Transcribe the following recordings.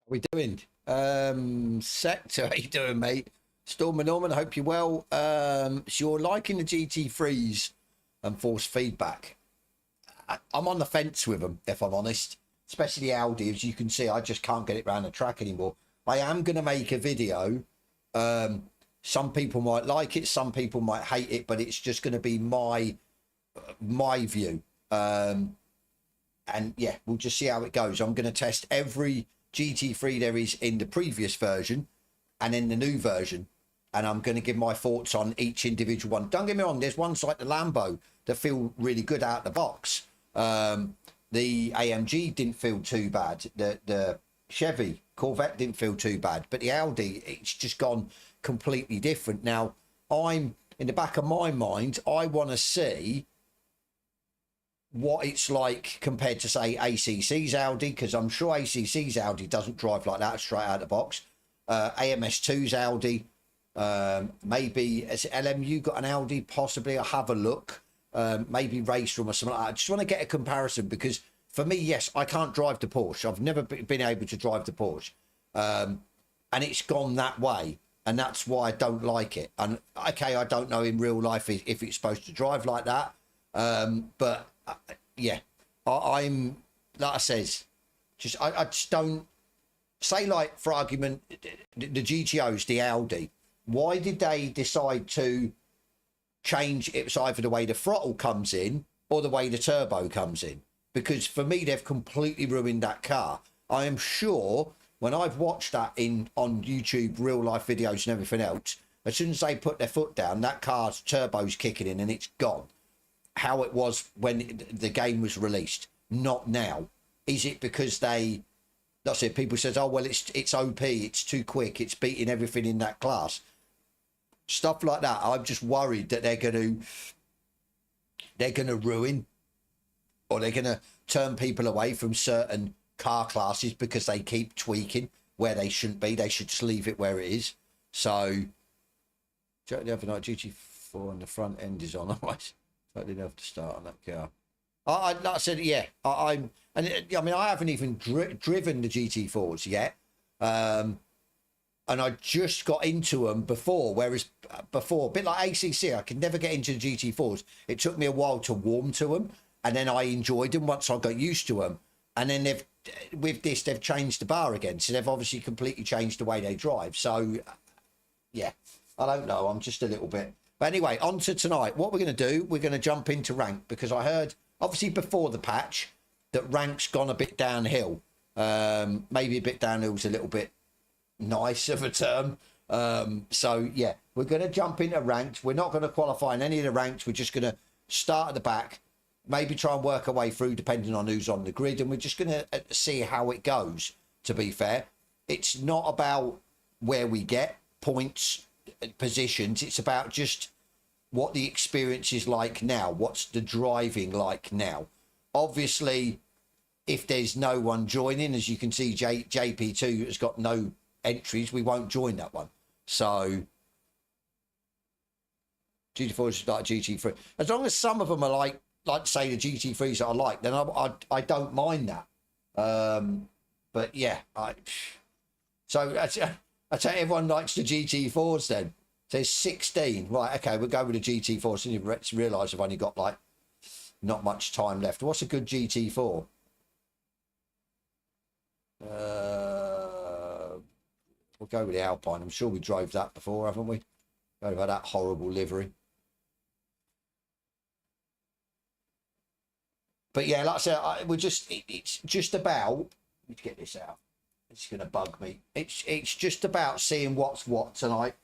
We doing? Sector, how you doing, mate? Storm and Norman, I hope you're well. So you're liking the GT3s and force feedback. I'm on the fence with them, if I'm honest. Especially the Audi, as you can see, I just can't get it around the track anymore. I am going to make a video. Some people might like it, some people might hate it, but it's just going to be my view. And yeah, we'll just see how it goes. I'm going to test every GT3 there is in the previous version and in the new version, and I'm going to give my thoughts on each individual one. Don't get me wrong, there's ones like the Lambo that feel really good out the box. The AMG didn't feel too bad. The Chevy Corvette didn't feel too bad, but the Audi, it's just gone completely different. Now, I'm in the back of my mind, I want to see what it's like compared to, say, ACC's Audi, because I'm sure ACC's Audi doesn't drive like that straight out of the box. AMS2's Audi, maybe has LMU got an Audi? Possibly. I'll have a look. Maybe Race Room or something like that. I just want to get a comparison, because for me, yes, I can't drive the Porsche. I've never been able to drive the Porsche, and it's gone that way, and that's why I don't like it. And okay, I don't know in real life if it's supposed to drive like that, but yeah, I'm like I says, I just don't say, like, for argument, the GTOs, the Audi. Why did they decide to change? It's either the way the throttle comes in or the way the turbo comes in, because for me they've completely ruined that car. I am sure when I've watched that on YouTube, real life videos and everything else, as soon as they put their foot down, that car's turbo's kicking in and it's gone. How it was when the game was released, not now. Is it because that's it, people says, oh well, it's OP, it's too quick, it's beating everything in that class? Stuff like that. I'm just worried that they're going to ruin, or they're going to turn people away from certain car classes because they keep tweaking where they shouldn't be. They should just leave it where it is. So, the other night, GT4 on the front end is on. Otherwise, I didn't have to start on that car. Like I said, yeah, I mean, I haven't even driven the GT4s yet. And I just got into them before, whereas before, a bit like ACC, I could never get into the GT4s. It took me a while to warm to them, and then I enjoyed them once I got used to them. And then with this, they've changed the bar again. So they've obviously completely changed the way they drive. So, yeah, I don't know. I'm just a little bit. But anyway, on to tonight. What we're going to do, we're going to jump into rank, because I heard, obviously before the patch, that rank's gone a bit downhill. Maybe a bit downhill's a little bit nice of a term. So yeah, we're going to jump into ranked. We're not going to qualify in any of the ranks. We're just going to start at the back, maybe try and work our way through depending on who's on the grid, and we're just going to see how it goes. To be fair, it's not about where we get points, positions. It's about just what the experience is like now. What's the driving like now? Obviously, if there's no one joining, as you can see, JP2 has got no entries, we won't join that one. So GT4 is like GT3. As long as some of them are like say the GT3s that I like, then I don't mind that. But yeah, so I tell everyone likes the GT4s then. There's 16. Right, okay, we'll go with the GT4. So you realise I've only got like not much time left. What's a good GT4? We'll go with the Alpine. I'm sure we drove that before, haven't we? Go about that horrible livery. But yeah, like I said, it's just about. Let me get this out. It's going to bug me. It's just about seeing what's what tonight.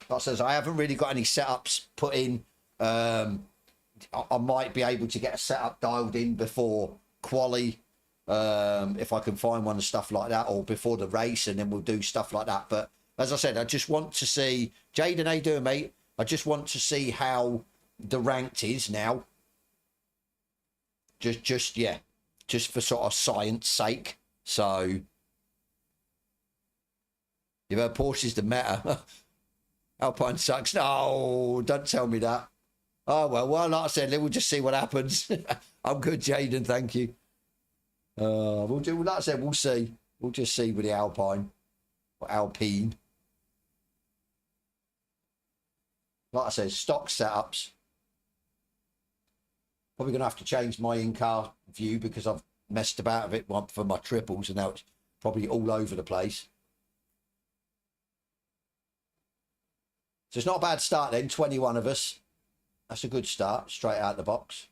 Like I said, I haven't really got any setups put in. I might be able to get a setup dialed in before quali. If I can find one and stuff like that, or before the race, and then we'll do stuff like that. But as I said, I just want to see, Jaden, how you doing, mate? I just want to see how the ranked is now. Just for sort of science sake. So you've heard Porsche's the meta. Alpine sucks. No, don't tell me that. Oh well, like I said, we'll just see what happens. I'm good, Jaden, thank you. We'll do, like I said, we'll see. We'll just see with the Alpine or Alpine. Like I said, stock setups. Probably going to have to change my in-car view because I've messed about with it for my triples, and now it's probably all over the place. So it's not a bad start then, 21 of us. That's a good start, straight out the box.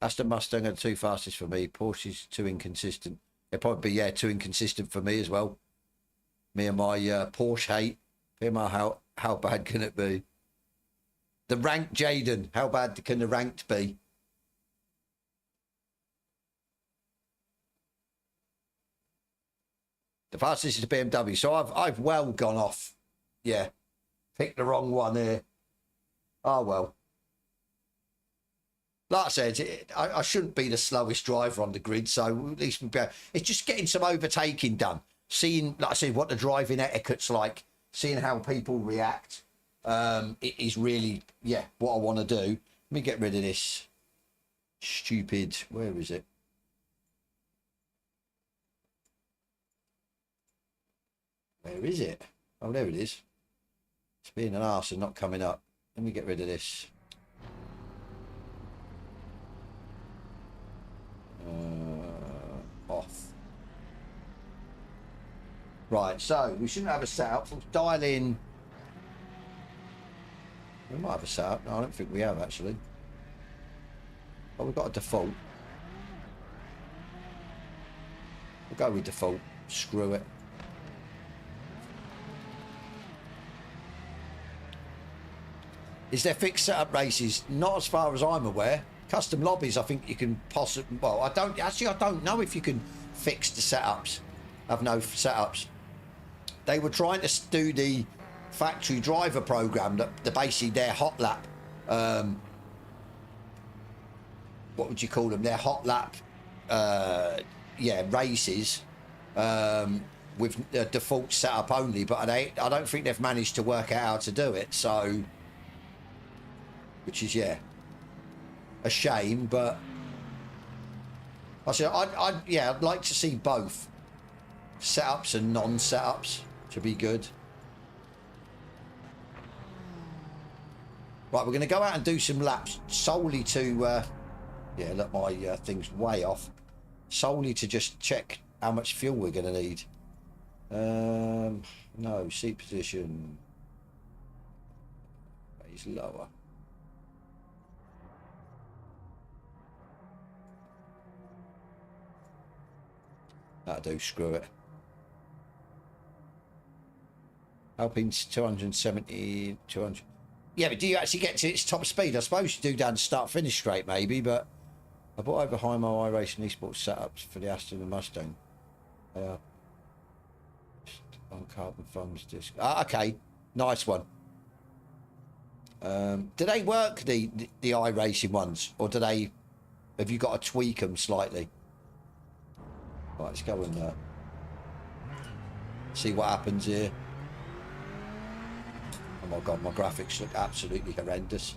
Aston Mustang are the two fastest for me. Porsche's too inconsistent. It'll probably be, yeah, too inconsistent for me as well. Me and my Porsche hate. How bad can it be? The ranked, Jaden. How bad can the ranked be? The fastest is the BMW. So I've well gone off. Yeah. Picked the wrong one here. Oh, well. Like I said, I shouldn't be the slowest driver on the grid, so at least it's just getting some overtaking done. Seeing, like I said, what the driving etiquette's like, seeing how people react, it is really, yeah, what I want to do. Let me get rid of this stupid, where is it? Where is it? Oh, there it is. It's being an arse and not coming up. Let me get rid of this. Off. Right, so we shouldn't have a setup. We'll dial in. We might have a setup. No, I don't think we have actually. Oh, we've got a default. We'll go with default. Screw it. Is there fixed setup races? Not as far as I'm aware. Custom lobbies, I think you can possibly. Well, I don't know if you can fix the setups. Have no setups. they were trying to do the factory driver program, that basically their hot lap, what would you call them? Their hot lap, yeah, races, with the default setup only. But I don't think they've managed to work out how to do it. So, which is, yeah, a shame. But I said, I'd like to see both setups and non-setups to be good. Right, we're going to go out and do some laps solely to, yeah, look, my thing's way off. Solely to just check how much fuel we're going to need. No, seat position. He's lower. That'll do, screw it. Alpine's 270, 200. Yeah, but do you actually get to its top speed? I suppose you do down start finish straight maybe, but I bought over high mile iRacing esports setups for the Aston and Mustang. On carbon thumbs disc. Ah, okay, nice one. Do they work, the iRacing ones, or do they, have you got to tweak them slightly? Right, let's go and see what happens here. Oh my god, my graphics look absolutely horrendous.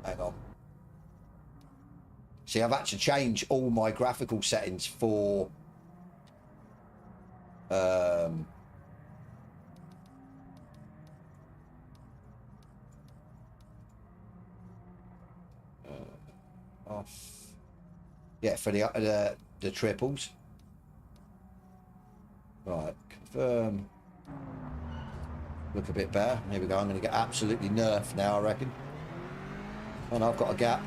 Hang on. See, I've had to change all my graphical settings for off. Yeah, for the triples. Right, confirm. Look a bit better. Here we go. I'm going to get absolutely nerfed now, I reckon. Oh no, I've got a gap.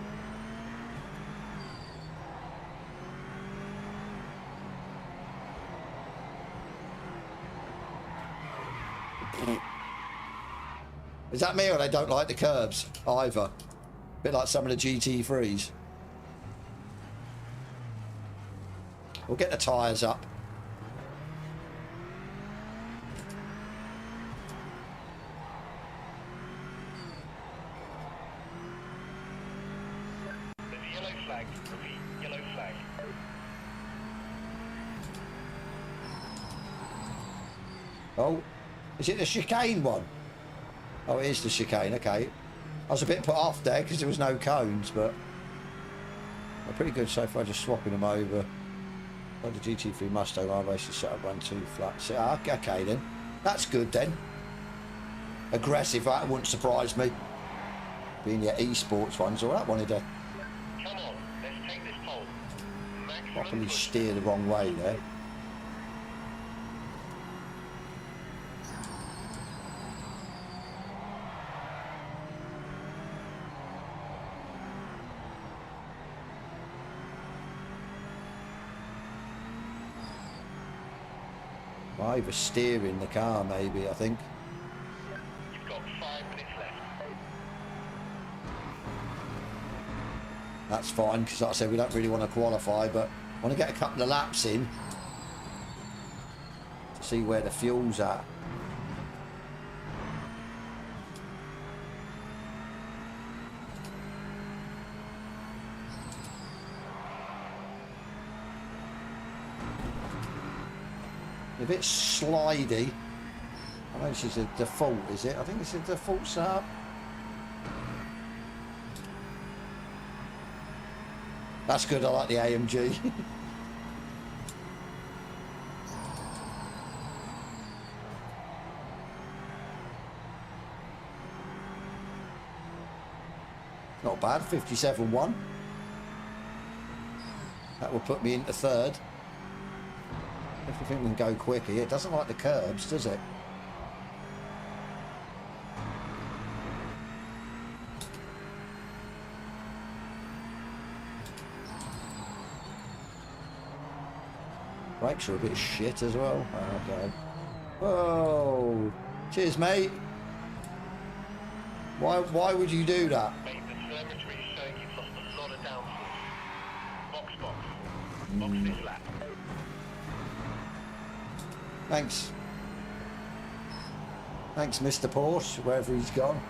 Is that me, or they don't like the curbs either? A bit like some of the GT3s. We'll get the tyres up. Oh, is it the chicane one? Oh, it is the chicane, okay. I was a bit put off there because there was no cones, but they're pretty good so far, just swapping them over. Oh, the GT3 Mustang iRacing setup run 2 flats. Ah, okay then. That's good then. Aggressive, that wouldn't surprise me. Being the esports ones, or that wanted to come on, let's take this pole. Properly steer the wrong way there. Either steering the car, maybe, I think. You've got 5 minutes left. That's fine, because like I said, we don't really want to qualify, but I want to get a couple of laps in to see where the fuel's at. A bit slidey. I know this is a default, is it? I think it's a default setup. That's good, I like the AMG. Not bad, 57.1. That will put me into third. If you think we can go quicker, it doesn't like the curbs, does it? Brakes are a bit shit as well. Oh, God. Whoa! Cheers, mate. Why would you do that? Mate, the telemetry is showing you've lost a lot of downforce. Box. Box this lap. Thanks. Thanks, Mr. Porsche, wherever he's gone.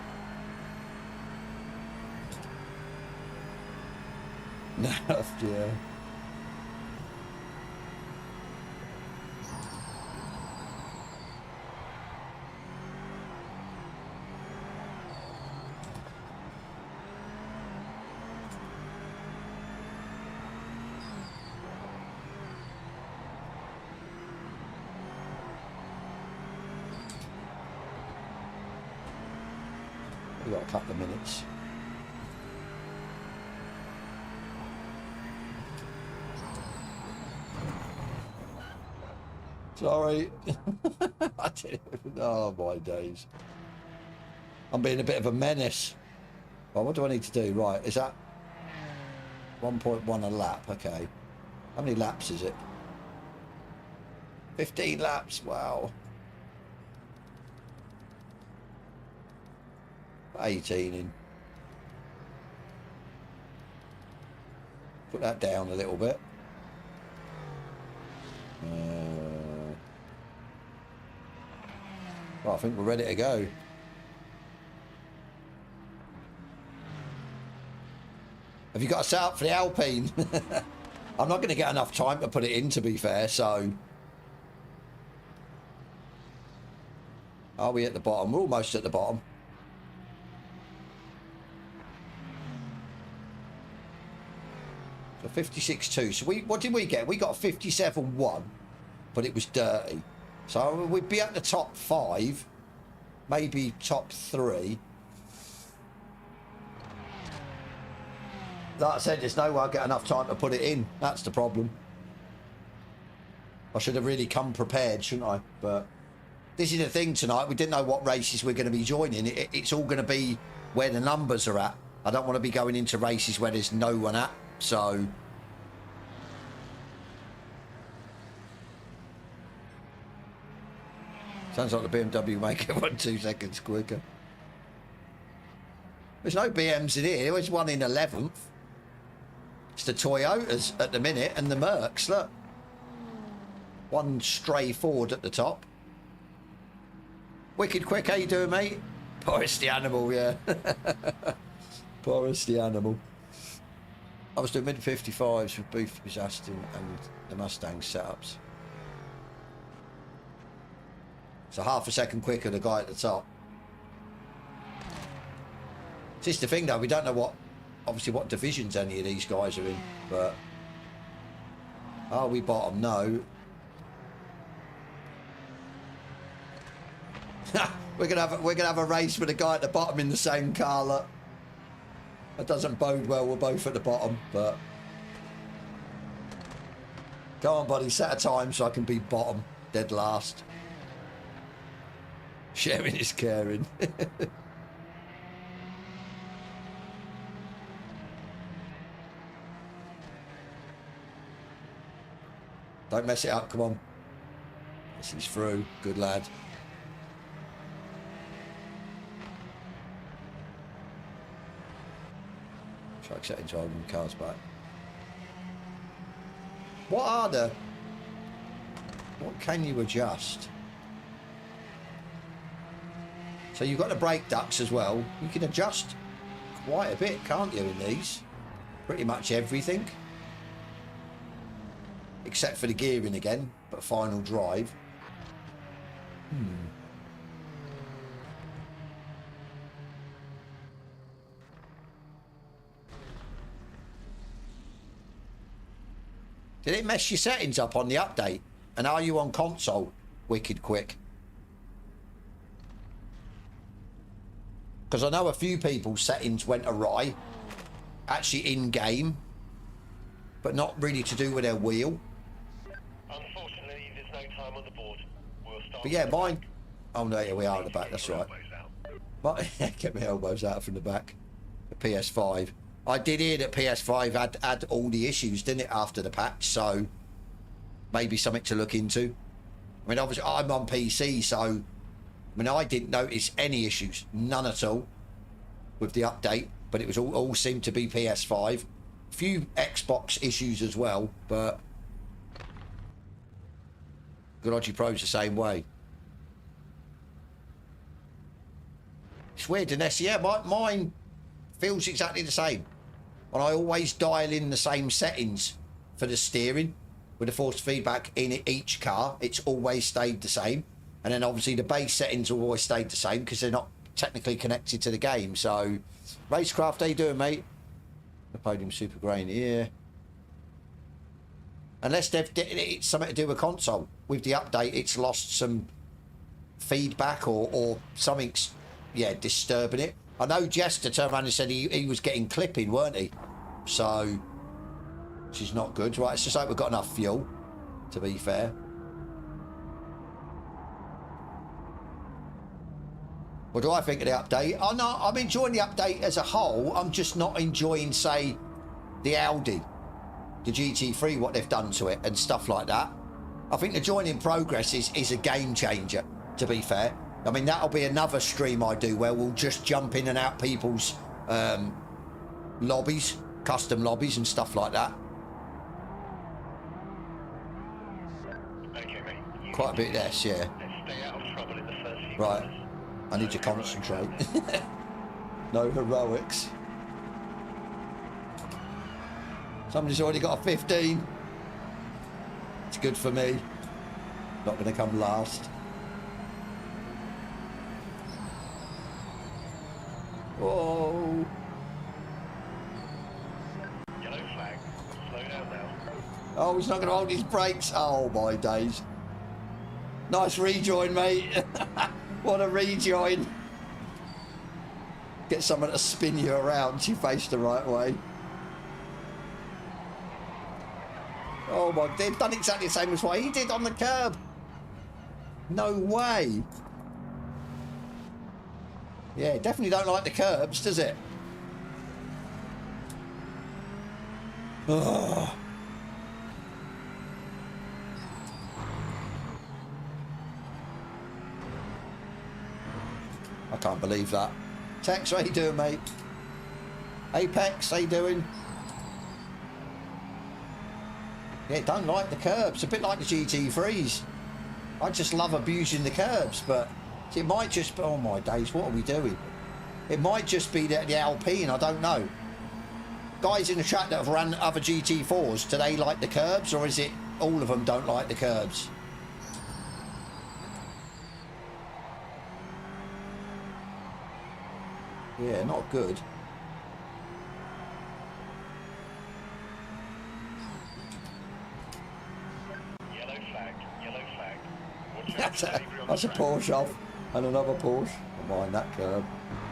Nerfed, yeah. We've got a couple of minutes. Sorry. I didn't. Oh, my days. I'm being a bit of a menace. Well, what do I need to do? Right, is that 1.1 a lap? Okay. How many laps is it? 15 laps. Wow. 18 in. Put that down a little bit. Well, I think we're ready to go. Have you got us set up for the Alpine? I'm not going to get enough time to put it in, to be fair, so... Are we at the bottom? We're almost at the bottom. So 56.2. So what did we get? We got a 57.1, but it was dirty. So we'd be at the top 5, maybe top 3. Like I said, there's no way I'll get enough time to put it in. That's the problem. I should have really come prepared, shouldn't I? But this is the thing tonight. We didn't know what races we're going to be joining. It's all going to be where the numbers are at. I don't want to be going into races where there's no one at. So... Sounds like the BMW make it 1 2 seconds quicker. There's no BMs in here. There was one in 11th. It's the Toyotas at the minute and the Mercs. Look. One stray Ford at the top. Wicked quick. How you doing, mate? Boris the animal, yeah. Boris the animal. I was doing mid-55s with both the Aston and the Mustang setups. So half a second quicker the guy at the top. It's just the thing though, we don't know what, obviously what divisions any of these guys are in, but are we bottom? No. we're gonna have a race with a guy at the bottom in the same car. Look. That doesn't bode well. We're both at the bottom, but go on, buddy. Set a time so I can be bottom, dead last. Sharing is caring. Don't mess it up, come on. This is through. Good lad. Try setting to holding the cars back. What can you adjust? So you've got the brake ducts as well. You can adjust quite a bit, can't you, in these? Pretty much everything. Except for the gearing again, but final drive. Did it mess your settings up on the update? And are you on console? Wicked quick. Because I know a few people's settings went awry, actually in game, but not really to do with their wheel. Unfortunately, there's no time on the board. We'll start. But yeah, mine. Oh no, here we are at the back. That's right. Get my elbows out from the back. The PS5. I did hear that PS5 had all the issues, didn't it, after the patch? So maybe something to look into. I mean, obviously I'm on PC, so. I mean, I didn't notice any issues, none at all, with the update, but it was all seemed to be PS5. Few Xbox issues as well, but Good Oddgy Pro's the same way. It's weird, and yeah, mine feels exactly the same. And I always dial in the same settings for the steering with the force feedback in each car. It's always stayed the same. And then obviously the base settings have always stayed the same because they're not technically connected to the game. So, Racecraft, how you doing, mate? The podium super grain here. Unless it's something to do with console. With the update, it's lost some feedback or something's, yeah, disturbing it. I know Jester turned around and said he was getting clipping, weren't he? So, which is not good. Right, it's just like we've got enough fuel, to be fair. What do I think of the update? Oh, no, I'm enjoying the update as a whole. I'm just not enjoying, say, the Audi, the GT3, what they've done to it and stuff like that. I think the join in progress is a game changer, to be fair. I mean, that'll be another stream I do where we'll just jump in and out people's lobbies, custom lobbies and stuff like that. Okay, mate. Quite a bit less, yeah. Let's stay out of trouble in the first few Right. minutes. I need to concentrate. No heroics. Somebody's already got a 15. It's good for me. Not going to come last. Whoa. Yellow flag. Slow down now. Oh, he's not going to hold his brakes. Oh, my days. Nice rejoin, mate. What a rejoin. Get someone to spin you around so you face the right way. Oh my, they've done exactly the same as what he did on the curb. No way. Yeah, definitely don't like the curbs, does it? Ugh. I can't believe that. Tex, how you doing, mate? Apex, how you doing? Yeah, don't like the curbs. A bit like the GT3s. I just love abusing the curbs, but it might just be, oh my days, what are we doing? It might just be the Alpine, I don't know. Guys in the chat that have run other GT4s, do they like the curbs, or is it all of them don't like the curbs? Yeah, not good. Yellow flag. Yellow flag. Watch out for debris on That's the a track. Porsche off, and another Porsche. Don't mind that curb.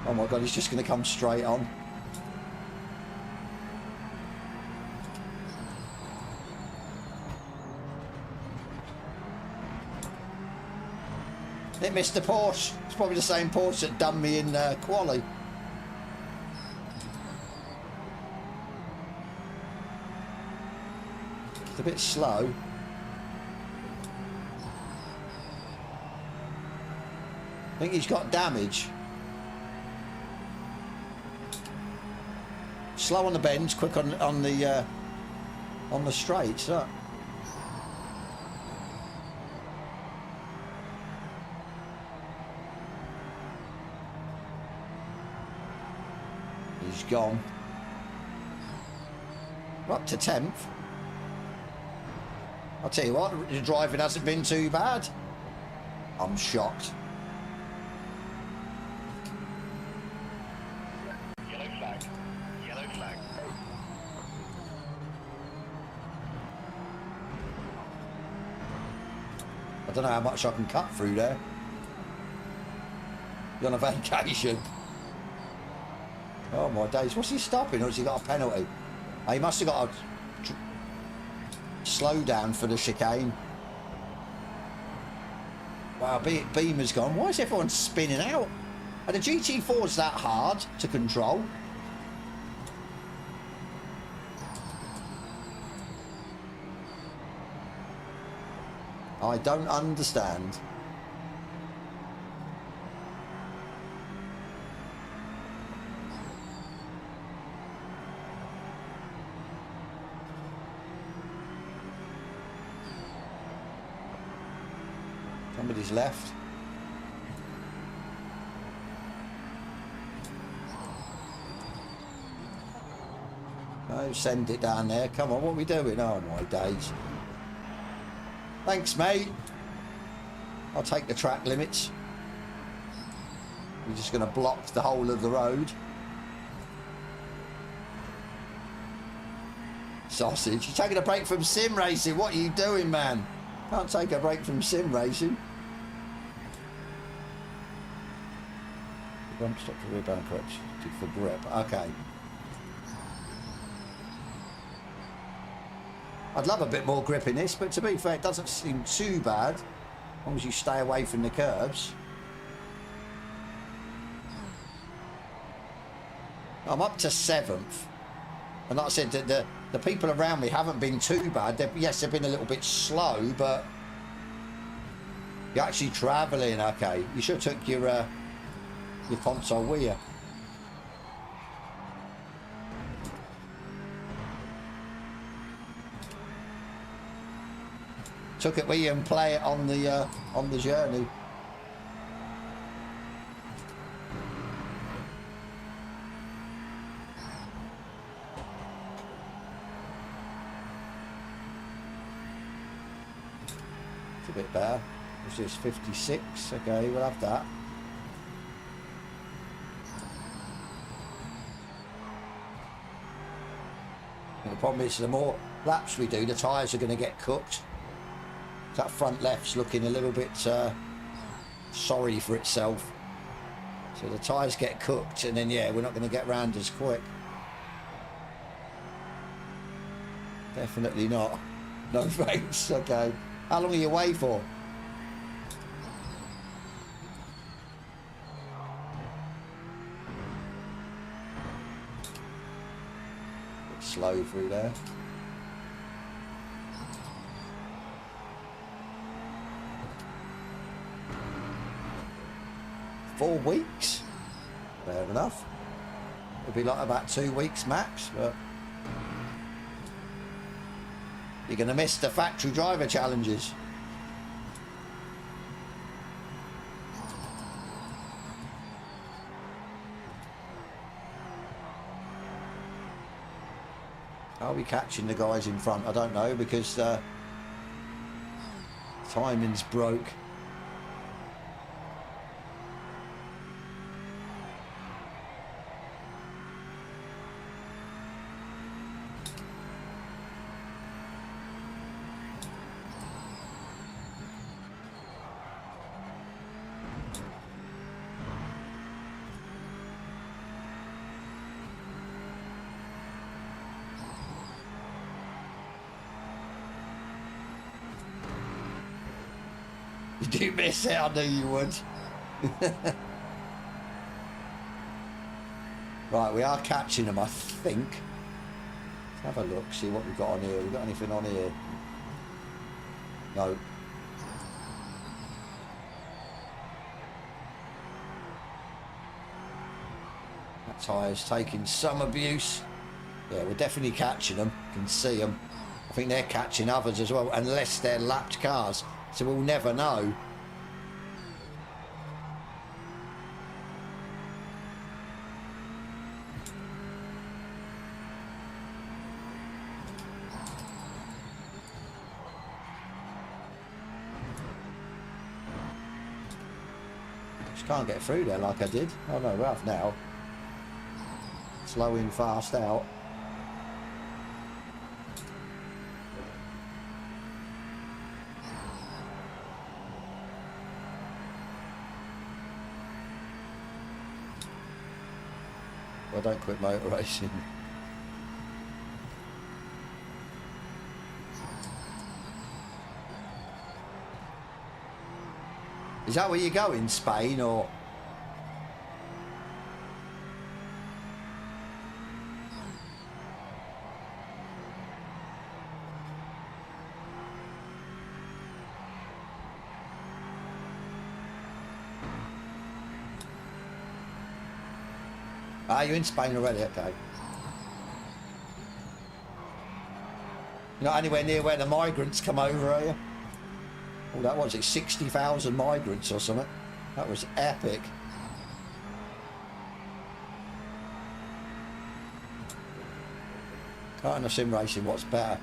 Oh my god, he's just going to come straight on. It missed the Porsche. It's probably the same Porsche that done me in quali. It's a bit slow. I think he's got damage. Slow on the bends, quick on the straights. Look. He's gone. We're up to 10th. I'll tell you what, the driving hasn't been too bad. I'm shocked. Yellow flag. Yellow flag. I don't know how much I can cut through there. You're on a vacation. Oh my days, what's he stopping, or has he got a penalty? Oh, he must have got a slow down for the chicane. Wow, Beamer's gone. Why is everyone spinning out? Are the GT4s that hard to control? I don't understand. Somebody's left. Oh, send it down there. Come on, what are we doing? Oh, my days. Thanks, mate. I'll take the track limits. We're just going to block the whole of the road. Sausage. You're taking a break from sim racing. What are you doing, man? Can't take a break from sim racing. Bump stop for rebound correction for grip. Okay. I'd love a bit more grip in this, but to be fair, it doesn't seem too bad as long as you stay away from the curbs. I'm up to 7th, and like I said, the people around me haven't been too bad. Yes, they've been a little bit slow, but you're actually travelling. Okay, you should have took your console with you. Took it with you and play it on the journey. It's a bit better. It's just 56. Okay, we'll have that. And the problem is, the more laps we do, the tyres are going to get cooked. That front left's looking a little bit sorry for itself. So the tyres get cooked, and then, yeah, we're not going to get round as quick. Definitely not. No thanks. Okay. How long are you away for? Bit slow through there. 4 weeks? Fair enough. It'll be like about 2 weeks max, but you're going to miss the factory driver challenges. Are we catching the guys in front? I don't know, because timing's broke. You do miss it, I knew you would. Right, we are catching them, I think. Let's have a look, see what we've got on here. We've got anything on here? No. That tyre's taking some abuse. Yeah, we're definitely catching them. You can see them. I think they're catching others as well, unless they're lapped cars. So we'll never know. Just can't get through there like I did. Oh no, we have now. Slowing fast out. Well, don't quit motor racing. Is that where you go in Spain, or? Ah, you're in Spain already, okay. You're not anywhere near where the migrants come over, are you? Oh, that was it, 60,000 migrants or something. That was epic. Karting or sim racing, what's better?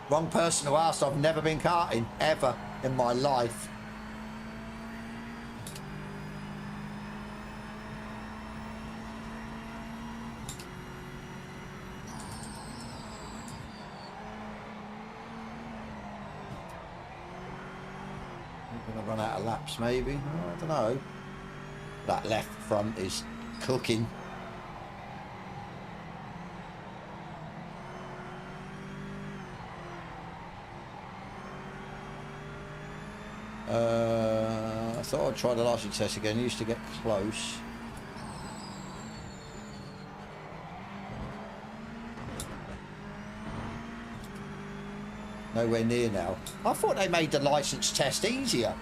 Wrong person to ask. I've never been karting, ever, in my life. I'm going to run out of laps, maybe. I don't know. That left front is cooking. I thought I'd try the license test again. I used to get close. Nowhere near now. I thought they made the license test easier.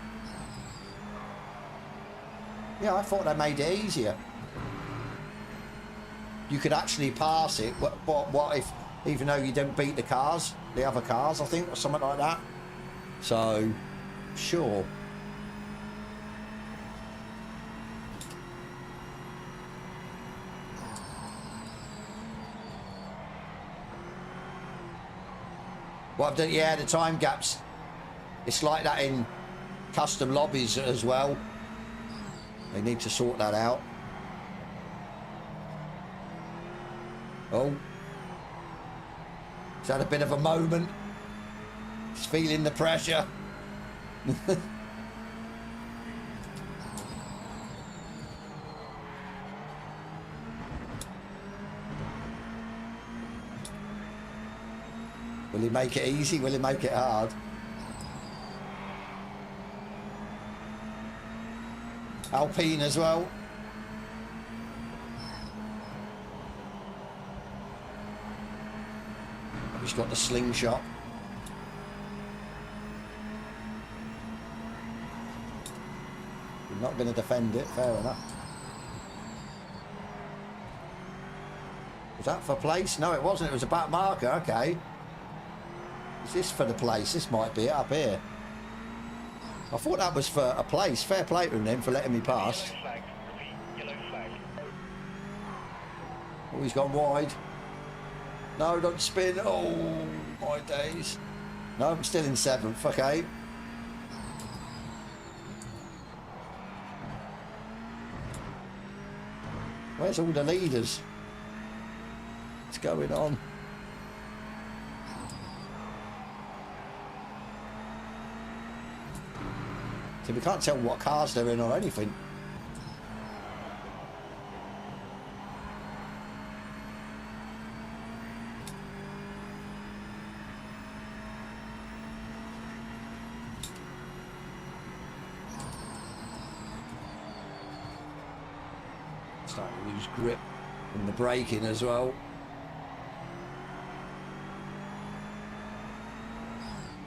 Yeah, I thought they made it easier. You could actually pass it. What if, even though you don't beat the other cars, I think, or something like that. So, sure. What I've done, yeah, the time gaps. It's like that in custom lobbies as well. They need to sort that out. Oh. He's had a bit of a moment. He's feeling the pressure. Will he make it easy? Will he make it hard? Alpine as well. He's got the slingshot. You're not going to defend it, fair enough. Was that for place? No, it wasn't. It was a back marker, okay. Is this for the place? This might be it up here. I thought that was for a place. Fair play to him for letting me pass. Yellow flag. Repeat, yellow flag. Oh, he's gone wide. No, don't spin. Oh, my days. No, I'm still in 7th. Okay. Where's all the leaders? What's going on? So we can't tell what cars they're in or anything. Starting to lose grip in the braking as well.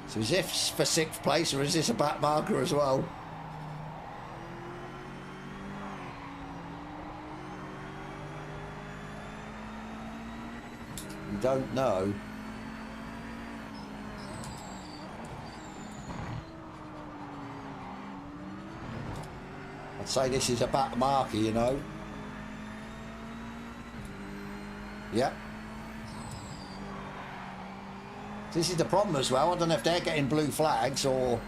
So is this for 6th place or is this a back marker as well? We don't know. I'd say this is a back marker, you know. Yep. This is the problem as well. I don't know if they're getting blue flags or...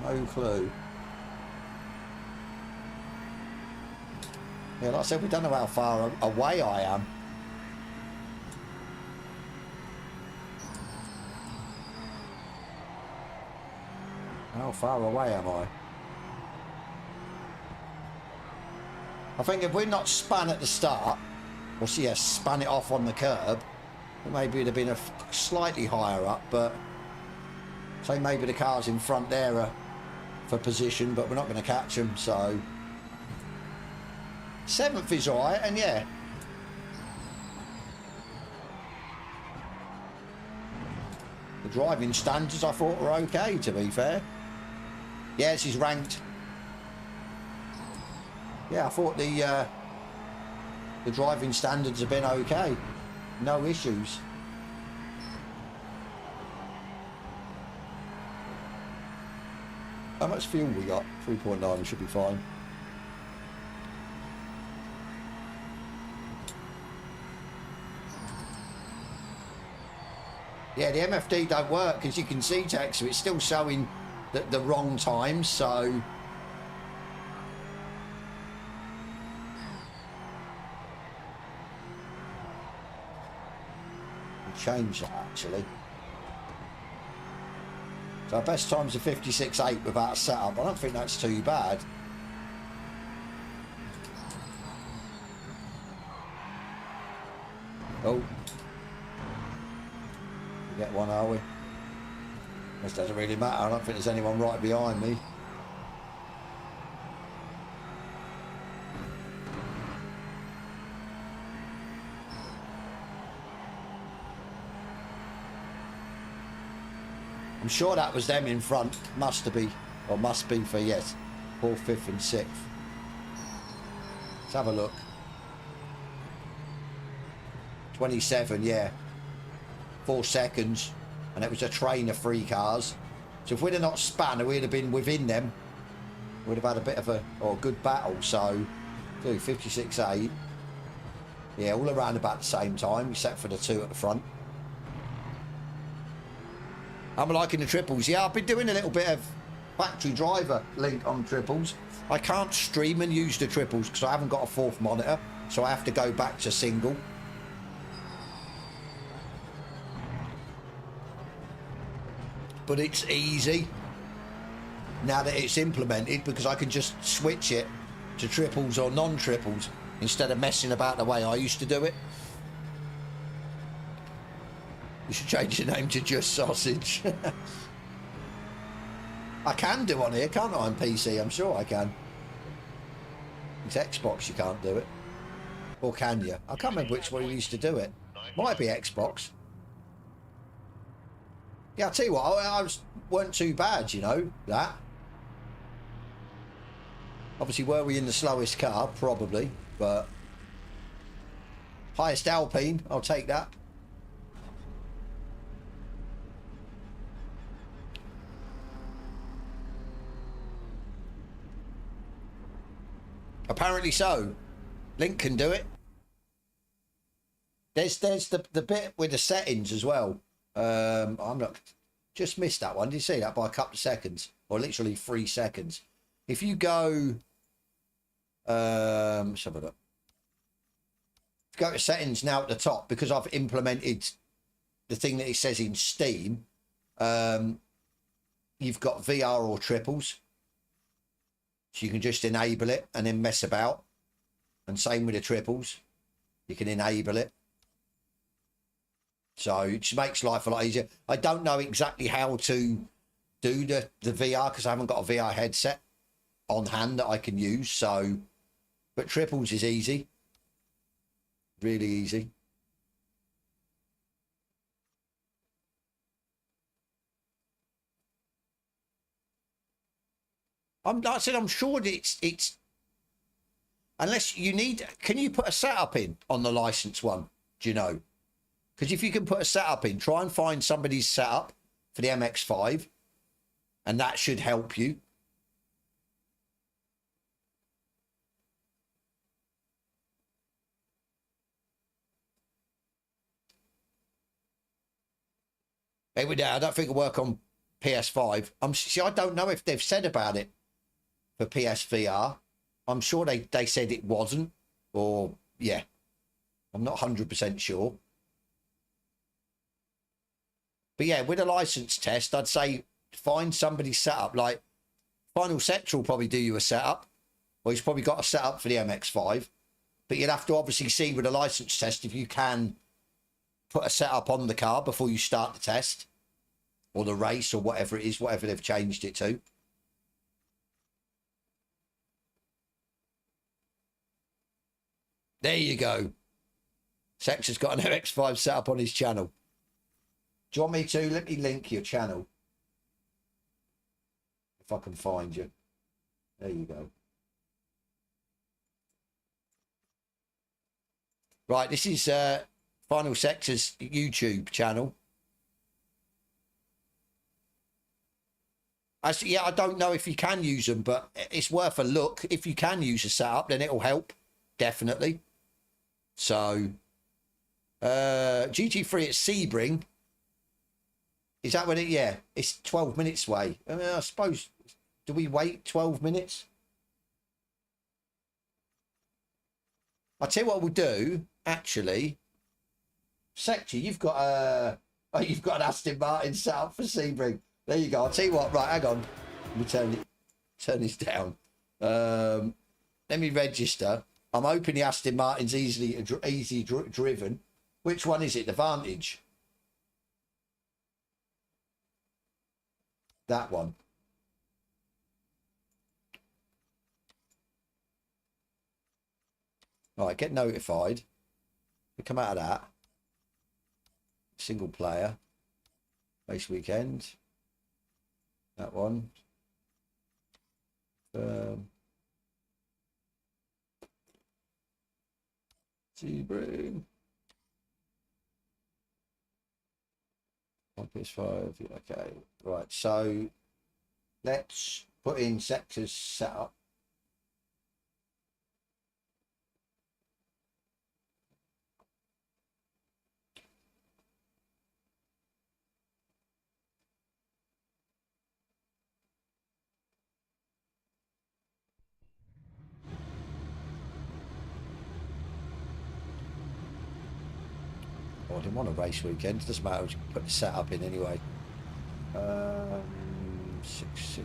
No clue. Yeah, like I said, we don't know how far away I am. How far away am I? I think if we're not spun at the start, or see, yes, spun it off on the curb, maybe it'd have been slightly higher up, but say maybe the cars in front there are for position, but we're not going to catch them, so 7th is alright, and yeah, the driving standards I thought were okay, to be fair. Yes, he's ranked. Yeah, I thought the driving standards have been okay. No issues. How much fuel we got? 3.9, we should be fine. Yeah, the MFD don't work, as you can see, Tex, so it's still showing the wrong times, so... Change that, actually. So our best times are 56.8 without a setup. I don't think that's too bad. Oh. We get one, are we? This doesn't really matter. I don't think there's anyone right behind me. I'm sure that was them in front. Must be for, yes, 4th, 5th and 6th. Let's have a look. 27, yeah. 4 seconds. And it was a train of 3 cars. So if we'd have not spun, we'd have been within them. We'd have had a bit of a good battle. So, 56.8. Yeah, all around about the same time, except for the 2 at the front. I'm liking the triples. Yeah, I've been doing a little bit of factory driver link on triples. I can't stream and use the triples because I haven't got a 4th monitor, so I have to go back to single. But it's easy now that it's implemented because I can just switch it to triples or non-triples instead of messing about the way I used to do it. You should change your name to Just Sausage. I can do on here, can't I, on PC? I'm sure I can. It's Xbox you can't do it. Or can you? I can't remember which way you used to do it. Might be Xbox. Yeah, I'll tell you what, I weren't too bad, you know, that. Obviously, were we in the slowest car? Probably, but... Highest Alpine, I'll take that. Apparently so. Link can do it. There's the bit with the settings as well. I'm not... Just missed that one. Did you see that by a couple of seconds? Or literally 3 seconds. If you go... let's have a look. If you go to settings now at the top, because I've implemented the thing that it says in Steam, you've got VR or triples. So you can just enable it and then mess about. And same with the triples. You can enable it. So it just makes life a lot easier. I don't know exactly how to do the VR because I haven't got a VR headset on hand that I can use. So, but triples is easy. Really easy. Like I said, I'm sure that it's unless you need, can you put a setup in on the license one? Do you know? Because if you can put a setup in, try and find somebody's setup for the MX-5 and that should help you. I don't think it'll work on PS5. See, I don't know if they've said about it for PSVR. I'm sure they said it wasn't, or yeah, I'm not 100% sure. But yeah, with a license test, I'd say find somebody's setup. Like Final Sector will probably do you a setup, or he's probably got a setup for the MX-5. But you'd have to obviously see with a license test if you can put a setup on the car before you start the test or the race or whatever it is, whatever they've changed it to. There you go. Sector's got an MX-5 setup on his channel. Do you want me to? Let me link your channel. If I can find you. There you go. Right, this is Final Sector's YouTube channel. Yeah, I don't know if you can use them, but it's worth a look. If you can use a setup, then it'll help. Definitely. So, GT3 at Sebring. Is that when it? Yeah, it's 12 minutes away. I mean, I suppose. Do we wait 12 minutes? I'll tell you what we'll do. Actually, Sector, you've got you've got an Aston Martin set up for Sebring. There you go. I'll tell you what. Right, hang on. Let me turn this down. Let me register. I'm hoping the Aston Martin's easy driven. Which one is it? The Vantage. That one. All right, get notified. We come out of that. Single player. Race weekend. That one. Sebring. On PS5. Okay. Right. So let's put in Sector's setup. I didn't want a race weekend. Doesn't matter. We put the setup in anyway. 6.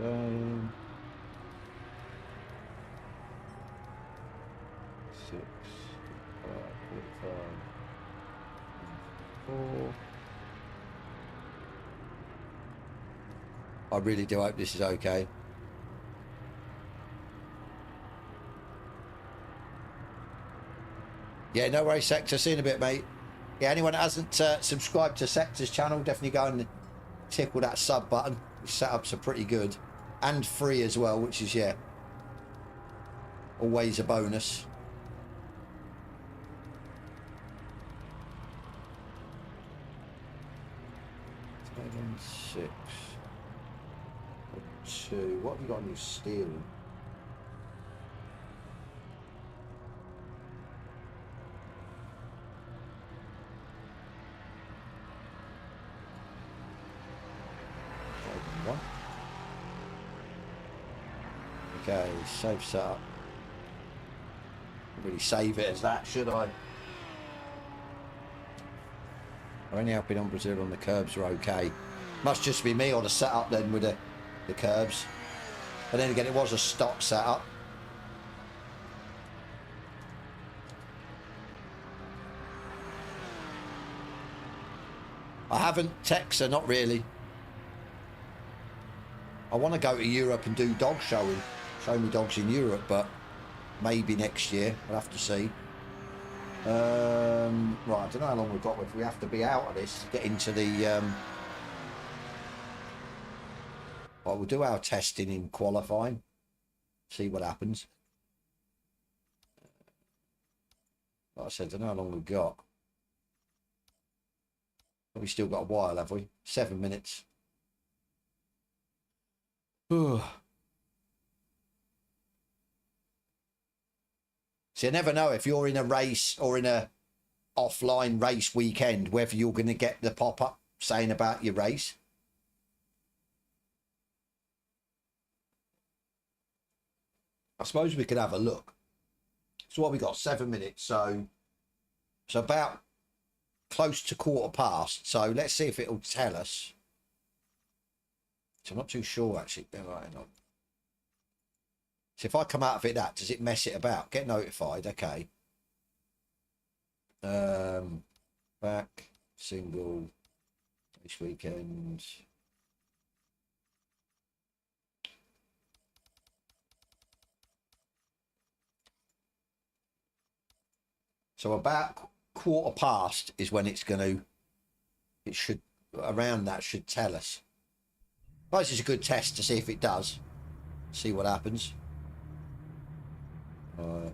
Spain. 6. 5, 4. I really do hope this is okay. Yeah, no worries, Sector. See you in a bit, mate. Yeah, anyone that hasn't subscribed to Sector's channel, definitely go and tickle that sub button. The setups are pretty good. And free as well, which is, yeah, always a bonus. Six. 2. What have you got on your steering? One. Okay, save setup. Really save it as that, should I? I'm only helping on Brazil on the curbs are okay. Must just be me on the setup then with the curbs. But then again, it was a stock setup. I haven't, Texa, not really. I want to go to Europe and do dog showing. Show me dogs in Europe, but maybe next year. We'll have to see. Right, I don't know how long we've got if we have to be out of this to get into the... Well, we'll do our testing in qualifying. See what happens. Like I said, I don't know how long we've got. But we've still got a while, have we? 7 minutes. See, you never know if you're in a race or in a offline race weekend, whether you're going to get the pop-up saying about your race? I suppose we could have a look. So what we got? 7 minutes. So it's about close to 1:15. So let's see if it'll tell us. So I'm not too sure actually. Right, hang on. So if I come out of it, does it mess it about? Get notified. Okay. Back single this weekend. So about 1:15 is when it's going to. It should around that should tell us. I suppose it's a good test to see if it does. See what happens. Right.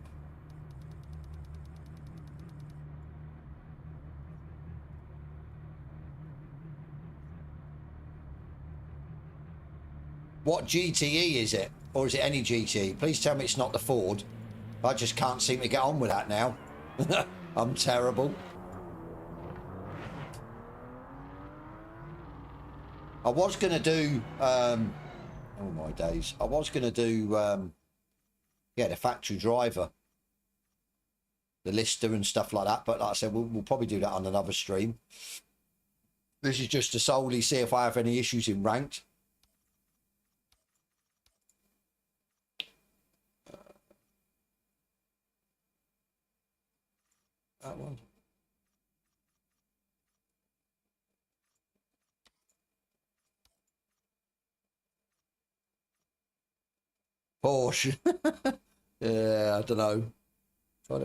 What GTE is it? Or is it any GTE? Please tell me it's not the Ford. I just can't seem to get on with that now. I'm terrible. I was going to do... oh my days. I was going to do... yeah, the factory driver. The lister and stuff like that. But like I said, we'll probably do that on another stream. This is just to solely see if I have any issues in ranked. That one. Porsche. Yeah, I don't know.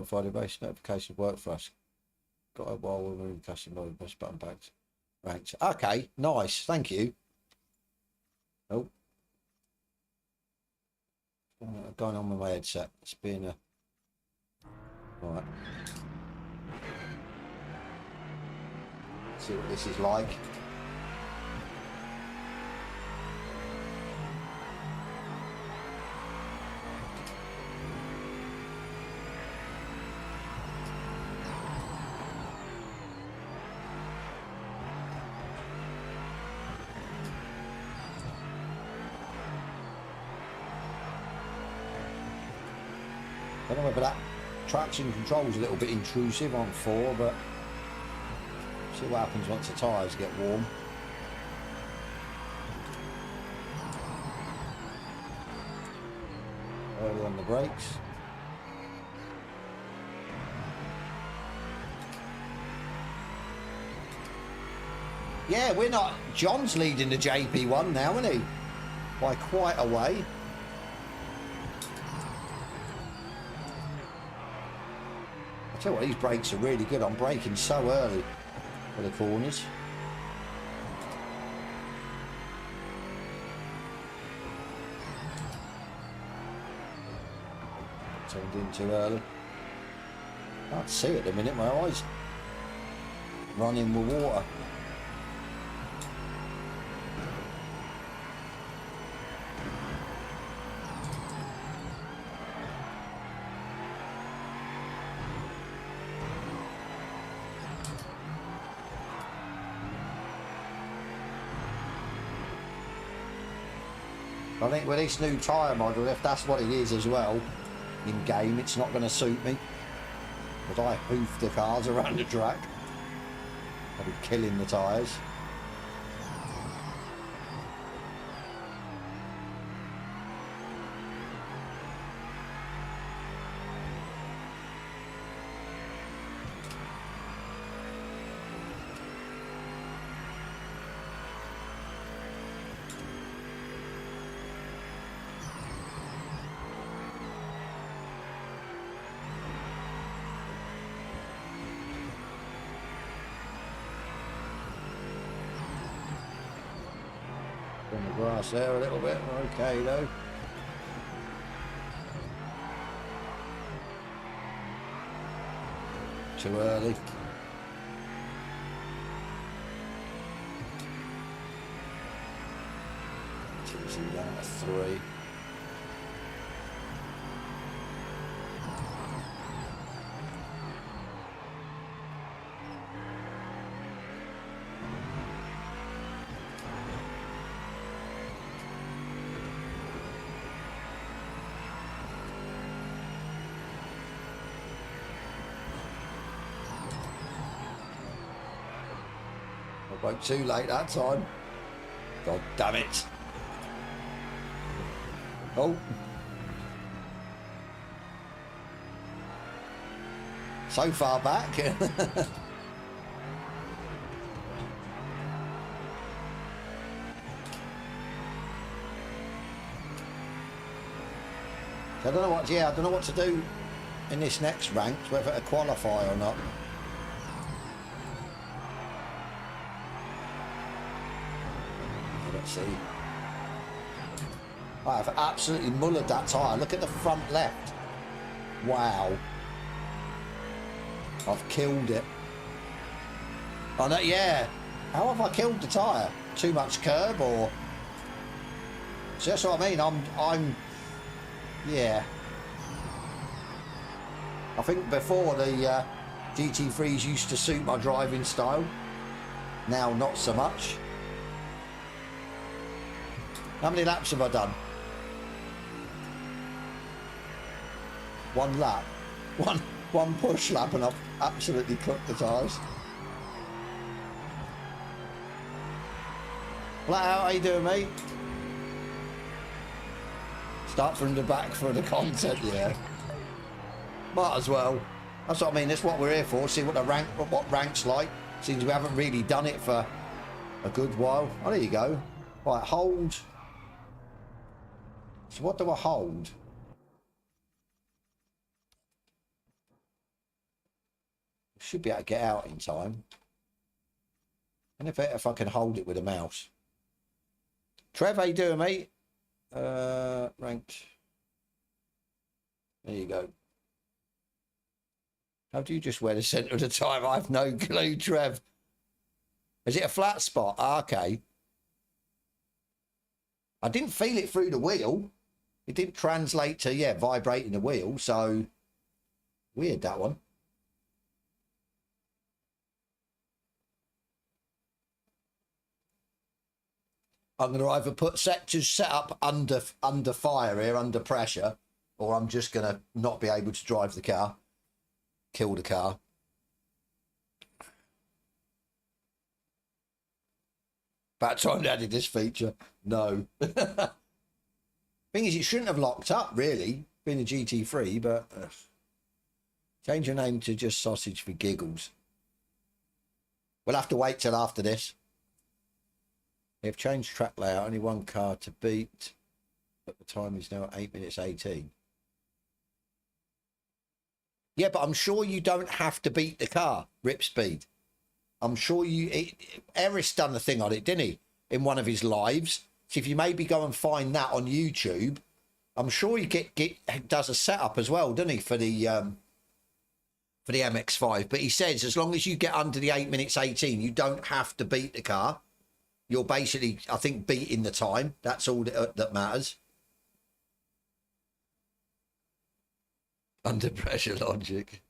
Friday base notification work for us. Got a while we're moving customer best button back. Ranked. Okay, nice. Thank you. Oh. Going on with my headset. It's been a... Right. See what this is like. I don't know whether that traction control is a little bit intrusive on 4, but see what happens once the tyres get warm. Early on the brakes. Yeah, we're not... John's leading the JP1 now, isn't he? By quite a way. I tell you what, these brakes are really good. I'm braking so early for the corners. Turned in too early. Can't see at the minute, my eyes running with water. I think with this new tyre model, if that's what it is as well, in game, it's not going to suit me. But I hoof the cars around the track. I'll be killing the tyres. On the grass there a little bit. Okay though. Too early. TC down to 3. Broke too late that time. God damn it. Oh. So far back. I don't know what. Yeah, I don't know what to do in this next rank, whether to qualify or not. Let's see. I've absolutely mullered that tyre. Look at the front left. Wow. I've killed it. Oh no, yeah. How have I killed the tyre? Too much curb or? So that's what I mean. I'm. Yeah. I think before the GT3s used to suit my driving style. Now not so much. How many laps have I done? One lap. One push lap and I've absolutely cooked the tyres. Flat out, how you doing, mate? Start from the back for the content, yeah. Might as well. That's what I mean, that's what we're here for. See what what rank's like. Seems we haven't really done it for a good while. Oh, there you go. Right, hold. So what do I hold? Should be able to get out in time. And if I can hold it with a mouse. Trev, how you doing, mate? Ranked. There you go. How do you just wear the centre of the time? I've no clue, Trev. Is it a flat spot? Ah, okay. I didn't feel it through the wheel. It didn't translate to, yeah, vibrating the wheel. So, weird, that one. I'm going to either put sectors set up under fire here, under pressure, or I'm just going to not be able to drive the car, kill the car. About time they added this feature. No. Thing is, it shouldn't have locked up, really, being a GT3, but change your name to just Sausage for giggles. We'll have to wait till after this. They've changed track layout, only one car to beat, but the time is now 8 minutes 18. Yeah, but I'm sure you don't have to beat the car, Rip Speed. I'm sure Eris done the thing on it, didn't he? In one of his lives. So if you maybe go and find that on YouTube, I'm sure he does a setup as well, doesn't he, for the MX-5. But he says as long as you get under the 8 minutes 18, you don't have to beat the car. You're basically, I think, beating the time. That's all that matters. Under pressure logic.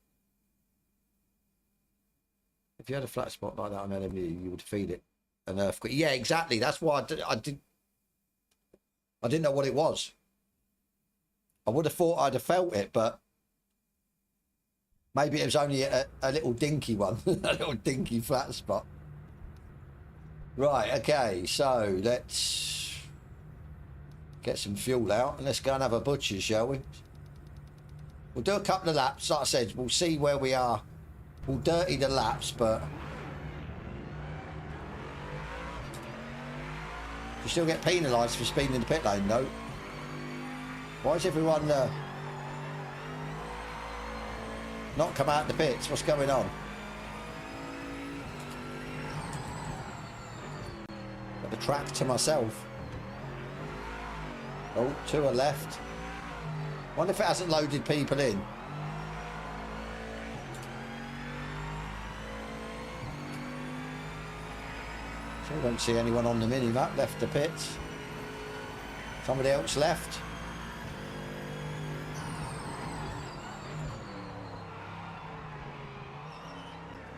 If you had a flat spot like that on LMU, you would feel it. An earthquake. Yeah, exactly. That's why I didn't know what it was. I would have thought I'd have felt it, but maybe it was only a little dinky one. A little dinky flat spot. Right, okay, so let's get some fuel out and let's go and have a butcher's, shall we? We'll do a couple of laps. Like I said, we'll see where we are. We'll dirty the laps, but you still get penalised for speeding in the pit lane, though. Why is everyone not come out the pits? What's going on? Got the track to myself. Oh, two are left. Wonder if it hasn't loaded people in. So I don't see anyone on the mini-map. Left the pits. Somebody else left.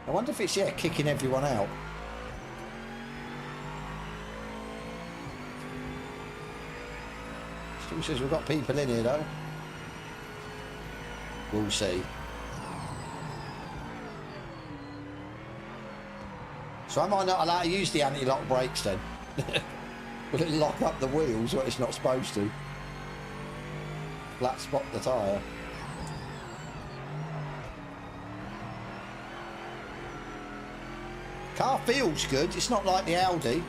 I wonder if it's, yeah, kicking everyone out. Still says we've got people in here, though. We'll see. So am I not allowed to use the anti-lock brakes then? Will it lock up the wheels what it's not supposed to? Flat spot the tyre. Car feels good. It's not like the Audi.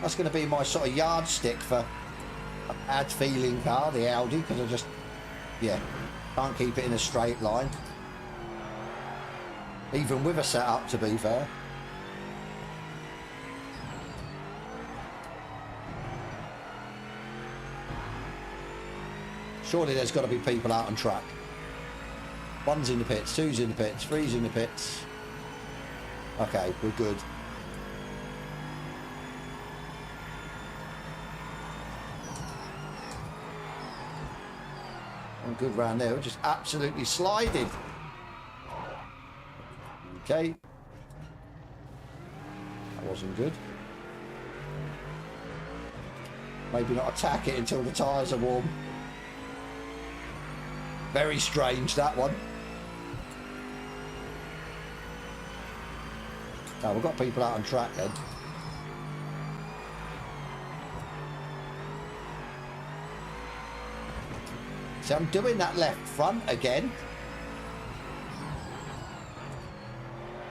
That's going to be my sort of yardstick for a bad feeling car, the Audi, because I just, yeah, can't keep it in a straight line. Even with a setup, to be fair. Surely there's got to be people out on track. One's in the pits, two's in the pits, three's in the pits. Okay, we're good. I'm good round there. We're just absolutely sliding. Okay. That wasn't good. Maybe not attack it until the tyres are warm. Very strange, that one. Oh, we've got people out on track then. See, I'm doing that left front again.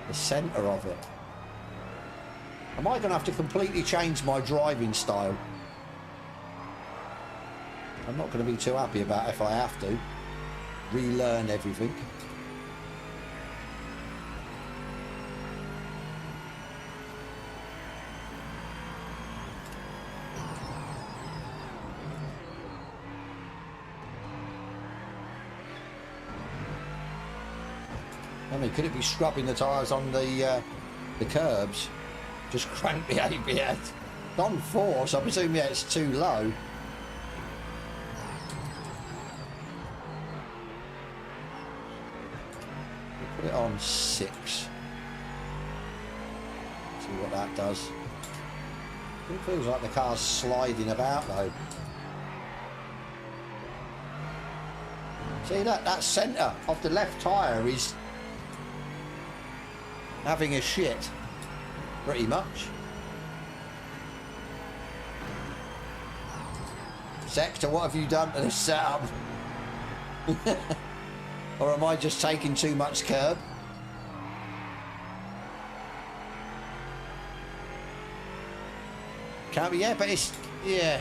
The centre of it. Am I going to have to completely change my driving style? I'm not going to be too happy about if I have to. Relearn everything. I mean, could it be scrubbing the tyres on the curbs? Just crank the ABS. It's on 4, so I presume, yeah, it's too low. Put it on 6. See what that does. It feels like the car's sliding about though. See that centre of the left tyre is having a shit, pretty much. Sector, what have you done to this setup? Or am I just taking too much curb? Can't be, yeah, but it's, yeah.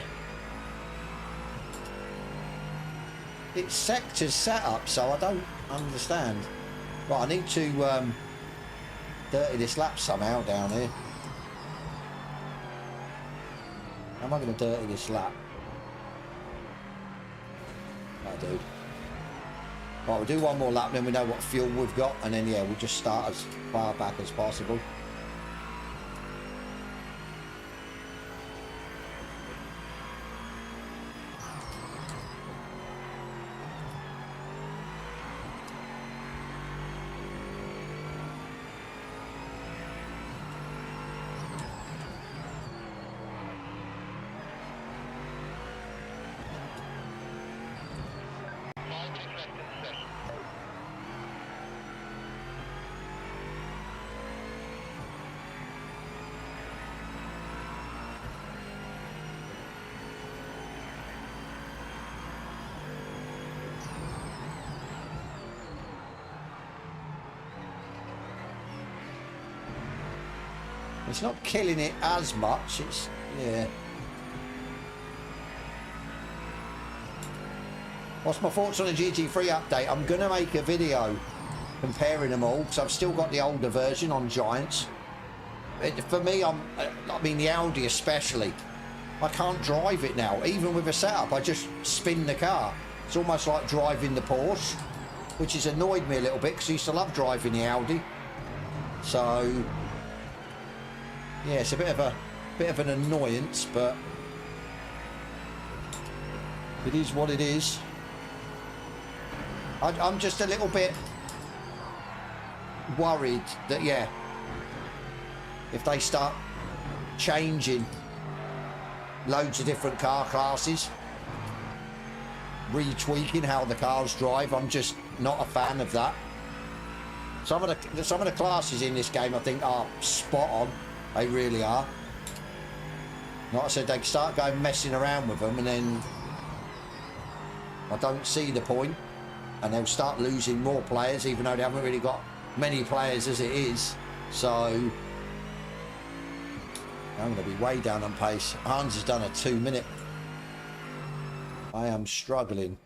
It's Sector's setup, so I don't understand. Right, I need to dirty this lap somehow down here. How am I going to dirty this lap? That dude. Right, we'll do one more lap, then we know what fuel we've got, and then, yeah, we'll just start as far back as possible. It's not killing it as much, it's, yeah. What's my thoughts on the GT3 update? I'm going to make a video comparing them all, because I've still got the older version on Giants. For me, I mean the Audi especially, I can't drive it now. Even with a setup, I just spin the car. It's almost like driving the Porsche, which has annoyed me a little bit, because I used to love driving the Audi. So... yeah, it's a bit of an annoyance, but it is what it is. I'm just a little bit worried that, yeah, if they start changing loads of different car classes, retweaking how the cars drive, I'm just not a fan of that. Some of the classes in this game I think are spot on. They really are. Like I said, they start going messing around with them, and then I don't see the point, and they'll start losing more players, even though they haven't really got many players as it is. So I'm going to be way down on pace. Hans has done a 2 minute. I am struggling.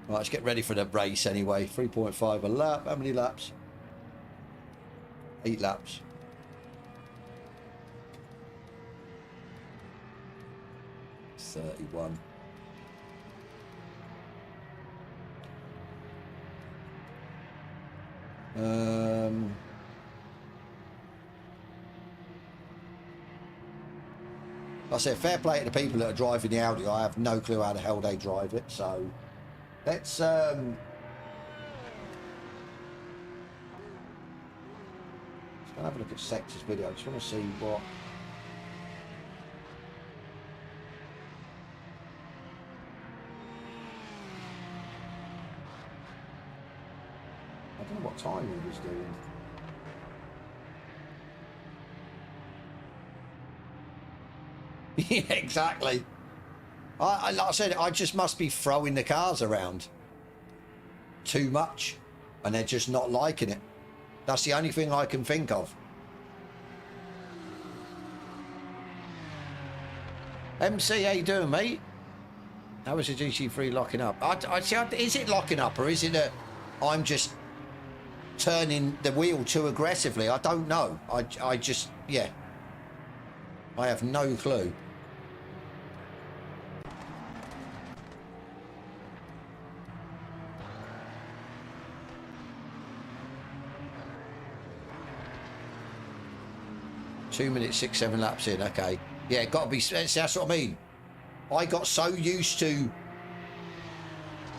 Right, let's get ready for the race anyway. 3.5 a lap. How many laps? 8 laps. $31. Like I said, fair play to the people that are driving the Audi. I have no clue how the hell they drive it. So let's go and have a look at Sector's video. I just want to see what. I don't know what time he was doing. Yeah, exactly. Like I said, I just must be throwing the cars around too much, and they're just not liking it. That's the only thing I can think of. MC, how you doing, mate? How is the GT3 locking up? I see. Is it locking up, or is it that I'm just turning the wheel too aggressively? I don't know. I just, yeah. I have no clue. Two minutes, 6, 7 laps in. Okay. Yeah, got to be. That's what I mean. I got so used to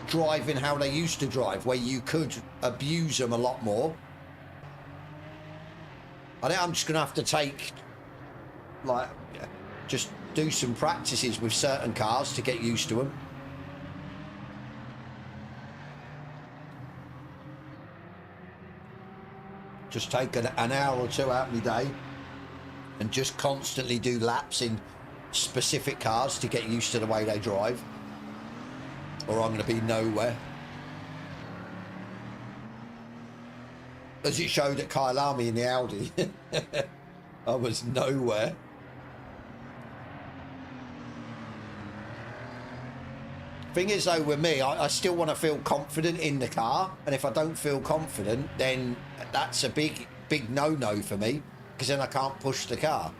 driving how they used to drive, where you could abuse them a lot more. I think I'm just going to have to take, like, just do some practices with certain cars to get used to them. Just take an hour or two out of my day and just constantly do laps in specific cars to get used to the way they drive, or I'm going to be nowhere. As it showed at Kyalami in the Audi, I was nowhere. Thing is though, with me, I still want to feel confident in the car, and if I don't feel confident, then that's a big no-no for me, because then I can't push the car.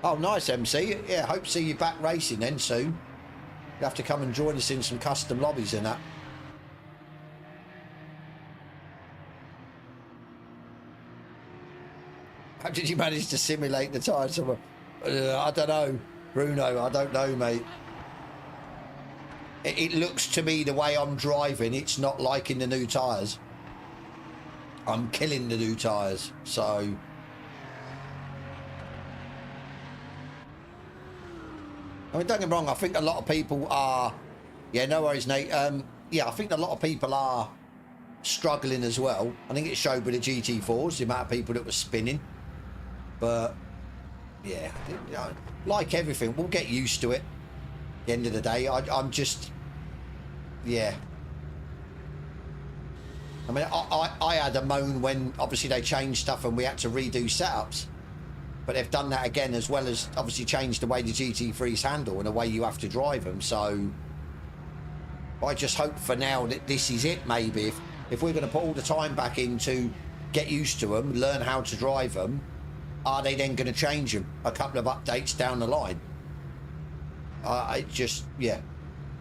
Oh, nice, MC. Yeah, hope to see you back racing then soon. You have to come and join us in some custom lobbies and that. How did you manage to simulate the tyres? I don't know, Bruno. I don't know, mate. It looks to me the way I'm driving, it's not liking the new tyres. I'm killing the new tyres, so. I mean, don't get me wrong, I think a lot of people are, yeah, no worries, Nate. Yeah, I think a lot of people are struggling as well. I think it showed with the GT4s, the amount of people that were spinning. But, yeah, like everything, we'll get used to it. At the end of the day, I'm just, yeah. I mean, I had a moan when, obviously, they changed stuff and we had to redo setups. But they've done that again, as well as obviously changed the way the GT3s handle and the way you have to drive them. So I just hope for now that this is it, maybe. If we're going to put all the time back in to get used to them, learn how to drive them, are they then going to change them a couple of updates down the line? It just, yeah.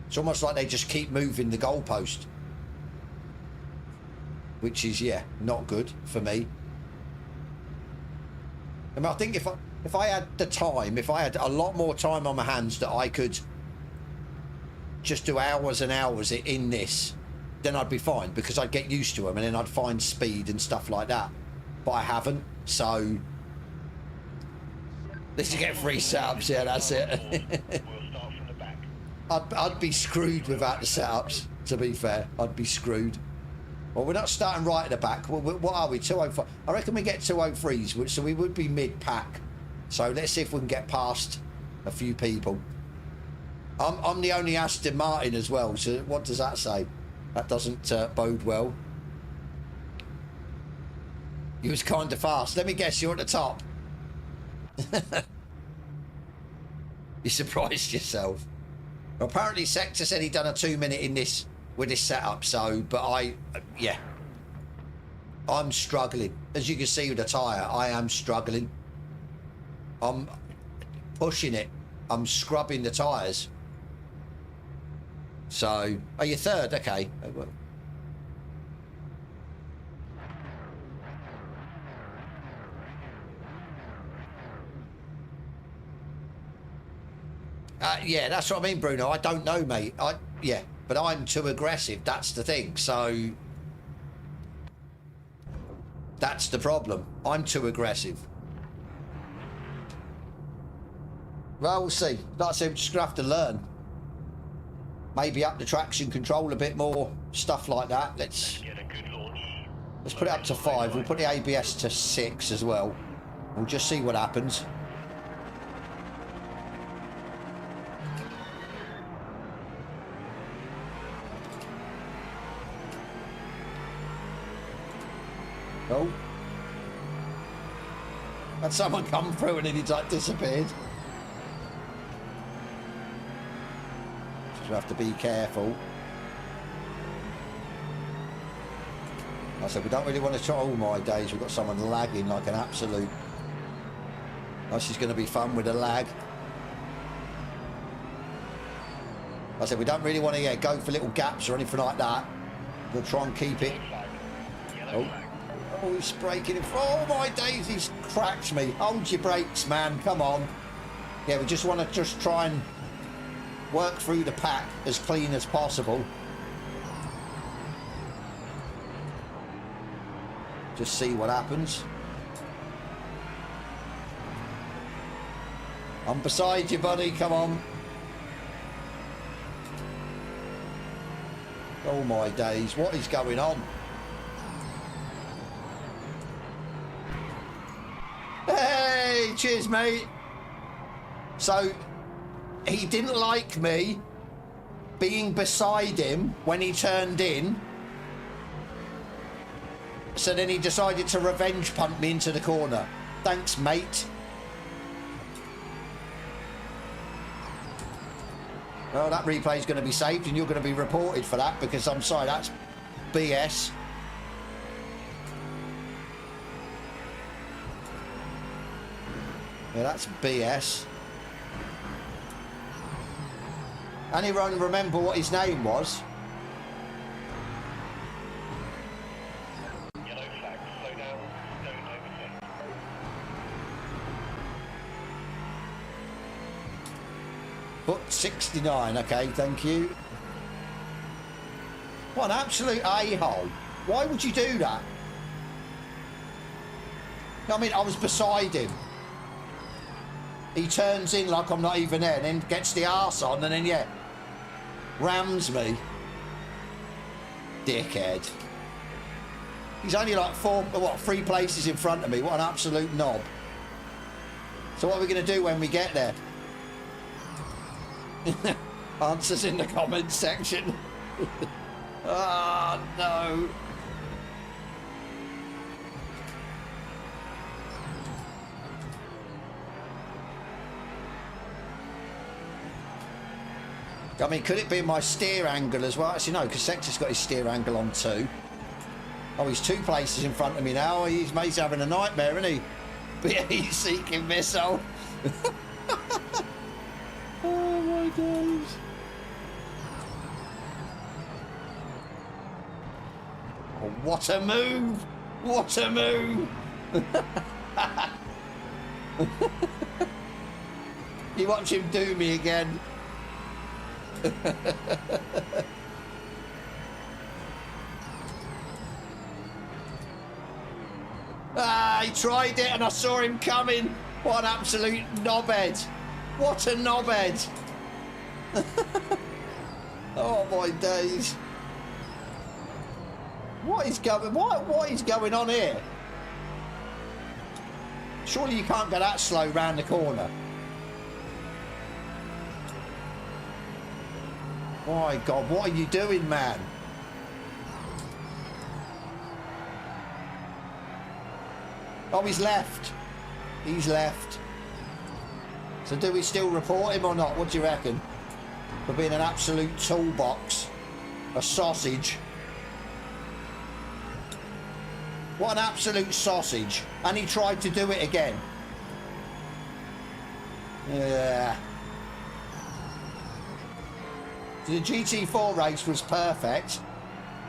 It's almost like they just keep moving the goalpost. Which is, yeah, not good for me. I mean, I think if I had the time, if I had a lot more time on my hands that I could just do hours and hours in this, then I'd be fine, because I'd get used to them and then I'd find speed and stuff like that. But I haven't, so let's get free setups. Yeah, that's it. We'll start from the back. I'd be screwed without the setups, to be fair. I'd be screwed. Well, we're not starting right at the back. Well, what are we, 205? I reckon we get 203s, so we would be mid-pack. So let's see if we can get past a few people. I'm the only Aston Martin as well, so what does that say? That doesn't bode well. You was kind of fast. Let me guess, you're at the top. You surprised yourself. Well, apparently Sector said he'd done a 2-minute in this with this setup, so, but yeah. I'm struggling. As you can see with the tyre, I am struggling. I'm pushing it. I'm scrubbing the tyres. So, oh, you're third, okay. Oh, well. Yeah, that's what I mean, Bruno. I don't know, mate. Yeah, but I'm too aggressive. That's the thing. So that's the problem. I'm too aggressive. Well, we'll see. Like I said, we're just gonna have to learn. Maybe up the traction control a bit more, stuff like that. Let's put it up to 5. We'll put the ABS to 6 as well. We'll just see what happens. Oh. Had someone come through and then he's like disappeared. Just have to be careful. I said we don't really want to try all my days. We've got someone lagging like an absolute. This is going to be fun with a lag. I said we don't really want to go for little gaps or anything like that. We'll try and keep it. Oh. Oh, he's braking in. Oh my days, he's cracked me. Hold your brakes, man. Come on. Yeah, we just want to just try and work through the pack as clean as possible. Just see what happens. I'm beside you, buddy. Come on. Oh my days, what is going on? Hey, cheers, mate. So, he didn't like me being beside him when he turned in. So then he decided to revenge punt me into the corner. Thanks, mate. Well, that replay is going to be saved and you're going to be reported for that because I'm sorry, that's BS. Yeah, that's BS. Anyone remember what his name was? Yellow flag, slow down, don't overtake. Foot 69, okay, thank you. What an absolute a-hole. Why would you do that? I mean, I was beside him. He turns in like I'm not even there and then gets the arse on and then, yeah, rams me. Dickhead. He's only like 3 places in front of me. What an absolute knob. So what are we going to do when we get there? Answers in the comments section. Oh, no. I mean, could it be my steer angle as well? Actually, no, because Sector's got his steer angle on too. Oh, he's 2 places in front of me now. He's having a nightmare, isn't he? BAE seeking missile. Oh, my days. Oh, what a move. What a move. You watch him do me again. He tried it and I saw him coming. What an absolute knobhead. What a knobhead. Oh my days. What is going on here? Surely you can't go that slow round the corner. My God, what are you doing, man? Oh, he's left. He's left. So do we still report him or not? What do you reckon? For being an absolute toolbox. A sausage. What an absolute sausage. And he tried to do it again. Yeah. So the GT4 race was perfect.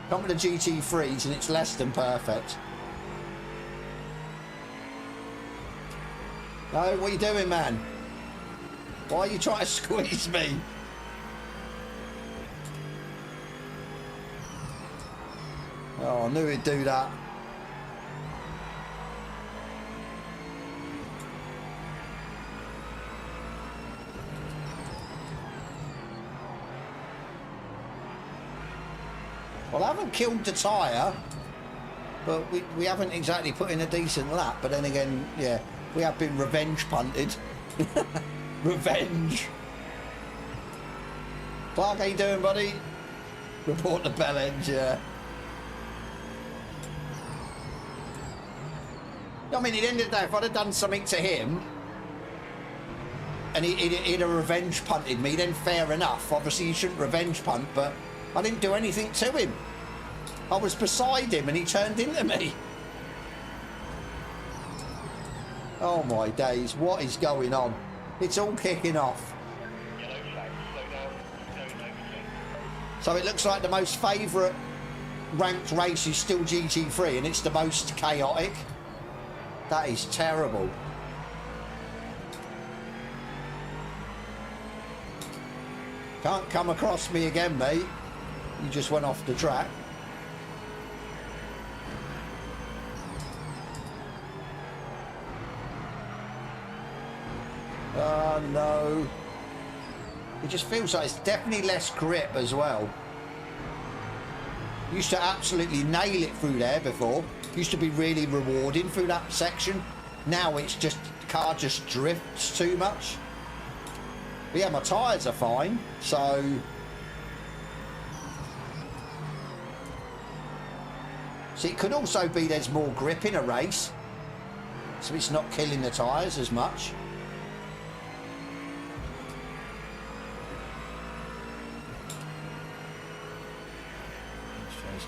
Come to the GT3s and it's less than perfect. No, what are you doing, man? Why are you trying to squeeze me? Oh, I knew he'd do that. Well, I haven't killed the tyre, but we haven't exactly put in a decent lap. But then again, yeah, we have been revenge punted. Revenge. Clark, how you doing, buddy? Report the bell end, yeah. I mean, at the end of the day, if I'd have done something to him and he'd have revenge punted me, then fair enough. Obviously, you shouldn't revenge punt, but I didn't do anything to him. I was beside him and he turned into me. Oh my days, what is going on? It's all kicking off. Yellow flag, slow down, going overtake. So it looks like the most favourite ranked race is still GT3 and it's the most chaotic. That is terrible. Can't come across me again, mate. You just went off the track. Oh no. It just feels like it's definitely less grip as well. Used to absolutely nail it through there before. Used to be really rewarding through that section. Now it's just, the car just drifts too much. But yeah, my tyres are fine, so... See, it could also be there's more grip in a race. So it's not killing the tyres as much.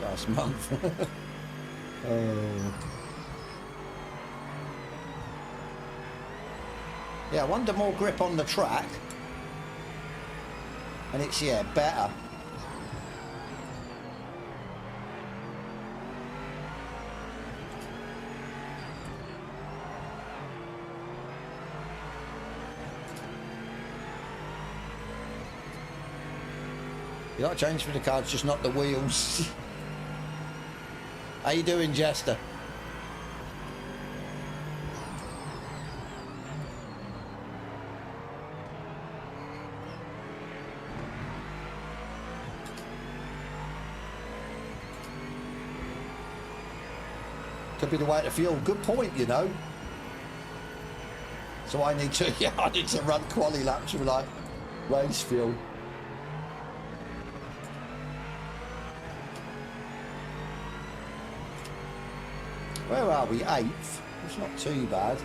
Last month. Oh. Yeah, I wonder more grip on the track. And it's, yeah, better. You like change for the car, it's just not the wheels. How you doing, Jester? Could be the weight of fuel. Good point, you know. So I need to, yeah, I need to run quali laps with like race fuel. Where are we? 8th. It's not too bad.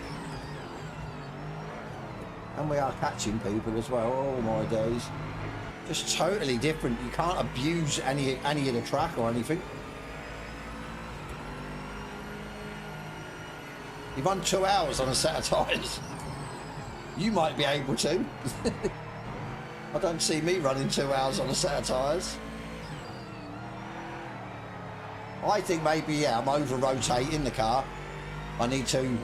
And we are catching people as well. Oh my days. Just totally different. You can't abuse any of the track or anything. You run 2 hours on a set of tyres. You might be able to. I don't see me running 2 hours on a set of tyres. I think maybe, yeah, I'm over-rotating the car. I need to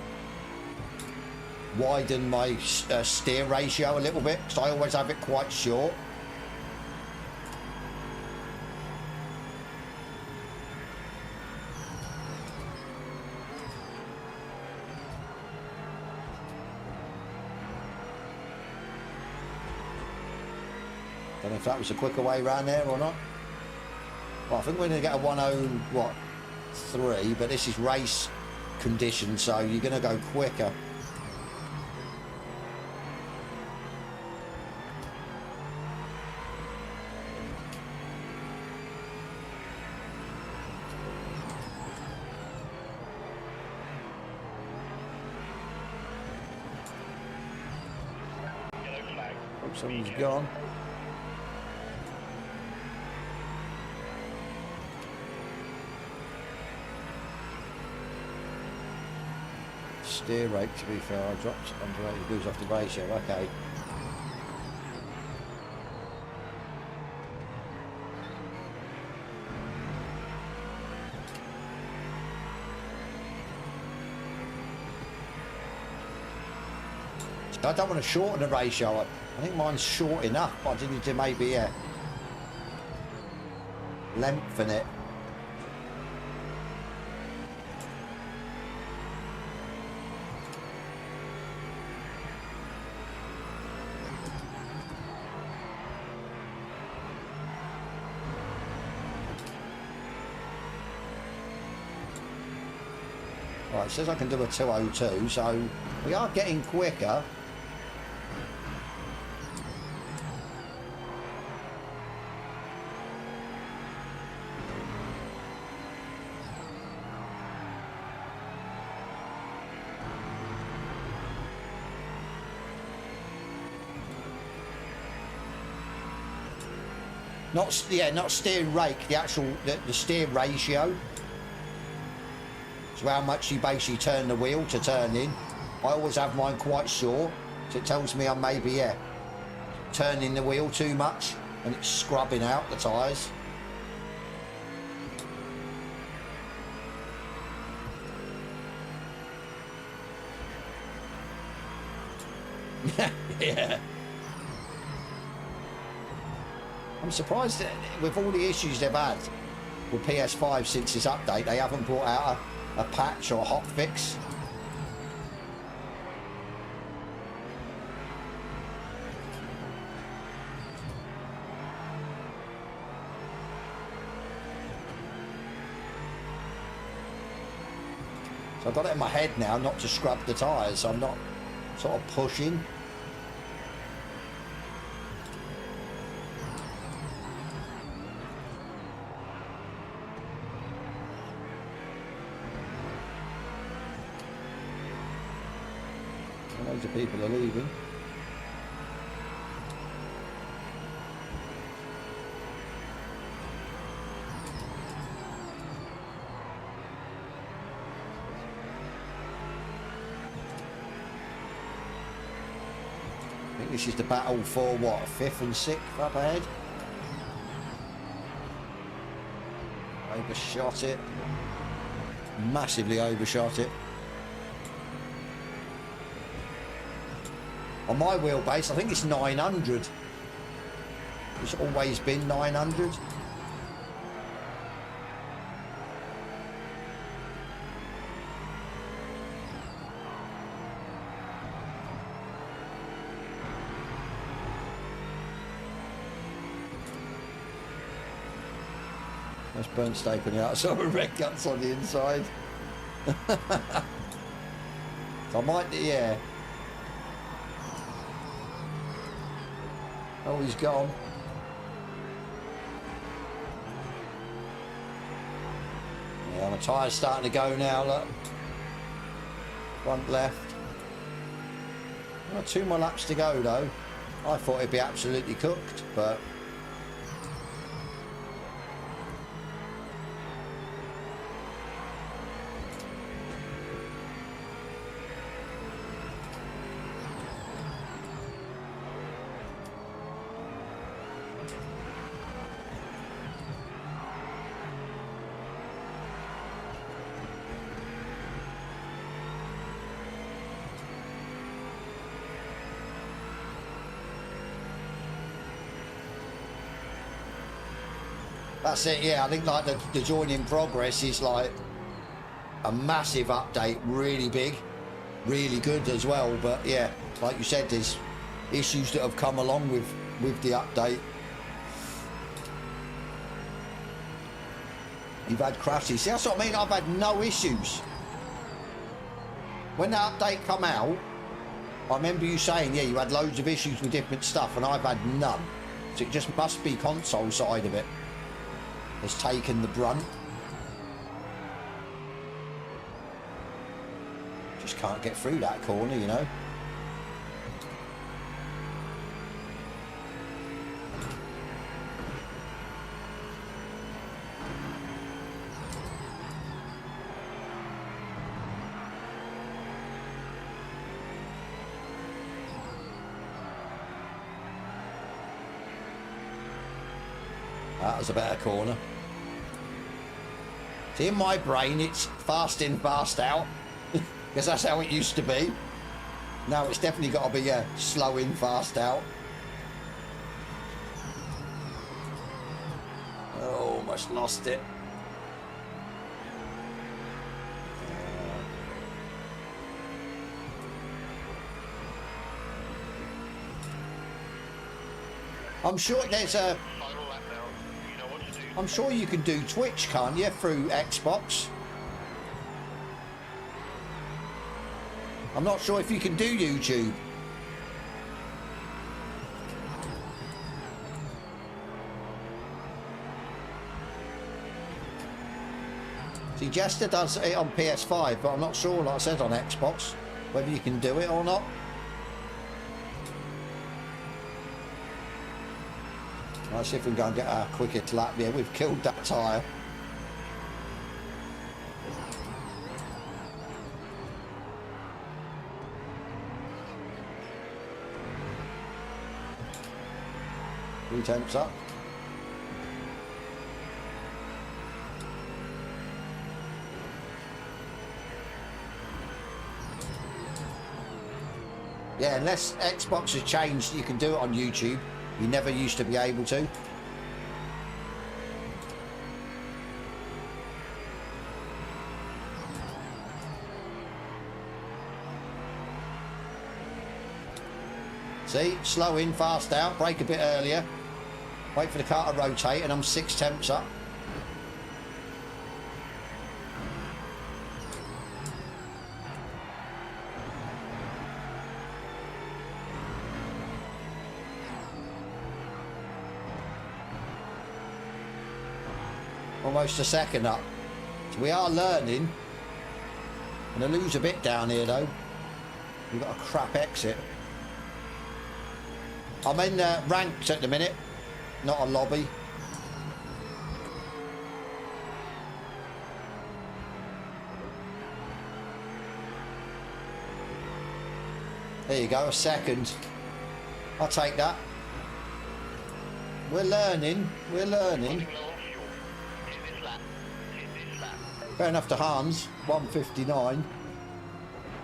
widen my steer ratio a little bit, because I always have it quite short. Don't know if that was a quicker way round there or not. Well, I think we're going to get a 103, but this is race condition, so you're going to go quicker. Yellow flag. Oh, someone's gone. Steer rate, to be fair, I dropped onto 80 degrees off the ratio. Okay. I don't want to shorten the ratio. I think mine's short enough. I just need to maybe lengthen it. Right, it says I can do a 202, so we are getting quicker. Not steering rate, the actual the steer ratio. So how much you basically turn the wheel to turn in. I always have mine quite short, so it tells me I'm maybe turning the wheel too much and it's scrubbing out the tyres. Yeah. I'm surprised that with all the issues they've had with PS5 since this update, they haven't brought out a patch or a hot fix. So I've got it in my head now not to scrub the tyres, so I'm not sort of pushing. Loads of people are leaving. I think this is the battle for what, 5th and 6th up ahead? Overshot it. Massively overshot it. On my wheelbase, I think it's 900. It's always been 900. That's burnt steak on the outside with red guts on the inside. So I might, yeah. Oh, he's gone. Yeah, my tyre's starting to go now, look. Front left. Well, 2 more laps to go, though. I thought it'd be absolutely cooked, but... That's it, yeah. I think like the join in progress is like a massive update, really big, really good as well. But yeah, like you said, there's issues that have come along with the update. You've had crashes. See, that's what I mean. I've had no issues. When that update come out, I remember you saying, yeah, you had loads of issues with different stuff, and I've had none. So it just must be console side of it has taken the brunt. Just can't get through that corner, you know. That was a better corner. See, in my brain, it's fast in, fast out. Because that's how it used to be. Now it's definitely got to be slow in, fast out. Oh, almost lost it. I'm sure there's a... I'm sure you can do Twitch, can't you, through Xbox? I'm not sure if you can do YouTube. See, Jester does it on PS5, but I'm not sure, like I said, on Xbox, whether you can do it or not. Let's see if we can go and get our quickest lap. Yeah, we've killed that tyre. Three temps up. Yeah, unless Xbox has changed, you can do it on YouTube. You never used to be able to. See, slow in, fast out, brake a bit earlier. Wait for the car to rotate, and I'm 6 temps up. Almost a second up. So we are learning. I'm going to lose a bit down here though. We've got a crap exit. I'm in ranked at the minute, not a lobby. There you go, a second. I'll take that. We're learning, we're learning. Fair enough to Hans, 159.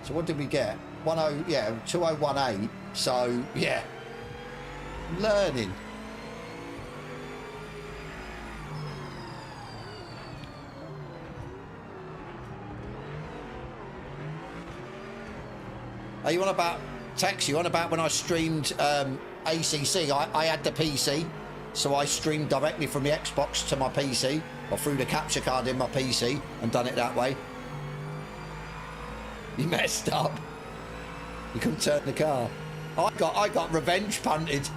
So what did we get? 10, yeah, 2018. So yeah, learning. Are you on about text? You on about when I streamed ACC? I had the PC, so I streamed directly from the Xbox to my PC, or through the capture card in my PC, and done it that way. You messed up. You couldn't turn the car. I got revenge punted,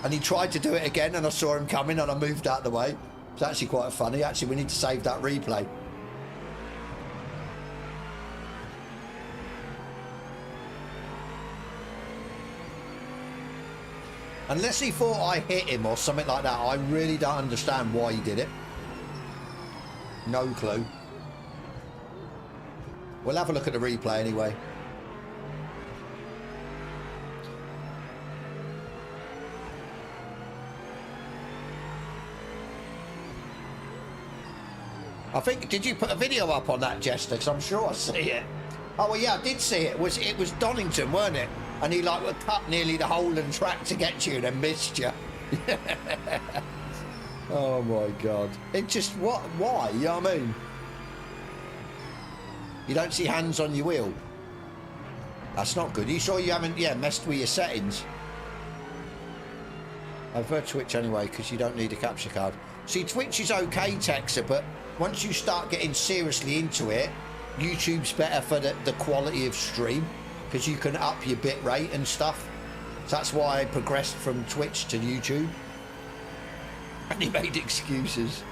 and he tried to do it again, and I saw him coming, and I moved out of the way. It's actually quite funny. Actually, we need to save that replay. Unless he thought I hit him or something like that, I really don't understand why he did it. No clue. We'll have a look at the replay anyway. I think, did you put a video up on that, Jester? Because I'm sure I see it. Oh, well, yeah, I did see it. It was Donington, weren't it? And he like cut nearly the whole and track to get you and then missed you. Oh my God. It just, what, why? You know what I mean? You don't see hands on your wheel. That's not good. Are you sure you haven't, messed with your settings? I prefer Twitch anyway, because you don't need a capture card. See, Twitch is okay, Texer, but once you start getting seriously into it, YouTube's better for the quality of stream because you can up your bit rate and stuff. So that's why I progressed from Twitch to YouTube. And he made excuses.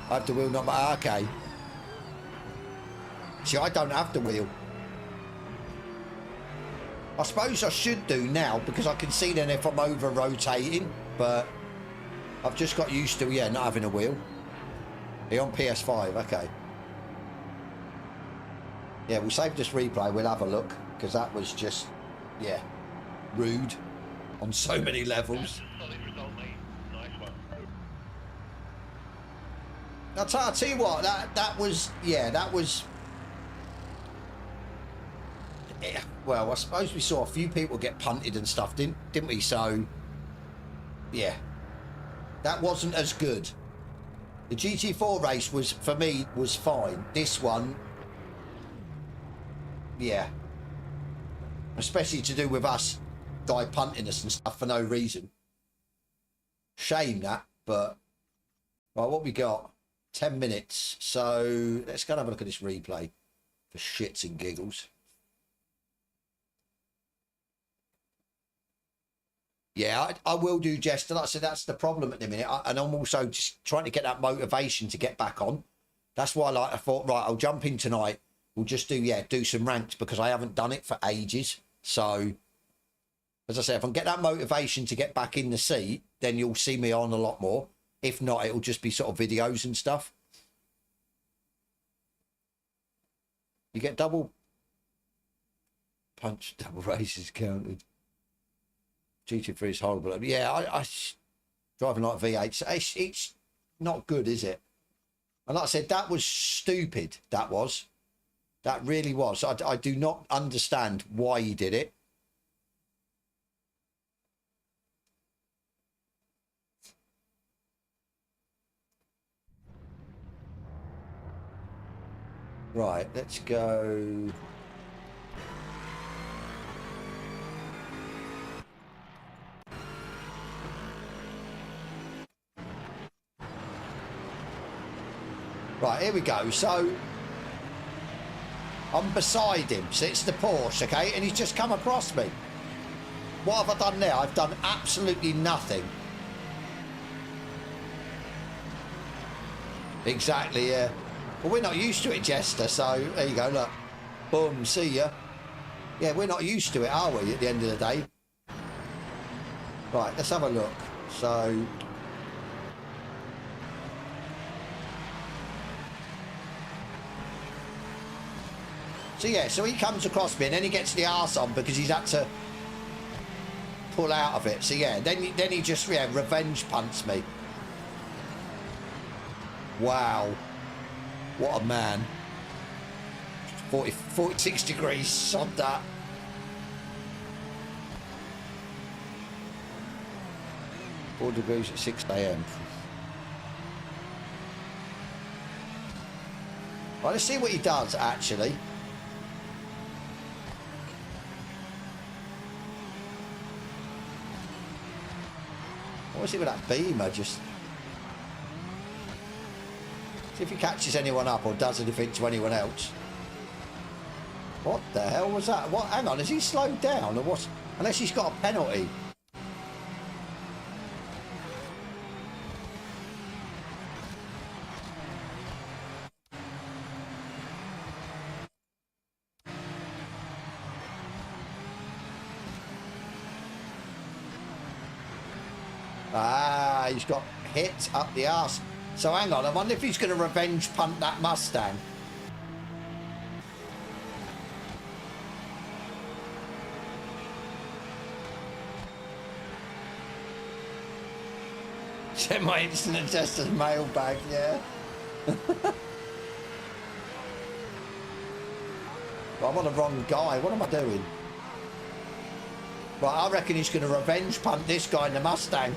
I have the wheel, not my... Okay. See, I don't have the wheel. I suppose I should do now because I can see then if I'm over rotating, but I've just got used to, yeah, not having a wheel. Are you on PS5? Okay. Yeah, we'll save this replay. We'll have a look because that was just, yeah, rude on so many levels. Solid result, mate. Nice one. I'll tell you what, that was, yeah, that was... Yeah, well, I suppose we saw a few people get punted and stuff, didn't we? So, yeah, that wasn't as good. The GT4 race was, for me, was fine. This one, yeah, especially to do with us guy punting us and stuff for no reason. Shame that, but well, what we got? 10 minutes. So let's go and have a look at this replay for shits and giggles. Yeah, I will do, Jester. Like I said, that's the problem at the minute. And I'm also just trying to get that motivation to get back on. That's why I thought, right, I'll jump in tonight. We'll just do some ranked because I haven't done it for ages. So, as I said, if I can get that motivation to get back in the seat, then you'll see me on a lot more. If not, it'll just be sort of videos and stuff. You get double punch, double races counted. GT3 is horrible. Yeah, I driving like V8. It's not good, is it? And like I said, that was stupid. That really was. I do not understand why he did it. Right, let's go. Right, here we go. So I'm beside him. So it's the Porsche, okay? And he's just come across me. What have I done there? I've done absolutely nothing. Exactly, yeah. Well, we're not used to it, Jester. So there you go, look. Boom, see ya. Yeah, we're not used to it, are we, at the end of the day? Right, let's have a look. So... So yeah, so he comes across me and then he gets the arse on because he's had to pull out of it. So yeah, then he just, yeah, revenge punts me. Wow. What a man. 46 degrees on that. Four degrees at 6 AM. Right, let's see what he does actually. What was it with that beamer? Just see if he catches anyone up or does anything to anyone else. What the hell was that? What? Hang on, has he slowed down or what? Unless he's got a penalty. Ah, he's got hit up the arse. So hang on, I wonder if he's going to revenge punt that Mustang. Check my instant adjuster's mailbag, yeah. Well, I'm on the wrong guy. What am I doing? Right, I reckon he's going to revenge punt this guy in the Mustang.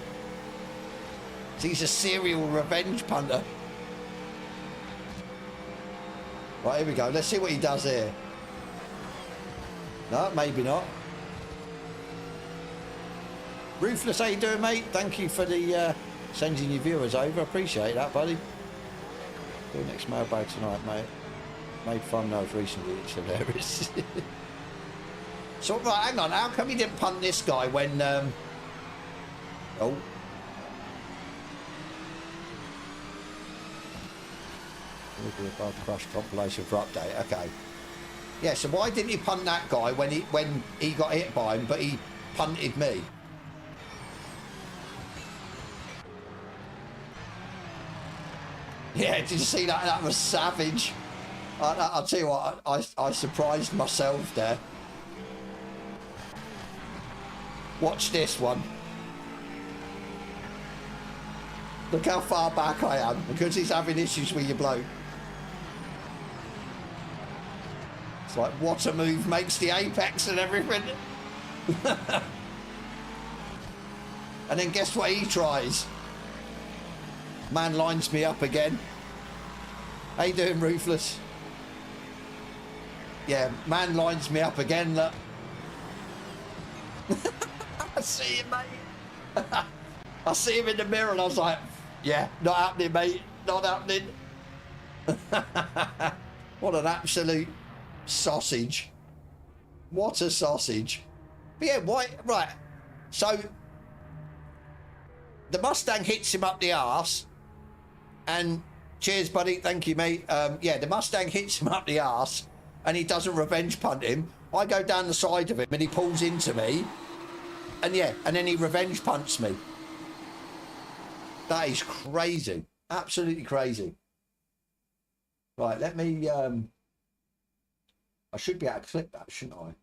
He's a serial revenge punter. Right, here we go. Let's see what he does here. No, maybe not. Ruthless, how you doing, mate? Thank you for the Sending your viewers over. Appreciate that, buddy. Do next mailbag tonight, mate. Made fun of recently. It's hilarious. So, right, hang on. How come you didn't punt this guy when... Oh. Will be above crush compilation for update. Okay. Yeah, so why didn't he punt that guy when he got hit by him, but he punted me? Yeah, did you see that? That was savage. I'll tell you what, I surprised myself there. Watch this one. Look how far back I am, because he's having issues with your bloke. It's like, what a move makes the apex and everything. And then guess what he tries? Man lines me up again. How you doing, Ruthless? Yeah, man lines me up again, look. I see him, mate. I see him in the mirror and I was like, yeah, not happening, mate. Not happening. What an absolute sausage. What a sausage. But yeah, why? Right. So, the Mustang hits him up the arse. And cheers, buddy. Thank you, mate. Yeah, the Mustang hits him up the arse. And he doesn't revenge punt him. I go down the side of him and he pulls into me. And yeah, and then he revenge punts me. That is crazy. Absolutely crazy. Right, let me... I should be able to clip that, shouldn't I?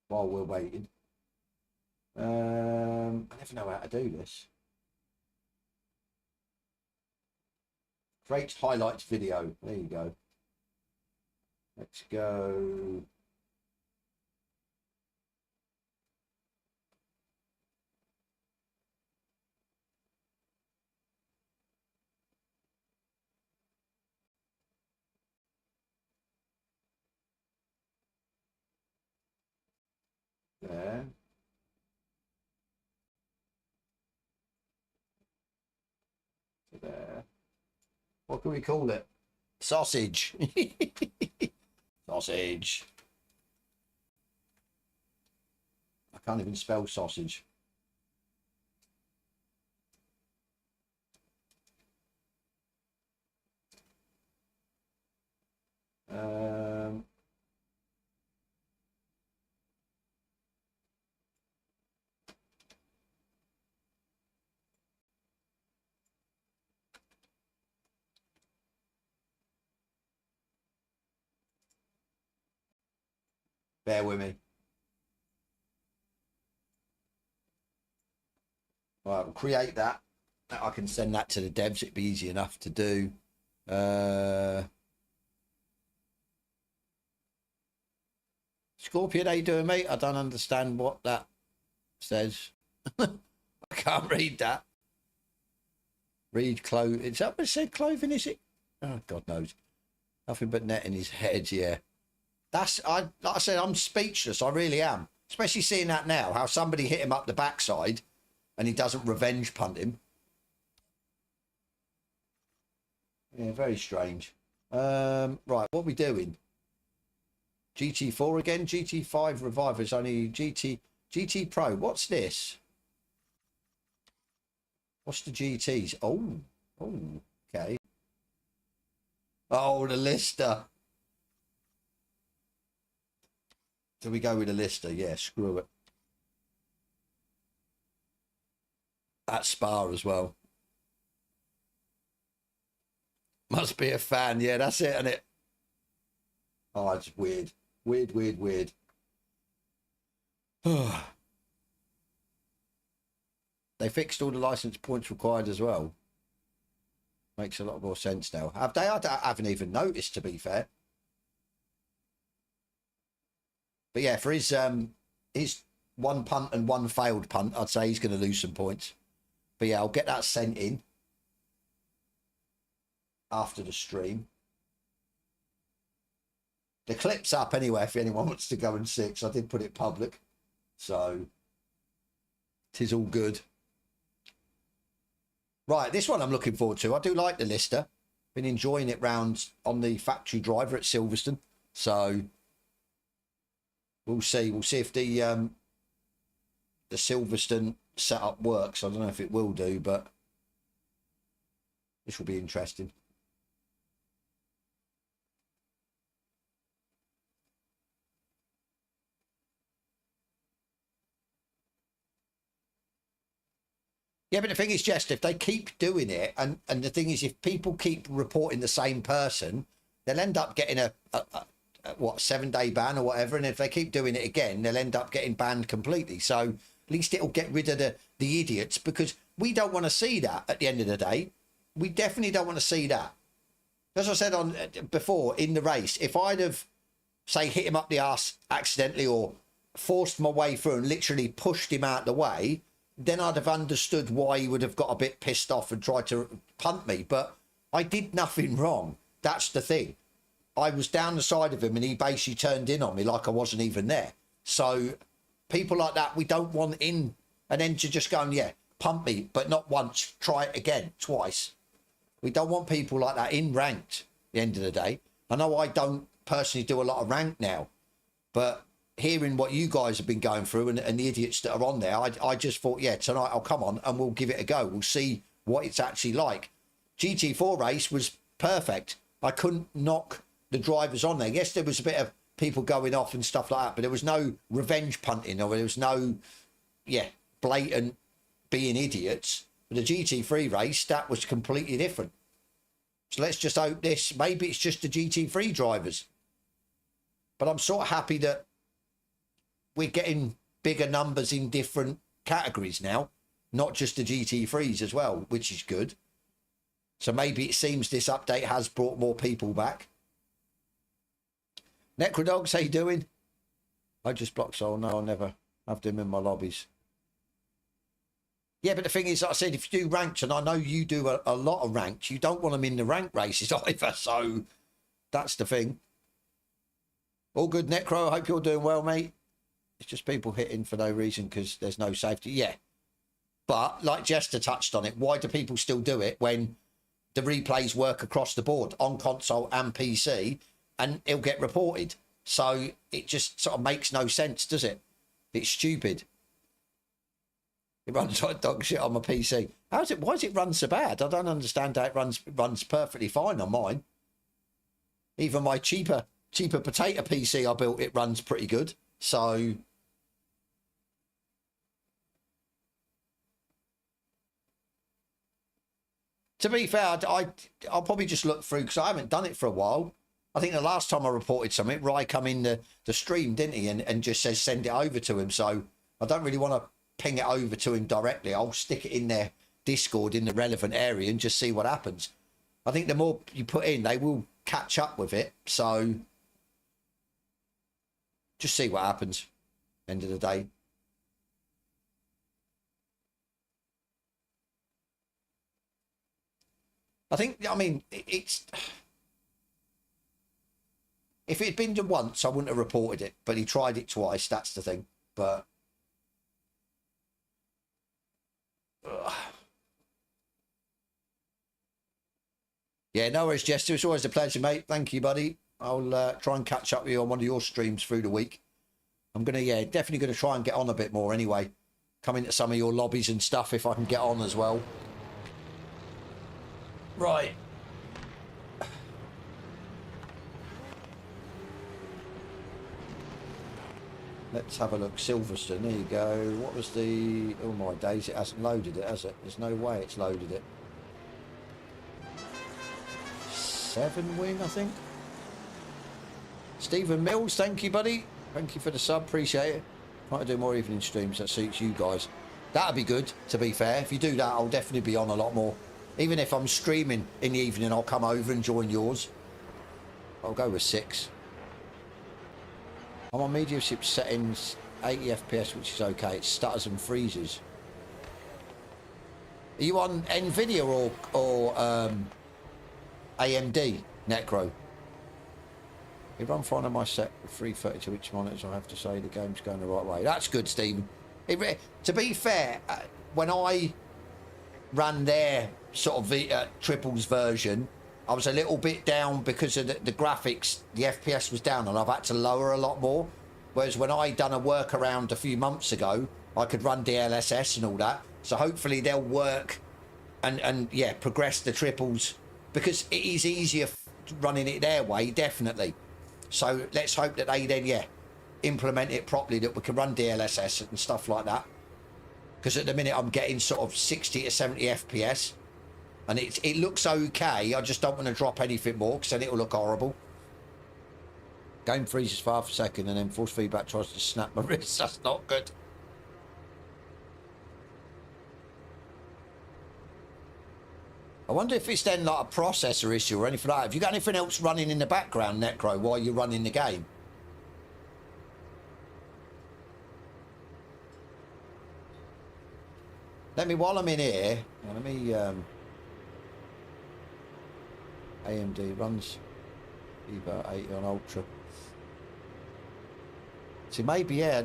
While we're waiting. I never know how to do this. Create highlights video. There you go. Let's go. There. There. What can we call it? Sausage. Sausage. I can't even spell sausage. Bear with me. All right, we'll create that. I can send that to the devs. It'd be easy enough to do. Scorpion, how you doing, mate? I don't understand what that says. I can't read that. Read clothing. Is that what it said, clothing, is it? Oh, God knows. Nothing but net in his head, yeah. Like I said, I'm speechless. I really am. Especially seeing that now, how somebody hit him up the backside and he doesn't revenge punt him. Yeah, very strange. Right, what are we doing? GT4 again? GT5 Reviver's only GT Pro. What's this? What's the GTs? Oh, okay. Oh, the Lister. Do we go with the Lister? Yeah, screw it. At Spa as well. Must be a fan. Yeah, that's it, isn't it? Oh, it's weird. Weird. They fixed all the license points required as well. Makes a lot more sense now. Have they? I haven't even noticed, to be fair. But yeah, for his one punt and one failed punt, I'd say he's going to lose some points. But yeah, I'll get that sent in after the stream. The clip's up anyway if anyone wants to go and see it, 'cause I did put it public. So, 'tis all good. Right, this one I'm looking forward to. I do like the Lister. Been enjoying it round on the factory driver at Silverstone. So we'll see. We'll see if the Silverstone setup works. I don't know if it will do, but this will be interesting. Yeah, but the thing is, just if they keep doing it, and the thing is, if people keep reporting the same person, they'll end up getting a what, 7-day ban or whatever. And if they keep doing it again, they'll end up getting banned completely. So at least it'll get rid of the idiots, because we don't want to see that at the end of the day. We definitely don't want to see that. As I said on before in the race, if I'd have, say, hit him up the arse accidentally or forced my way through and literally pushed him out the way, then I'd have understood why he would have got a bit pissed off and tried to punt me. But I did nothing wrong. That's the thing. I was down the side of him and he basically turned in on me like I wasn't even there. So people like that, we don't want in, and then to just go and, yeah, pump me, but not once, try it again, twice. We don't want people like that in ranked at the end of the day. I know I don't personally do a lot of rank now, but hearing what you guys have been going through and the idiots that are on there, I just thought, yeah, tonight I'll come on and we'll give it a go. We'll see what it's actually like. GT4 race was perfect. I couldn't knock the drivers on there. Yes, there was a bit of people going off and stuff like that, but there was no revenge punting, or there was no, yeah, blatant being idiots. But the GT3 race, that was completely different. So let's just hope this, maybe it's just the GT3 drivers. But I'm sort of happy that we're getting bigger numbers in different categories now, not just the GT3s as well, which is good. So maybe it seems this update has brought more people back. Necrodogs, how you doing? I just blocked Soul. No, I'll never have them in my lobbies. Yeah, but the thing is, like I said, if you do ranked, and I know you do a lot of ranked, you don't want them in the ranked races either. So that's the thing. All good, Necro. I hope you're doing well, mate. It's just people hitting for no reason because there's no safety. Yeah. But like Jester touched on it, why do people still do it when the replays work across the board on console and PC, and it'll get reported? So it just sort of makes no sense, does it? It's stupid. It runs like dog shit on my PC. How's it? Why does it run so bad? I don't understand how it runs perfectly fine on mine. Even my cheaper potato PC I built, it runs pretty good. So to be fair, I'll probably just look through because I haven't done it for a while. I think the last time I reported something, Rai come in the stream, didn't he? And just says send it over to him. So I don't really want to ping it over to him directly. I'll stick it in their Discord in the relevant area and just see what happens. I think the more you put in, they will catch up with it. So just see what happens. End of the day. I mean, it's... If it had been done once, I wouldn't have reported it. But he tried it twice, that's the thing. But... yeah, no worries, Jester. It's always a pleasure, mate. Thank you, buddy. I'll try and catch up with you on one of your streams through the week. I'm going to, yeah, definitely going to try and get on a bit more anyway. Come into some of your lobbies and stuff if I can get on as well. Right. Let's have a look. Silverstone, there you go. What was the... oh my days, it hasn't loaded it, has it? There's no way it's loaded it. 7 wing, I think. Stephen Mills, thank you, buddy. Thank you for the sub, appreciate it. Trying to do more evening streams that suits you guys. That'd be good, to be fair. If you do that, I'll definitely be on a lot more. Even if I'm streaming in the evening, I'll come over and join yours. I'll go with 6. I'm on mediumship settings, 80 FPS, which is okay. It stutters and freezes. Are you on Nvidia or AMD, Necro? If I'm fine on my set with 332 inch monitors, I have to say the game's going the right way. That's good, Stephen. To be fair, when I ran their sort of triples version, I was a little bit down because of the graphics. The FPS was down, and I've had to lower a lot more. Whereas when I done a workaround a few months ago, I could run DLSS and all that. So hopefully they'll work and yeah, progress the triples, because it is easier running it their way, definitely. So let's hope that they then, yeah, implement it properly, that we can run DLSS and stuff like that. Because at the minute I'm getting sort of 60 to 70 FPS, and it looks okay. I just don't want to drop anything more, because then it'll look horrible. Game freezes for half a second and then force feedback tries to snap my wrist. That's not good. I wonder if it's then like a processor issue or anything like that. Have you got anything else running in the background, Necro, while you're running the game? Let me, while I'm in here, let me, AMD runs Evo 80 on Ultra. See, maybe, yeah,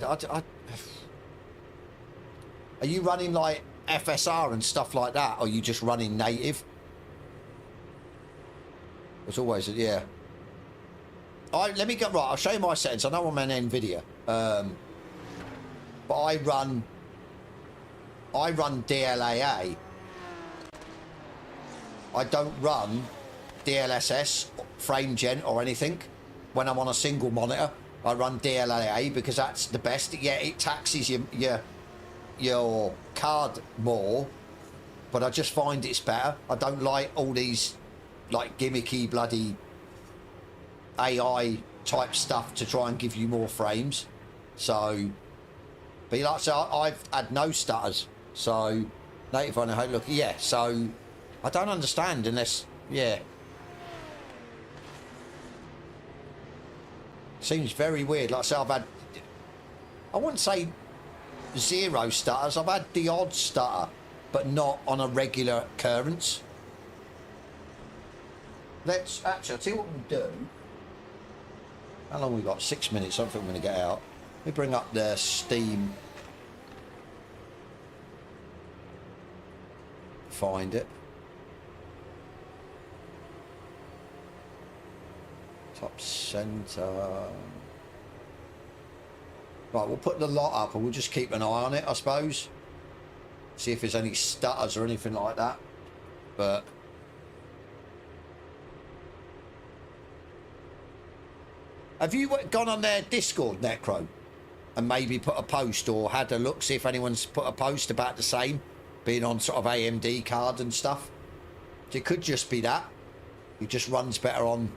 are you running like FSR and stuff like that, or are you just running native? It's always, yeah. Let me get right. I'll show you my settings. I know I'm on Nvidia, but I run DLAA. I don't run DLSS, frame gen, or anything. When I'm on a single monitor, I run DLAA because that's the best. Yeah, it taxes your card more, but I just find it's better. I don't like all these like gimmicky bloody AI type stuff to try and give you more frames. So, but like I say, I've had no stutters. So, native on a look, yeah. So, I don't understand unless, yeah. Seems very weird. Like I say, I've had, I wouldn't say zero stutters. I've had the odd stutter, but not on a regular occurrence. Let's actually, I'll tell you what we'll do. How long we got? 6 minutes. I don't think we're going to get out. Let me bring up the Steam. Find it. Top center. Right, we'll put the lot up and we'll just keep an eye on it, I suppose. See if there's any stutters or anything like that. But have you gone on their Discord, Necro, and maybe put a post or had a look, see if anyone's put a post about the same, being on sort of AMD card and stuff? It could just be that. It just runs better on,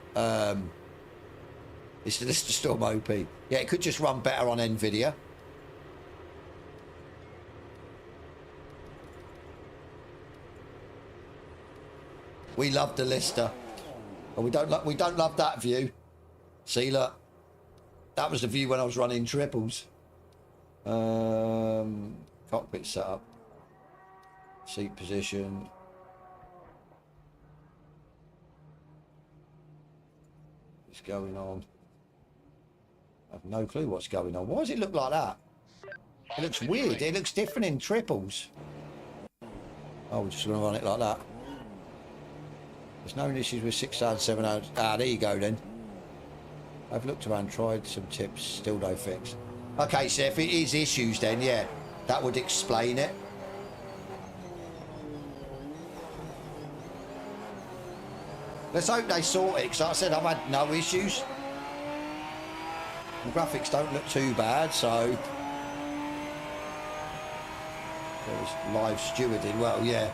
it's the Storm OP. Yeah, it could just run better on Nvidia. We love the Lister, but we don't love that view. See, look, that was the view when I was running triples. Cockpit setup, seat position. What's going on? I have no clue what's going on. Why does it look like that? It looks weird. It looks different in triples. Oh, we're just going to run it like that. There's no issues with 6,700. Ah, there you go then. I've looked around, tried some tips, still no fix. Okay, so if it is issues then, yeah, that would explain it. Let's hope they sort it, because like I said, I've had no issues. The graphics don't look too bad, so... There's live stewarding, well, yeah.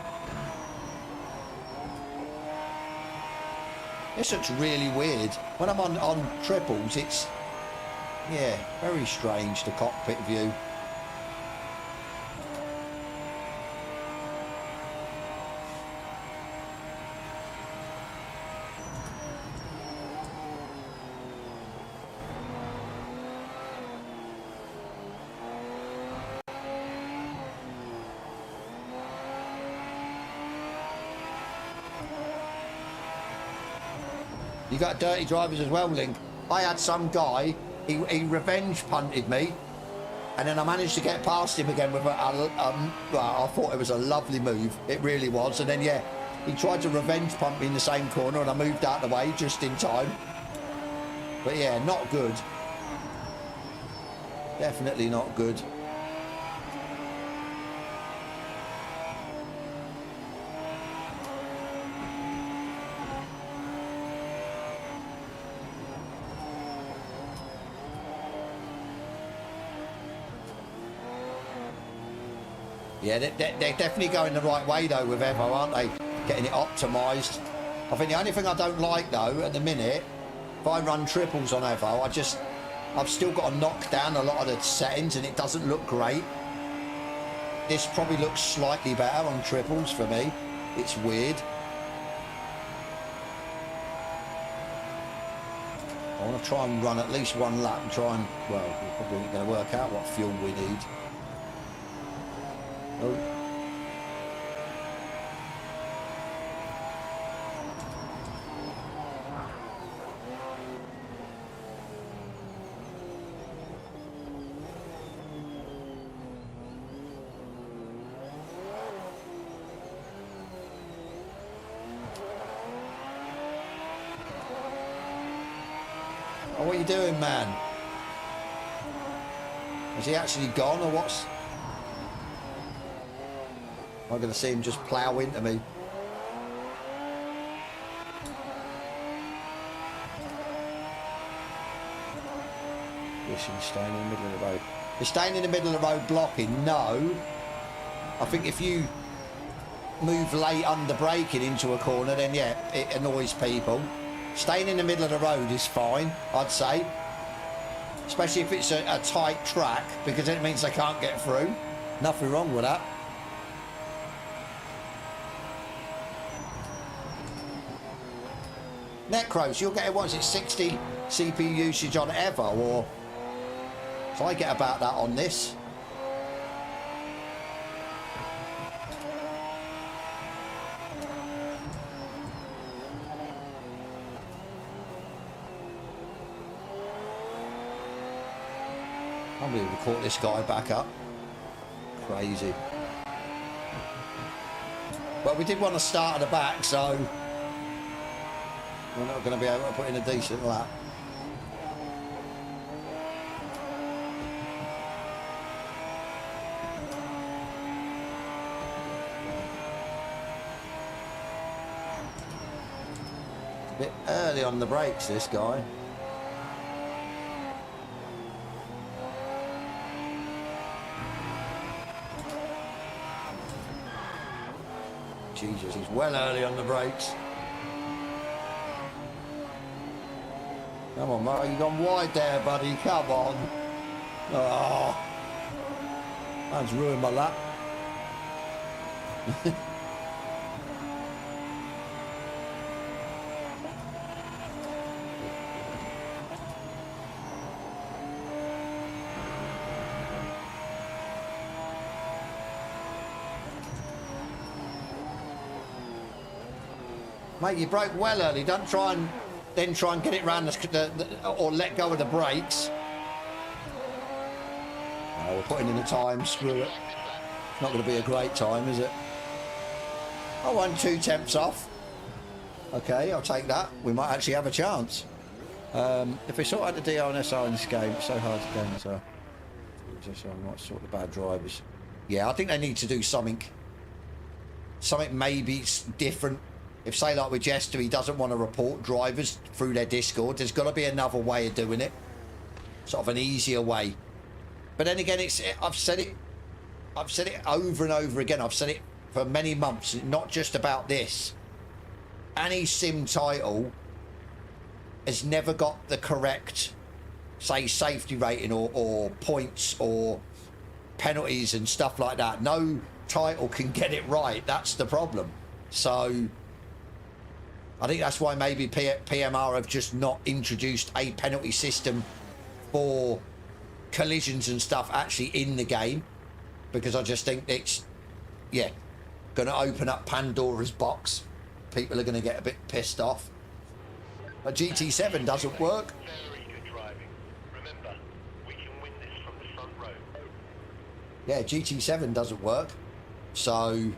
This looks really weird. When I'm on triples, it's, yeah, very strange, the cockpit view. You got dirty drivers as well, Link. I had some guy, he revenge punted me, and then I managed to get past him again with well, I thought it was a lovely move. It really was. And then, yeah, He tried to revenge pump me in the same corner and I moved out of the way just in time. But yeah, not good. Definitely not good. Yeah, they're definitely going the right way though with Evo, aren't they? Getting it optimised. I think the only thing I don't like though at the minute, if I run triples on Evo, I've still got to knock down a lot of the settings and it doesn't look great. This probably looks slightly better on triples for me. It's weird. I want to try and run at least one lap and try and, well, we're probably not going to work out what fuel we need. Oh. Oh, what are you doing, man? Has he actually gone or what's... I'm going to see him just plough into me. Yes, he's staying in the middle of the road. He's staying in the middle of the road blocking. No. I think if you move late under braking into a corner, then yeah, it annoys people. Staying in the middle of the road is fine, I'd say. Especially if it's a tight track, because then it means they can't get through. Nothing wrong with that. Necros, you'll get, what is it, 60 CPU usage on Evo, or... So I get about that on this. Can't believe we caught this guy back up. Crazy. Well, we did want to start at the back, so... We're not going to be able to put in a decent lap. A bit early on the brakes, this guy. Jesus, he's well early on the brakes. Come on, Mo, you've gone wide there, buddy. Come on. Oh, that's ruined my lap. Mate, you broke well early. Don't try and then try and get it round or let go of the brakes. Oh, we're putting in the time. Screw it. It's not going to be a great time, is it? I won 2 temps off. Okay, I'll take that. We might actually have a chance. If we sort out the DO and SR in this game, it's so hard to game. So I might sort the bad drivers. Yeah, I think they need to do something. Something maybe different. If, say, like with Jester, he doesn't want to report drivers through their Discord, there's got to be another way of doing it. Sort of an easier way. But then again, I've said it over and over again. I've said it for many months, not just about this. Any sim title has never got the correct, say, safety rating or points or penalties and stuff like that. No title can get it right. That's the problem. So I think that's why maybe PMR have just not introduced a penalty system for collisions and stuff actually in the game, because I just think it's, yeah, going to open up Pandora's box. People are going to get a bit pissed off. But GT7 doesn't work. Very good driving. Remember, we can win this from the front row. Yeah, GT7 doesn't work. So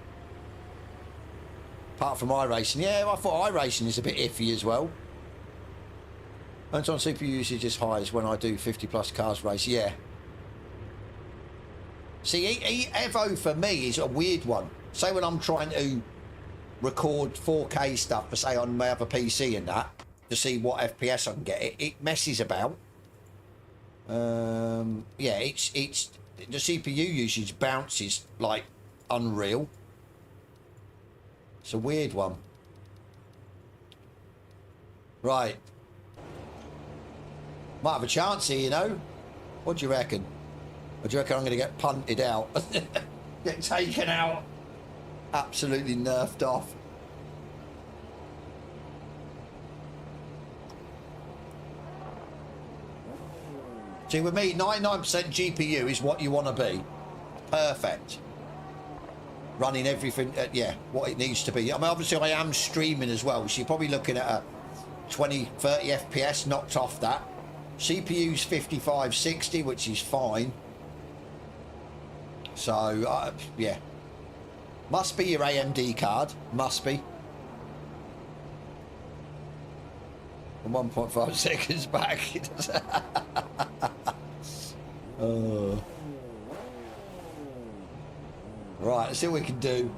Apart from iRacing. Yeah, I thought iRacing is a bit iffy as well. And on CPU usage as high as when I do 50 plus cars race. Yeah. See, Evo for me is a weird one. Say when I'm trying to record 4K stuff, for say on my other PC and that, to see what FPS I can get, it messes about. Yeah, it's the CPU usage bounces like unreal. It's a weird one. Right. Might have a chance here, you know. What do you reckon? Or do you reckon I'm going to get punted out? Get taken out. Absolutely nerfed off. See, with me, 99% GPU is what you want to be. Perfect. Running everything, yeah, what it needs to be. I mean, obviously, I am streaming as well, so you're probably looking at a 20, 30 FPS knocked off that. CPU's 55, 60, which is fine. So, yeah. Must be your AMD card. Must be. And 1.5 seconds back. Right, let's see what we can do.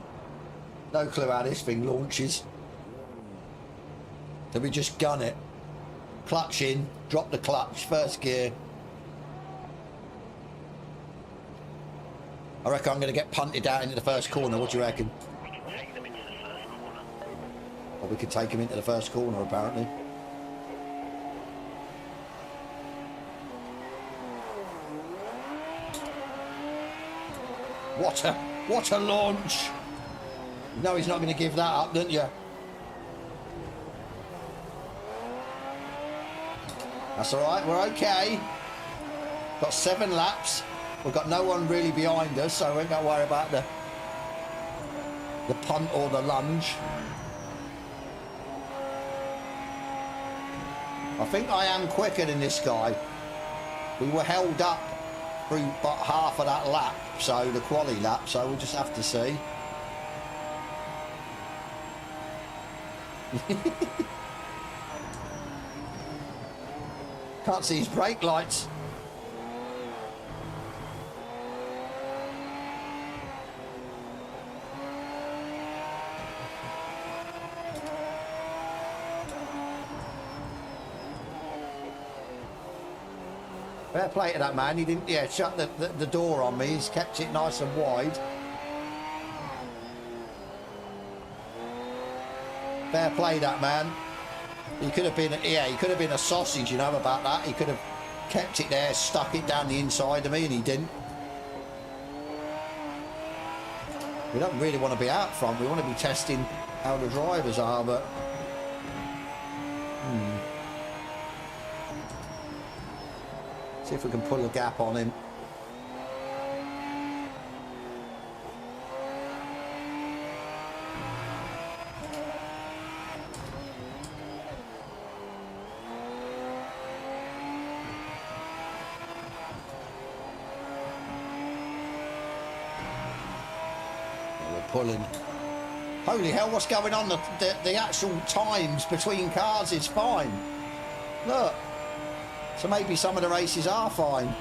No clue how this thing launches. Then we just gun it. Clutch in, drop the clutch, first gear. I reckon I'm going to get punted out into the first corner. What do you reckon? We can take them into the first corner. Or we could take him into the first corner, apparently. What a launch! You know he's not going to give that up, don't you? That's all right. We're okay. Got 7 laps. We've got no one really behind us, so we ain't got to worry about the punt or the lunge. I think I am quicker than this guy. We were held up through about half of that lap, so the quali lap, so we'll just have to see. Can't see his brake lights. Fair play to that man. He didn't, yeah, shut the door on me. He's kept it nice and wide. Fair play, that man. He could have been, yeah, he could have been a sausage, you know, about that. He could have kept it there, stuck it down the inside of me, and he didn't. We don't really want to be out front. We want to be testing how the drivers are, but... See if we can pull a gap on him. Pulling. Holy hell, what's going on? The actual times between cars is fine. Look. So maybe some of the races are fine.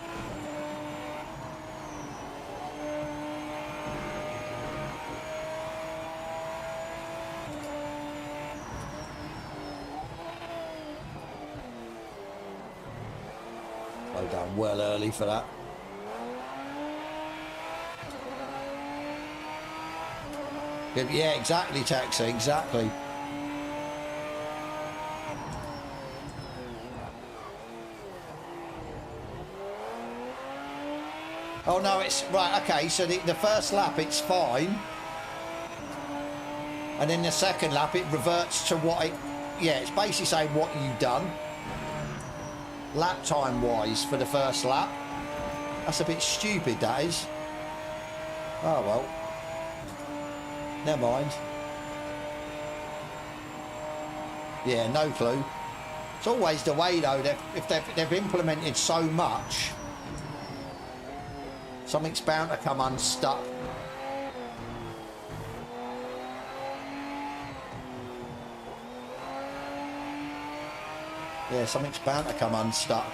Slow down well early for that. Yeah, exactly, Taxi, exactly. Oh no, it's right, okay, so the first lap it's fine. And then the second lap it reverts to what it, yeah, it's basically saying what you've done. Lap time wise for the first lap. That's a bit stupid, that is. Oh well. Never mind. Yeah, no clue. It's always the way though, if they've implemented so much, something's bound to come unstuck. Yeah, something's bound to come unstuck.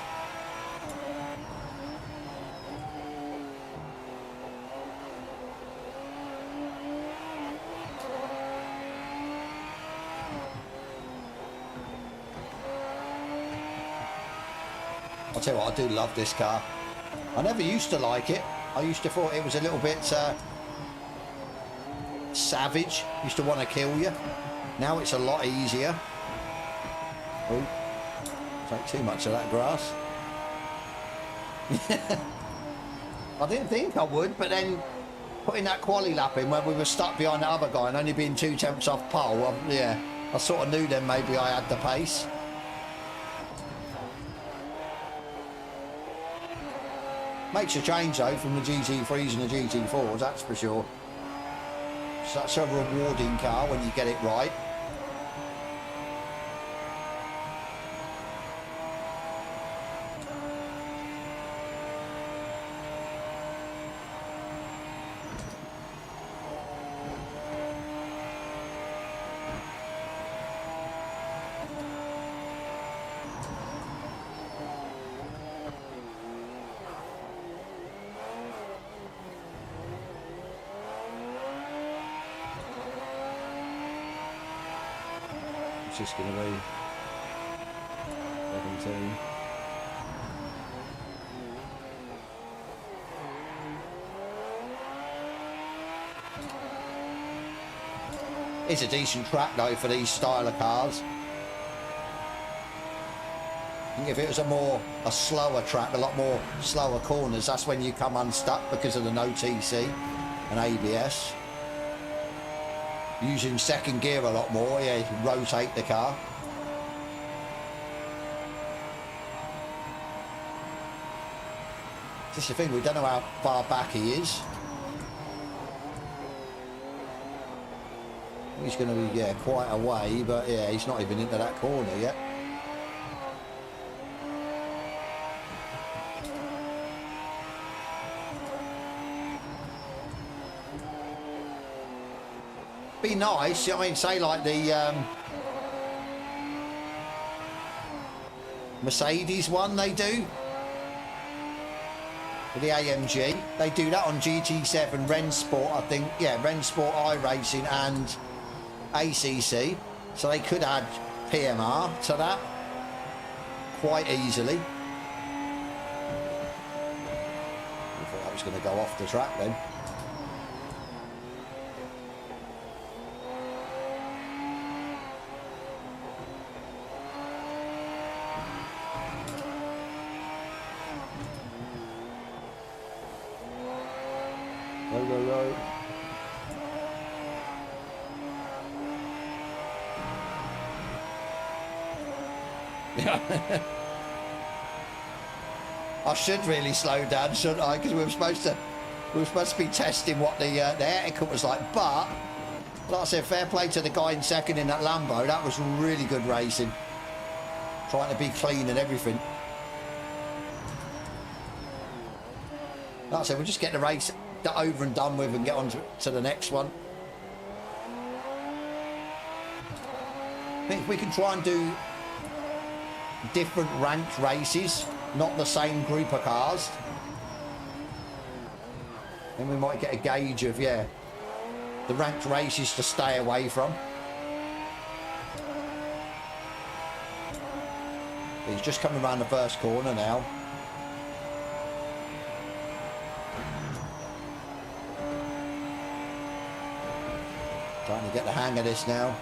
I'll tell you what, I do love this car. I never used to like it. I used to thought it was a little bit savage. Used to want to kill you. Now it's a lot easier. Oh, take too much of that grass. I didn't think I would, but then putting that quali lap in when we were stuck behind the other guy and only being 2 tenths off pole, yeah, I sort of knew then maybe I had the pace. Makes a change though from the GT3s and the GT4s, that's for sure. Such a rewarding car when you get it right. It's just going to be 17. It's a decent track though for these style of cars. I think if it was a slower track, a lot more slower corners, that's when you come unstuck because of the no TC and ABS. Using second gear a lot more, yeah, you can rotate the car. Just the thing, we don't know how far back he is. He's going to be, yeah, quite a way, but yeah, he's not even into that corner yet. Be nice, I mean, say like the Mercedes one they do with the AMG, they do that on GT7, Rennsport, I think, yeah, Rennsport iRacing and ACC, so they could add PMR to that quite easily. I thought that was going to go off the track then. I should really slow down, shouldn't I? Because we were supposed to be testing what the etiquette was like. But like I said, fair play to the guy in second in that Lambo. That was really good racing. Trying to be clean and everything. Like I said, we'll just get the race over and done with and get on to the next one. I think if we can try and do different ranked races, not the same group of cars, then we might get a gauge of, yeah, the ranked races to stay away from. He's just coming around the first corner now. Trying to get the hang of this now.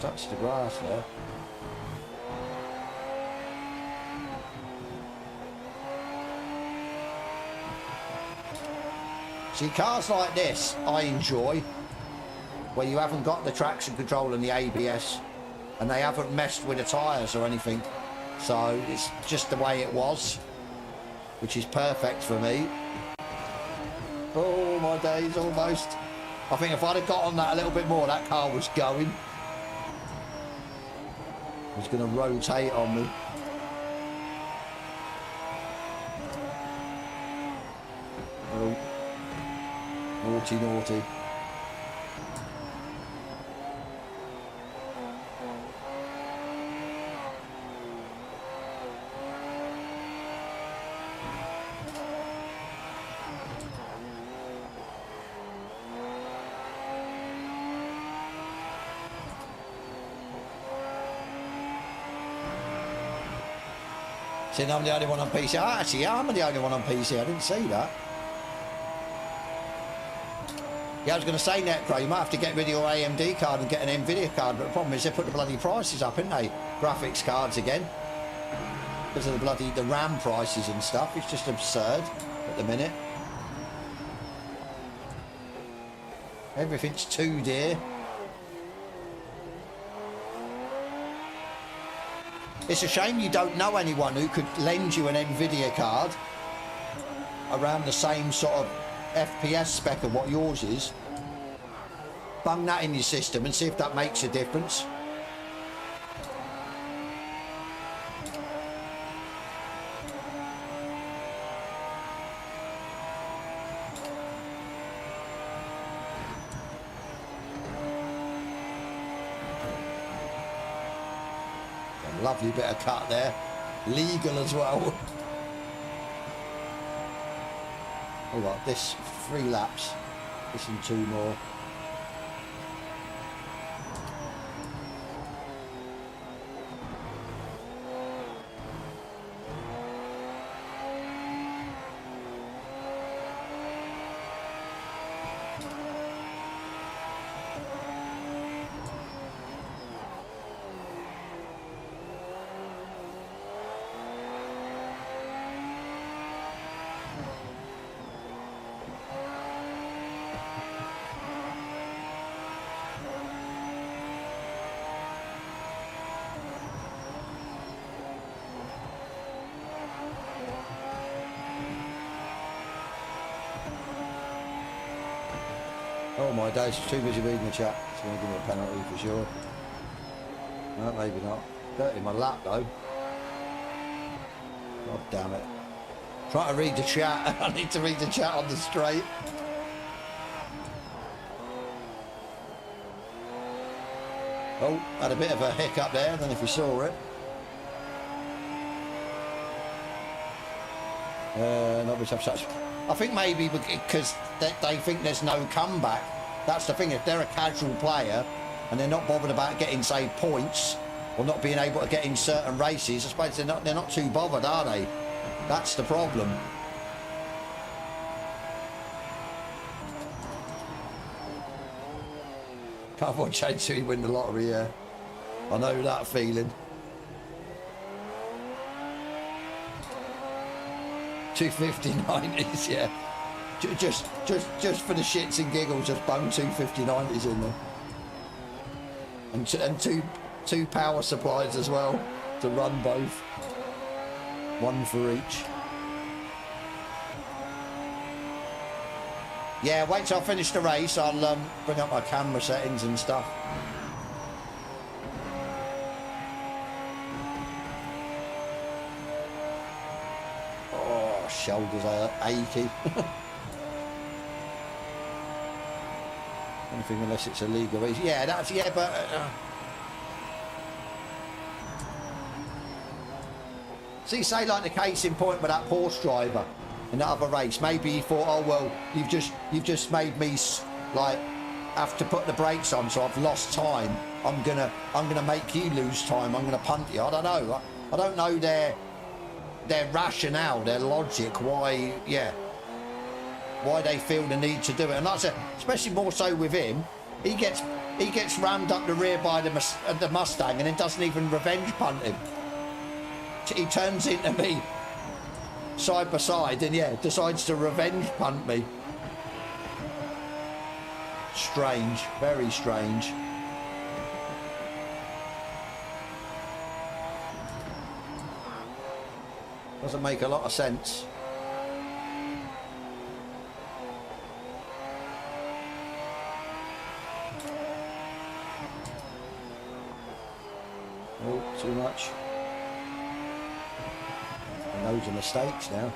Touch the grass there. See, cars like this I enjoy, where you haven't got the traction control and the ABS, and they haven't messed with the tyres or anything, so it's just the way it was, which is perfect for me. Oh my days, almost. I think if I'd have got on that a little bit more, that car was going. It's going to rotate on me. Naughty, naughty. See, I'm the only one on PC. Ah, actually, yeah, I'm the only one on PC. I didn't see that. Yeah, I was going to say, Netcro, you might have to get rid of your AMD card and get an Nvidia card, but the problem is they put the bloody prices up, haven't they? Graphics cards again. Because of the RAM prices and stuff. It's just absurd at the minute. Everything's too dear. It's a shame you don't know anyone who could lend you an Nvidia card around the same sort of FPS spec of what yours is. Bung that in your system and see if that makes a difference. Lovely bit of cut there, legal as well. Oh, what, this 3 laps, this and 2 more. Oh my days, too busy reading the chat. It's going to give me a penalty for sure. No, maybe not. Dirty my lap though. God damn it. Trying to read the chat. I need to read the chat on the straight. Oh, had a bit of a hiccup there. I don't know if you saw it. Not much such. I think maybe because they think there's no comeback. That's the thing. If they're a casual player and they're not bothered about getting, say, points or not being able to get in certain races, I suppose they're not too bothered, are they? That's the problem. Can't watch H2 win the lottery, yeah. I know that feeling. 250-90s, yeah. Just for the shits and giggles, just bung 250-90s in there. And two power supplies as well to run both. One for each. Yeah, wait till I finish the race. I'll bring up my camera settings and stuff. Oh, shoulders are achy. Anything unless it's a legal race. Yeah, that's, yeah, but... See, say like the case in point with that Porsche driver in that other race. Maybe he thought, oh well, you've just made me like have to put the brakes on, so I've lost time. I'm gonna make you lose time. I'm gonna punt you. I don't know. I don't know their rationale, their logic. Why? Yeah. Why they feel the need to do it. And that's it. Especially more so with him. He gets rammed up the rear by the Mustang and then doesn't even revenge punt him. He turns into me side by side and yeah, decides to revenge punt me. Strange, very strange. Doesn't make a lot of sense. Oh, too much. Loads of mistakes now.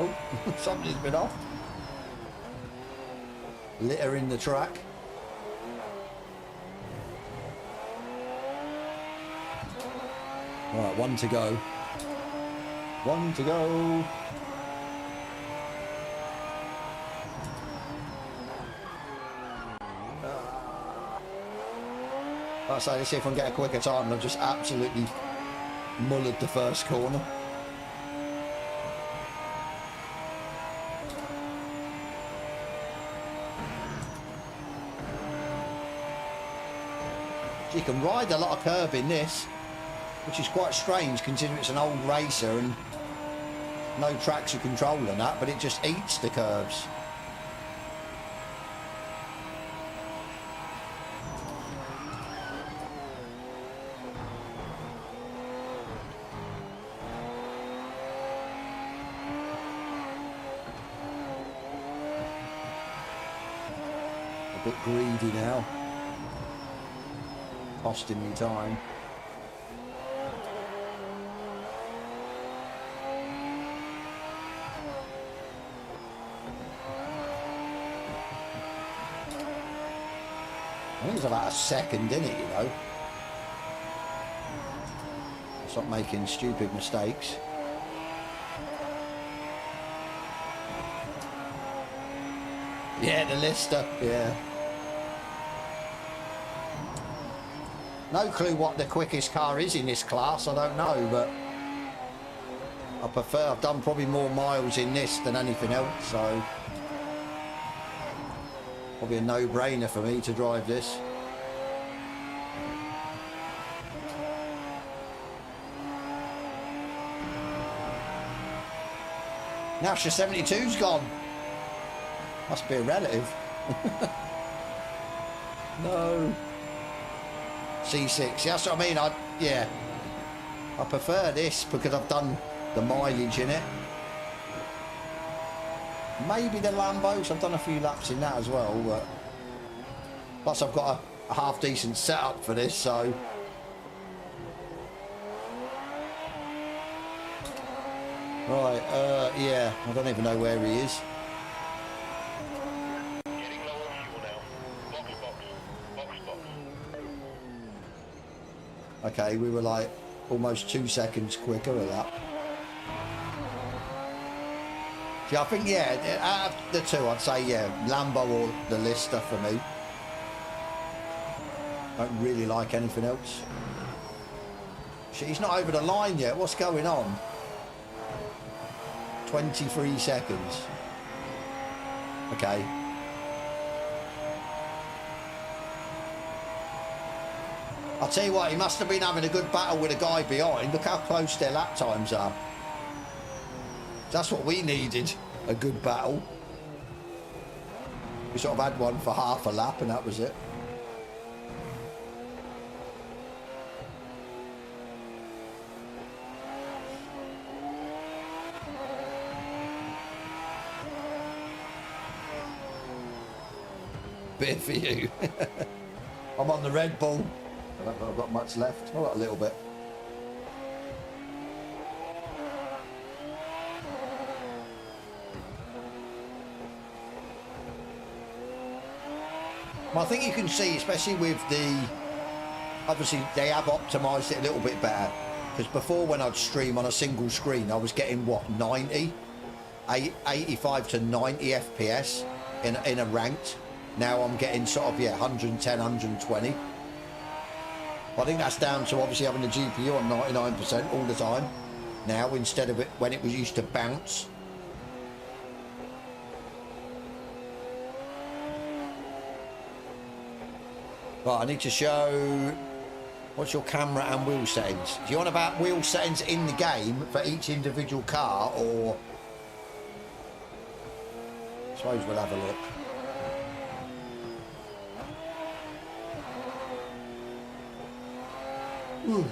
Oh, something's been off. Litter in the track. All right, one to go. One to go. Like I say, let's see if I can get a quicker time. I've just absolutely mullered the first corner. So you can ride a lot of curb in this, which is quite strange considering it's an old racer and no traction control and that, but it just eats the curbs. A bit greedy now, costing me time. I think it's about a second in it, you know. Stop making stupid mistakes. Yeah, the Lister, yeah. No clue what the quickest car is in this class, I don't know, but I've done probably more miles in this than anything else, so probably a no-brainer for me to drive this. Now your 72's gone. Must be a relative. No. C6, that's what I mean. Yeah, I prefer this because I've done the mileage in it. Maybe the Lambos, I've done a few laps in that as well, but plus I've got a half decent setup for this, so right, yeah, I don't even know where he is. Getting low on fuel now. Box, box, box, box. Okay, we were like almost 2 seconds quicker at that. Yeah, I think, yeah, out of the two, I'd say, yeah, Lambo or the Lister for me. Don't really like anything else. Shit, he's not over the line yet. What's going on? 23 seconds. Okay. I'll tell you what, he must have been having a good battle with a guy behind. Look how close their lap times are. That's what we needed, a good battle. We sort of had one for half a lap and that was it. Bit for you. I'm on the Red Bull. I don't think I've got much left. I've got a little bit. Well, I think you can see, especially with the, obviously they have optimised it a little bit better, because before when I'd stream on a single screen I was getting what, 85 to 90 FPS in a ranked. Now I'm getting sort of, yeah, 110, 120. I think that's down to obviously having the GPU on 99% all the time now, instead of it when it was used to bounce. Right, I need to show, what's your camera and wheel settings? Do you want about wheel settings in the game for each individual car, or? I suppose we'll have a look. Ooh.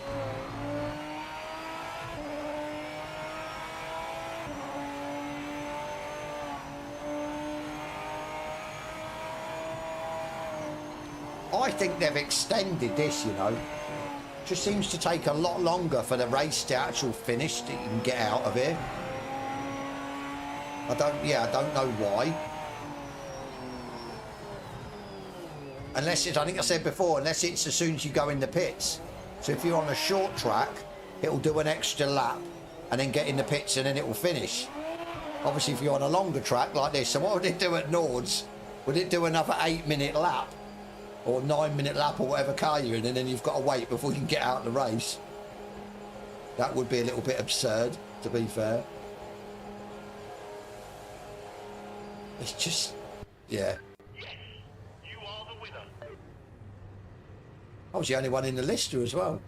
I think they've extended this, you know. Just seems to take a lot longer for the race to actual finish that you can get out of here. I don't know why. Unless it's, I think I said before, unless it's as soon as you go in the pits. So if you're on a short track, it'll do an extra lap and then get in the pits and then it will finish. Obviously, if you're on a longer track like this, so what would it do at Nords? Would it do another 8-minute lap or 9-minute lap or whatever car you're in, and then you've got to wait before you can get out of the race? That would be a little bit absurd, to be fair. It's just, yeah. Yes, you are the winner. I was the only one in the lister as well.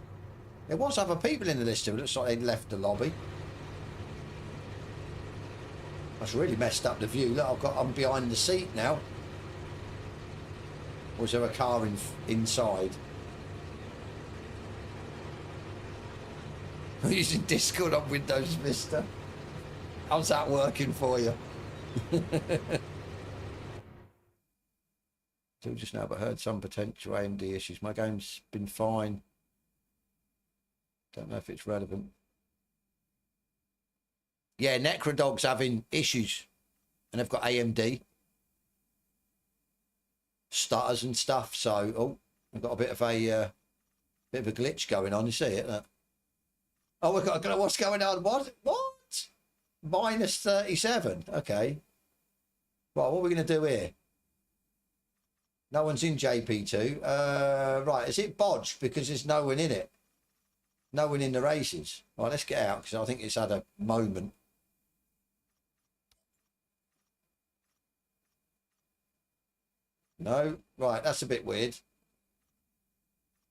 There was other people in the lister, but it looks like they'd left the lobby. That's really messed up the view. Look, I'm behind the seat now. Or is there a car inside? I'm using Discord on Windows Vista. How's that working for you? Still just now, but heard some potential AMD issues. My game's been fine. Don't know if it's relevant. Yeah, Necrodog's having issues, and they've got AMD stutters and stuff. So, oh, we've got a bit of a glitch going on. You see it? Oh, we've got what's going on? What? Minus 37. Okay. Right, what are we going to do here? No one's in JP2. Right, is it bodged because there's no one in it? No one in the races. Right, let's get out because I think it's had a moment. No, right, that's a bit weird.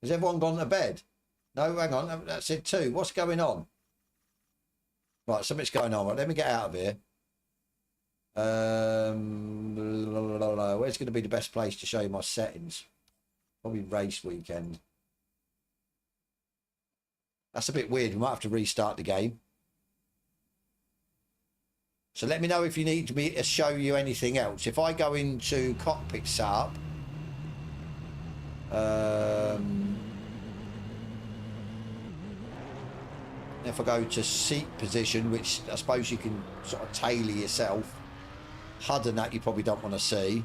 Has everyone gone to bed? No, hang on, that's it too. What's going on? Right, something's going on. Right, let me get out of here. Where's going to be the best place to show you my settings? Probably race weekend. That's a bit weird. We might have to restart the game. So let me know if you need me to show you anything else. If I go into cockpit setup, if I go to seat position, which I suppose you can sort of tailor yourself, HUD and that you probably don't want to see.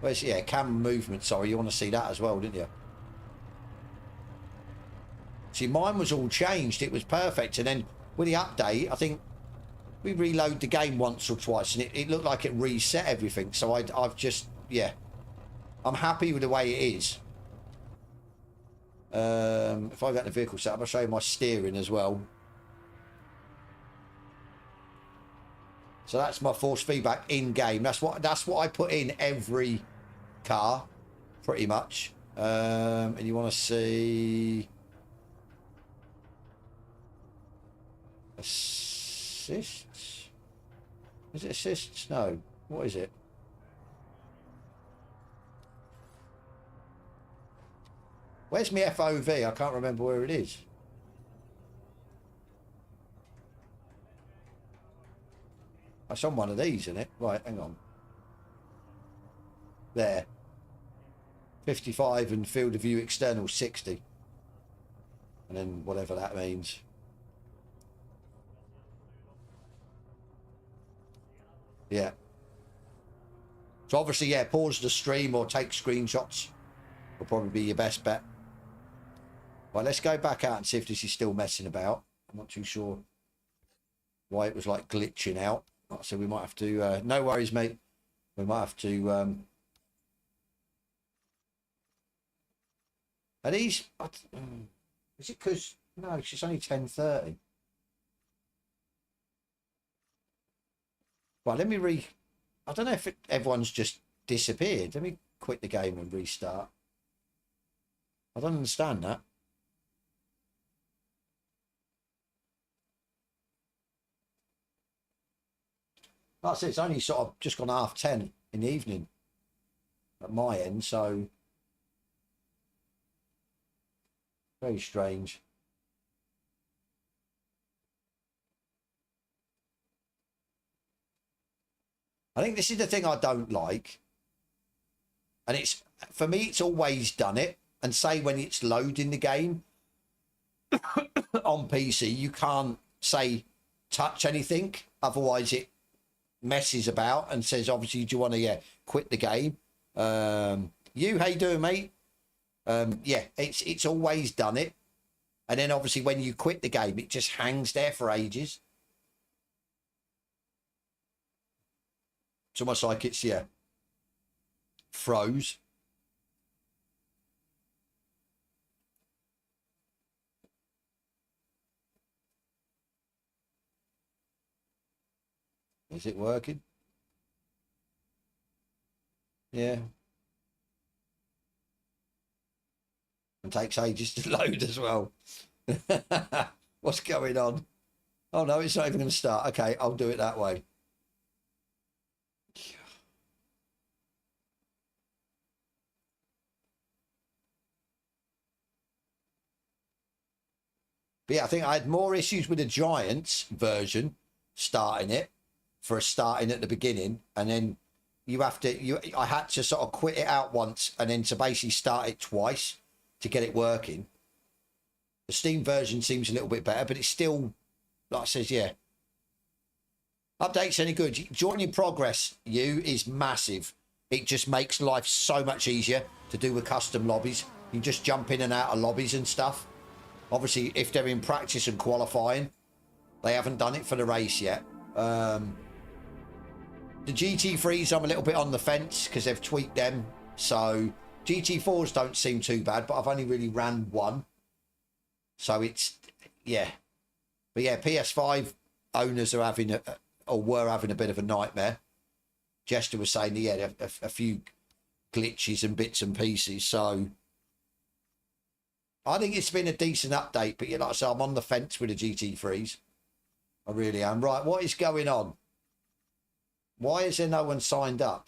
Where's, yeah, camera movement, sorry, you want to see that as well, didn't you? See, mine was all changed. It was perfect. And then with the update, I think we reload the game once or twice and it looked like it reset everything. So I've just, yeah, I'm happy with the way it is. If I go to vehicle setup, I'll show you my steering as well. So that's my force feedback in game. That's what I put in every car, pretty much. And you want to see assists? Is it assists? No. What is it? Where's my FOV? I can't remember where it is. It's on one of these, isn't it? Right, hang on. There. 55 and field of view external 60. And then whatever that means. Yeah. So obviously, yeah, pause the stream or take screenshots will probably be your best bet. Right, let's go back out and see if this is still messing about. I'm not too sure why it was like glitching out. So we might have to, no worries, mate. We might have to, are these, is it because, no, it's just only 10:30. Right, let me I don't know if everyone's just disappeared. Let me quit the game and restart. I don't understand that. Like I said, it's only sort of just gone 10:30 in the evening at my end, so very strange. I think this is the thing I don't like, and it's, for me, it's always done it. And say when it's loading the game, on PC, you can't say touch anything, otherwise it messes about and says, obviously, do you want to quit the game? How you doing, mate? Yeah, it's always done it. And then obviously when you quit the game, it just hangs there for ages. It's almost like it's, froze. Is it working? Yeah. And takes ages to load as well. What's going on? Oh no, it's not even going to start. Okay, I'll do it that way. But yeah, I think I had more issues with the Giants version starting it for starting at the beginning, and then you have to I had to sort of quit it out once and then to basically start it twice to get it working. The Steam version seems a little bit better, but it's still, like I says, yeah. Updates any good? Joining progress, is massive. It just makes life so much easier to do with custom lobbies. You just jump in and out of lobbies and stuff. Obviously, if they're in practice and qualifying, they haven't done it for the race yet. The GT3s, I'm a little bit on the fence because they've tweaked them. So GT4s don't seem too bad, but I've only really ran one. So it's, yeah. But yeah, PS5 owners are having were having a bit of a nightmare. Jester was saying he had a few glitches and bits and pieces. So I think it's been a decent update, but like I said, I'm on the fence with the GT3s. I really am. Right, what is going on? Why is there no one signed up?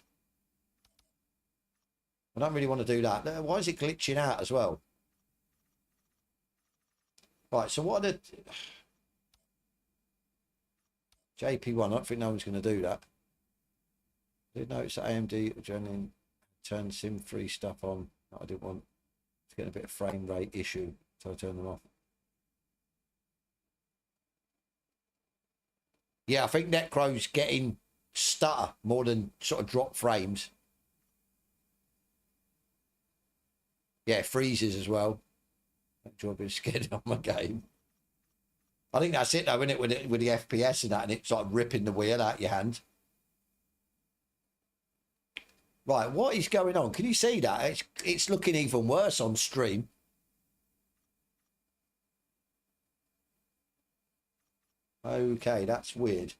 I don't really want to do that. Why is it glitching out as well? Right, so what are the... JP1, I don't think no one's going to do that. Did notice that AMD generally turned Sim 3 stuff on. I didn't want to get a bit of frame rate issue, so I turned them off. Yeah, I think Necro's getting stutter more than sort of drop frames. Yeah, freezes as well. I've been scared of my game. I think that's it though, isn't it? With the FPS and that, and it's like ripping the wheel out your hand. Right, what is going on? Can you see that? It's looking even worse on stream. Okay, that's weird.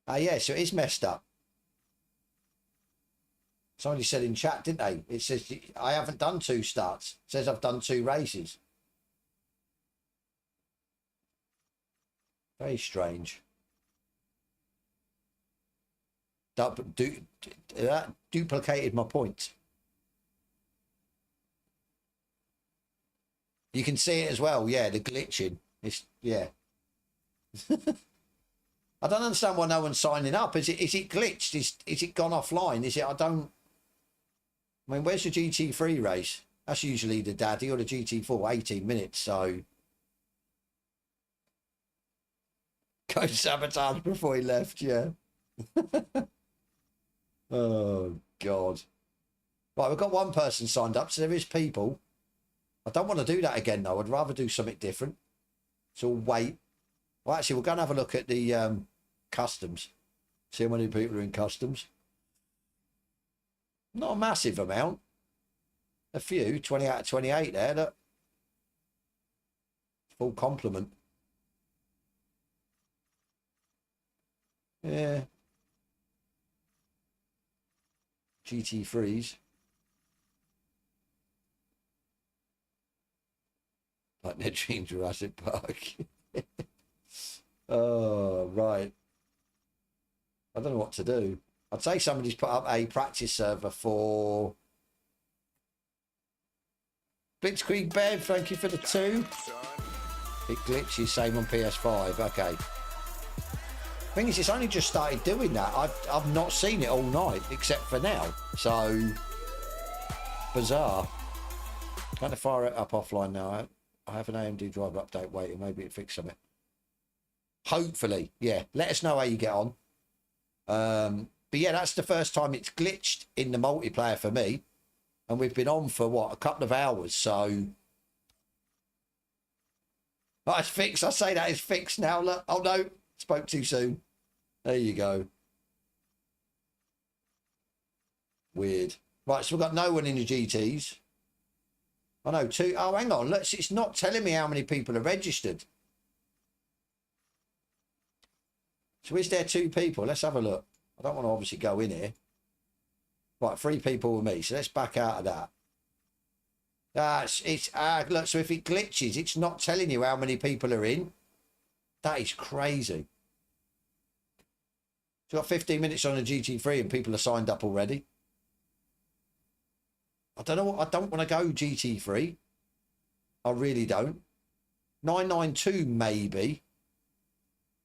Yeah, so it is messed up. Somebody said in chat, didn't they? It says, I haven't done 2 starts. It says I've done 2 races. Very strange. That duplicated my point. You can see it as well. Yeah, the glitching. It's, yeah. I don't understand why no one's signing up. Is it glitched? Is it gone offline? Is it, I mean, where's the GT3 race? That's usually the daddy, or the GT4, 18 minutes, so. Go sabotage before he left, yeah. Oh, God. Right, we've got one person signed up, so there is people. I don't want to do that again, though. I'd rather do something different. So we'll wait. Well, actually, we're going to have a look at the customs. See how many people are in customs. Not a massive amount. A few, 20 out of 28 there. Look. Full complement. Yeah. GT3s. Like Nedry Jurassic Park. Oh, right. I don't know what to do. I'd say somebody's put up a practice server for Blitzkrieg Bev. Thank you for the 2. It glitches, same on PS5. Okay. Thing is, it's only just started doing that. I've not seen it all night except for now. So bizarre. Trying to fire it up offline now. I have an AMD driver update waiting. Maybe it fix something. Hopefully, yeah. Let us know how you get on. But yeah, that's the first time it's glitched in the multiplayer for me. And we've been on for, what, a couple of hours. So... Oh, it's fixed. I say that it's fixed now. Look. Oh, no. Spoke too soon. There you go. Weird. Right, so we've got no one in the GTs. I know, two. Oh, hang on. Look, it's not telling me how many people are registered. So is there 2 people? Let's have a look. I don't want to obviously go in here. Right, 3 people with me. So let's back out of that. Look, so if it glitches, it's not telling you how many people are in. That is crazy. So got 15 minutes on the GT3 and people are signed up already. I don't know. I don't want to go GT3. I really don't. 992 maybe.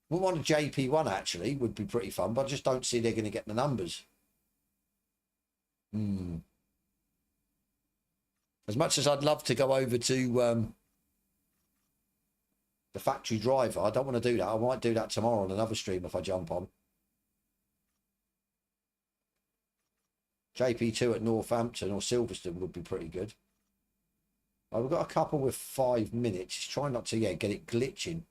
We want a JP1 actually. Would be pretty fun, but I just don't see they're going to get the numbers. As much as I'd love to go over to the factory driver, I don't want to do that. I might do that tomorrow on another stream if I jump on. JP2 at Northampton or Silverstone would be pretty good. Oh, we've got a couple with 5 minutes. Just try not to, yeah, get it glitching.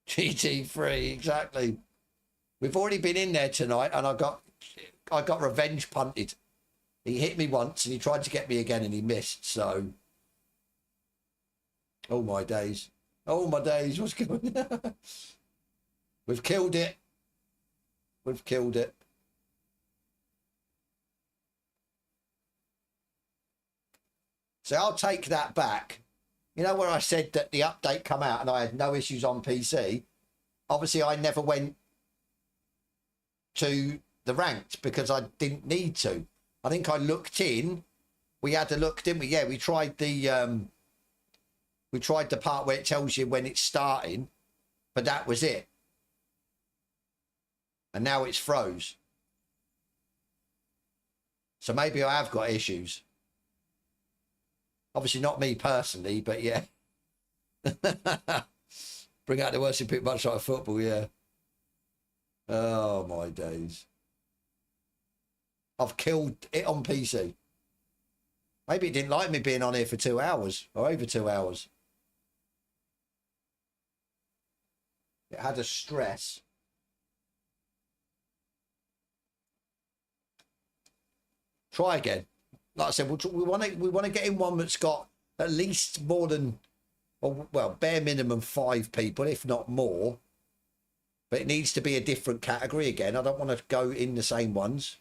GT3, exactly. We've already been in there tonight and I got revenge punted. He hit me once and he tried to get me again and he missed, so... Oh, my days. Oh, my days. What's going on? We've killed it. We've killed it. So I'll take that back. You know where I said that the update come out and I had no issues on PC? Obviously, I never went to the ranked because I didn't need to. I think I looked in. We had a look, didn't we? Yeah, we tried the part where it tells you when it's starting, but that was it. And now it's froze. So maybe I have got issues. Obviously not me personally, but yeah. Bring out the worst in people, much like football, yeah. Oh, my days. I've killed it on PC. Maybe it didn't like me being on here for 2 hours or over 2 hours. It had a stress. Try again. Like I said, we want to get in one that's got at least more than, well, bare minimum 5 people, if not more. But it needs to be a different category again. I don't want to go in the same ones.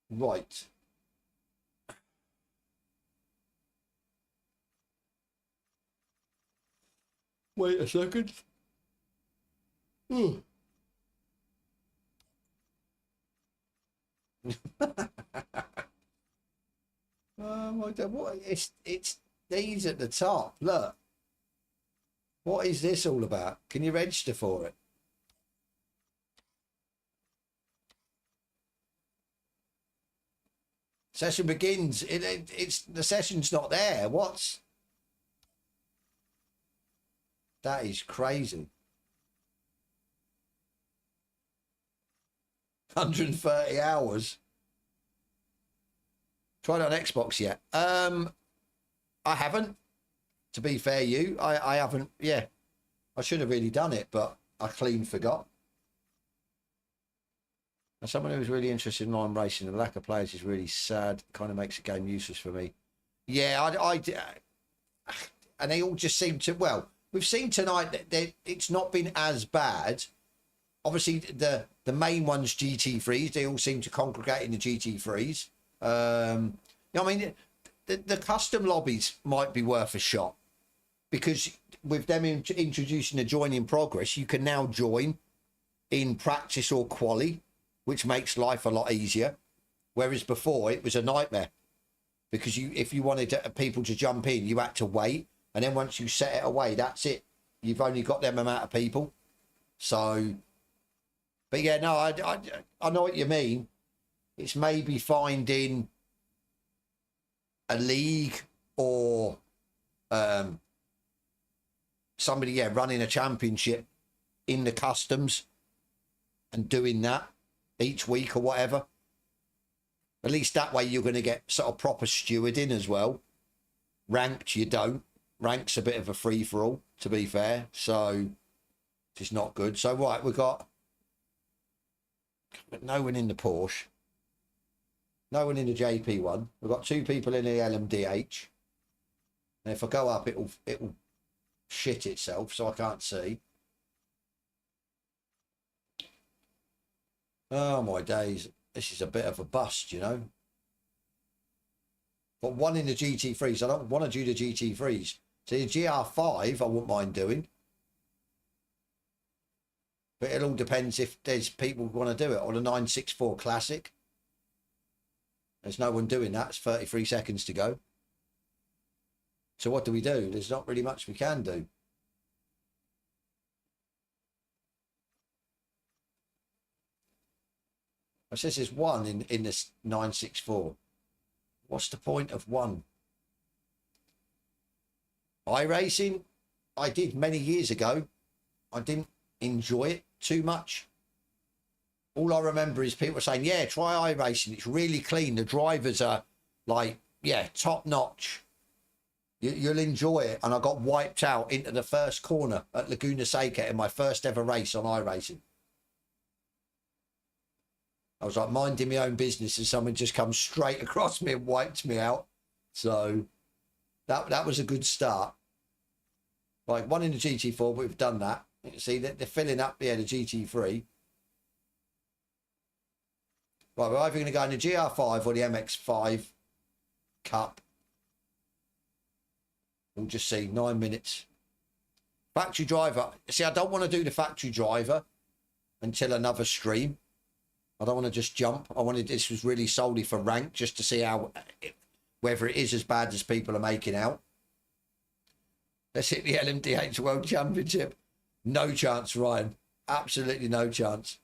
Right. Wait a second. Oh my God, what it's these at the top. Look. What is this all about? Can you register for it? Session begins. It's the session's not there. What's that is crazy. 130 hours. Tried it on Xbox yet? I haven't. To be fair, I haven't. Yeah, I should have really done it, but I clean forgot. As someone who's really interested in online racing, the lack of players is really sad. Kind of makes the game useless for me. Yeah, and they all just seem to. Well, we've seen tonight that it's not been as bad. Obviously, the main ones, GT3s, they all seem to congregate in the GT3s. I mean, the custom lobbies might be worth a shot because with them introducing the join in progress, you can now join in practice or quali, which makes life a lot easier. Whereas before, it was a nightmare. because if you wanted people to jump in, you had to wait, and then once you set it away, that's it. You've only got them amount of people. So, but yeah, no, I know what you mean. It's maybe finding a league or somebody, yeah, running a championship in the customs and doing that each week or whatever. At least that way you're going to get sort of proper stewarding as well. Ranked, you don't. Rank's a bit of a free-for-all, to be fair. So, it's not good. So, right, we've got no one in the Porsche. No one in the JP one. We've got 2 people in the LMDH. And if I go up, it'll shit itself, so I can't see. Oh, my days. This is a bit of a bust, you know. But 1 in the GT3s. I don't want to do the GT3s. So the GR5, I wouldn't mind doing. But it all depends if there's people who want to do it. Or the 964 Classic. There's no one doing that. It's 33 seconds to go. So what do we do? There's not really much we can do. It says there's 1 in this 964. What's the point of 1? iRacing, I did many years ago. I didn't enjoy it too much. All I remember is people saying, yeah, try iRacing. It's really clean. The drivers are like, yeah, top notch. You'll enjoy it. And I got wiped out into the first corner at Laguna Seca in my first ever race on iRacing. I was like minding my own business and someone just come straight across me and wiped me out. So that was a good start. Like 1 in the GT4, but we've done that. You can see that they're filling up, yeah, the GT3. Right, we're either going to go in the GR5 or the MX5 Cup. We'll just see, 9 minutes. Factory driver. See, I don't want to do the factory driver until another stream. I don't want to just jump. I wanted, this was really solely for rank, just to see how, whether it is as bad as people are making out. Let's hit the LMDH World Championship. No chance, Ryan. Absolutely no chance.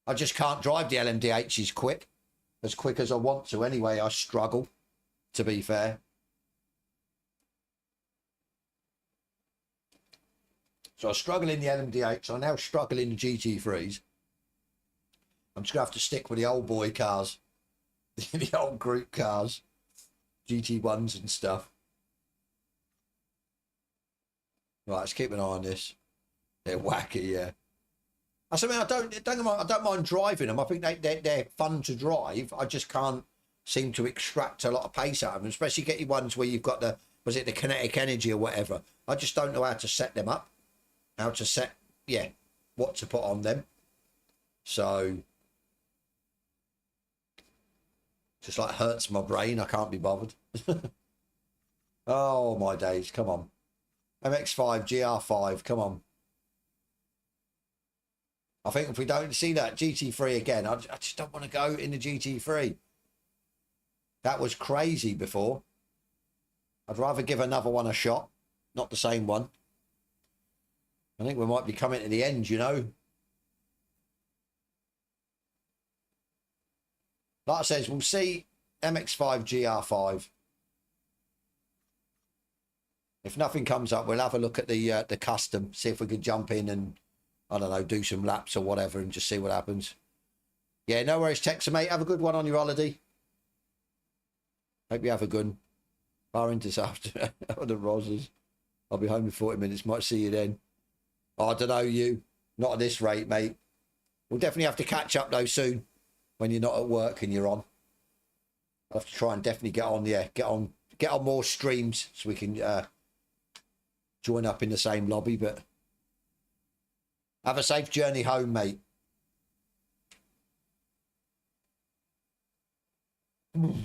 I just can't drive the LMDHs as quick as I want to. Anyway, I struggle, to be fair. So I struggle in the LMDH. I now struggle in the GT3s. I'm just going to have to stick with the old boy cars. The old group cars. GT1s and stuff. Right, let's keep an eye on this. They're wacky, yeah. I mean, I don't mind driving them. I think they're fun to drive. I just can't seem to extract a lot of pace out of them, especially get you ones where you've got the kinetic energy or whatever. I just don't know how to set them up. How to set, yeah, what to put on them. So, just like hurts my brain. I can't be bothered. Oh, my days. Come on. MX5, GR5, come on. I think if we don't see that GT3 again, I just don't want to go in the GT3. That was crazy before. I'd rather give another one a shot, not the same one. I think we might be coming to the end, you know. Like I says, we'll see MX5, GR5. If nothing comes up, we'll have a look at the custom, see if we can jump in and, I don't know, do some laps or whatever and just see what happens. Yeah, no worries, Texas, mate. Have a good one on your holiday. Hope you have a good one. Far into this after the Roses. I'll be home in 40 minutes. Might see you then. Oh, I don't know, you. Not at this rate, mate. We'll definitely have to catch up, though, soon. When you're not at work and you're on. I'll have to try and definitely get on, yeah. Get on more streams so we can join up in the same lobby, but have a safe journey home, mate. Mm.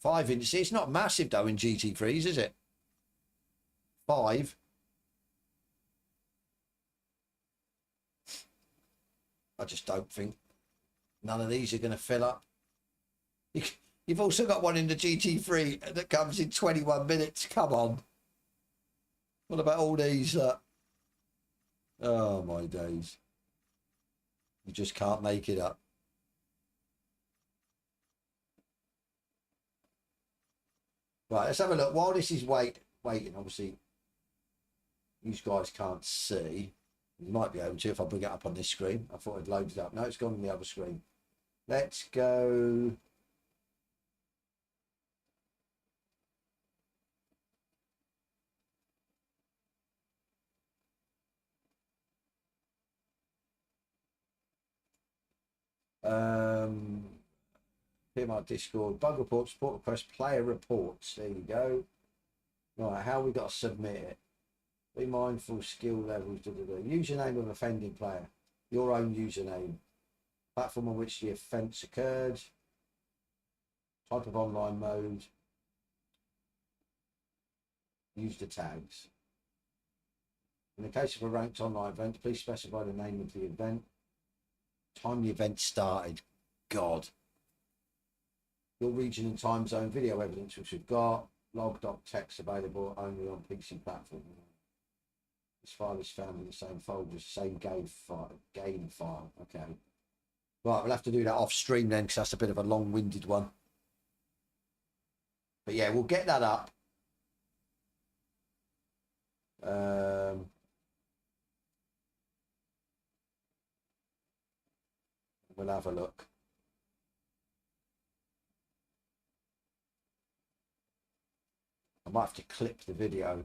5 inches. It's not massive though in GT3s, is it? 5. I just don't think none of these are going to fill up. You've also got one in the GT3 that comes in 21 minutes. Come on. What about all these? Oh, my days. You just can't make it up. Right, let's have a look. While this is waiting, obviously, you guys can't see. You might be able to if I bring it up on this screen. I thought I'd loaded it up. No, it's gone on the other screen. Let's go. Here my Discord, bug reports, support request, player reports. There you go. Right, how we got to submit it? Be mindful, skill levels. Username of offending player, your own username, platform on which the offence occurred, type of online mode, use the tags. In the case of a ranked online event, please specify the name of the event, time the event started. God. Your region and time zone, video evidence which we've got, log doc text available only on PC platform. This file is found in the same folder, same game file. Okay. Right, we'll have to do that off stream then because that's a bit of a long-winded one. But yeah, we'll get that up. We'll have a look. I might have to clip the video.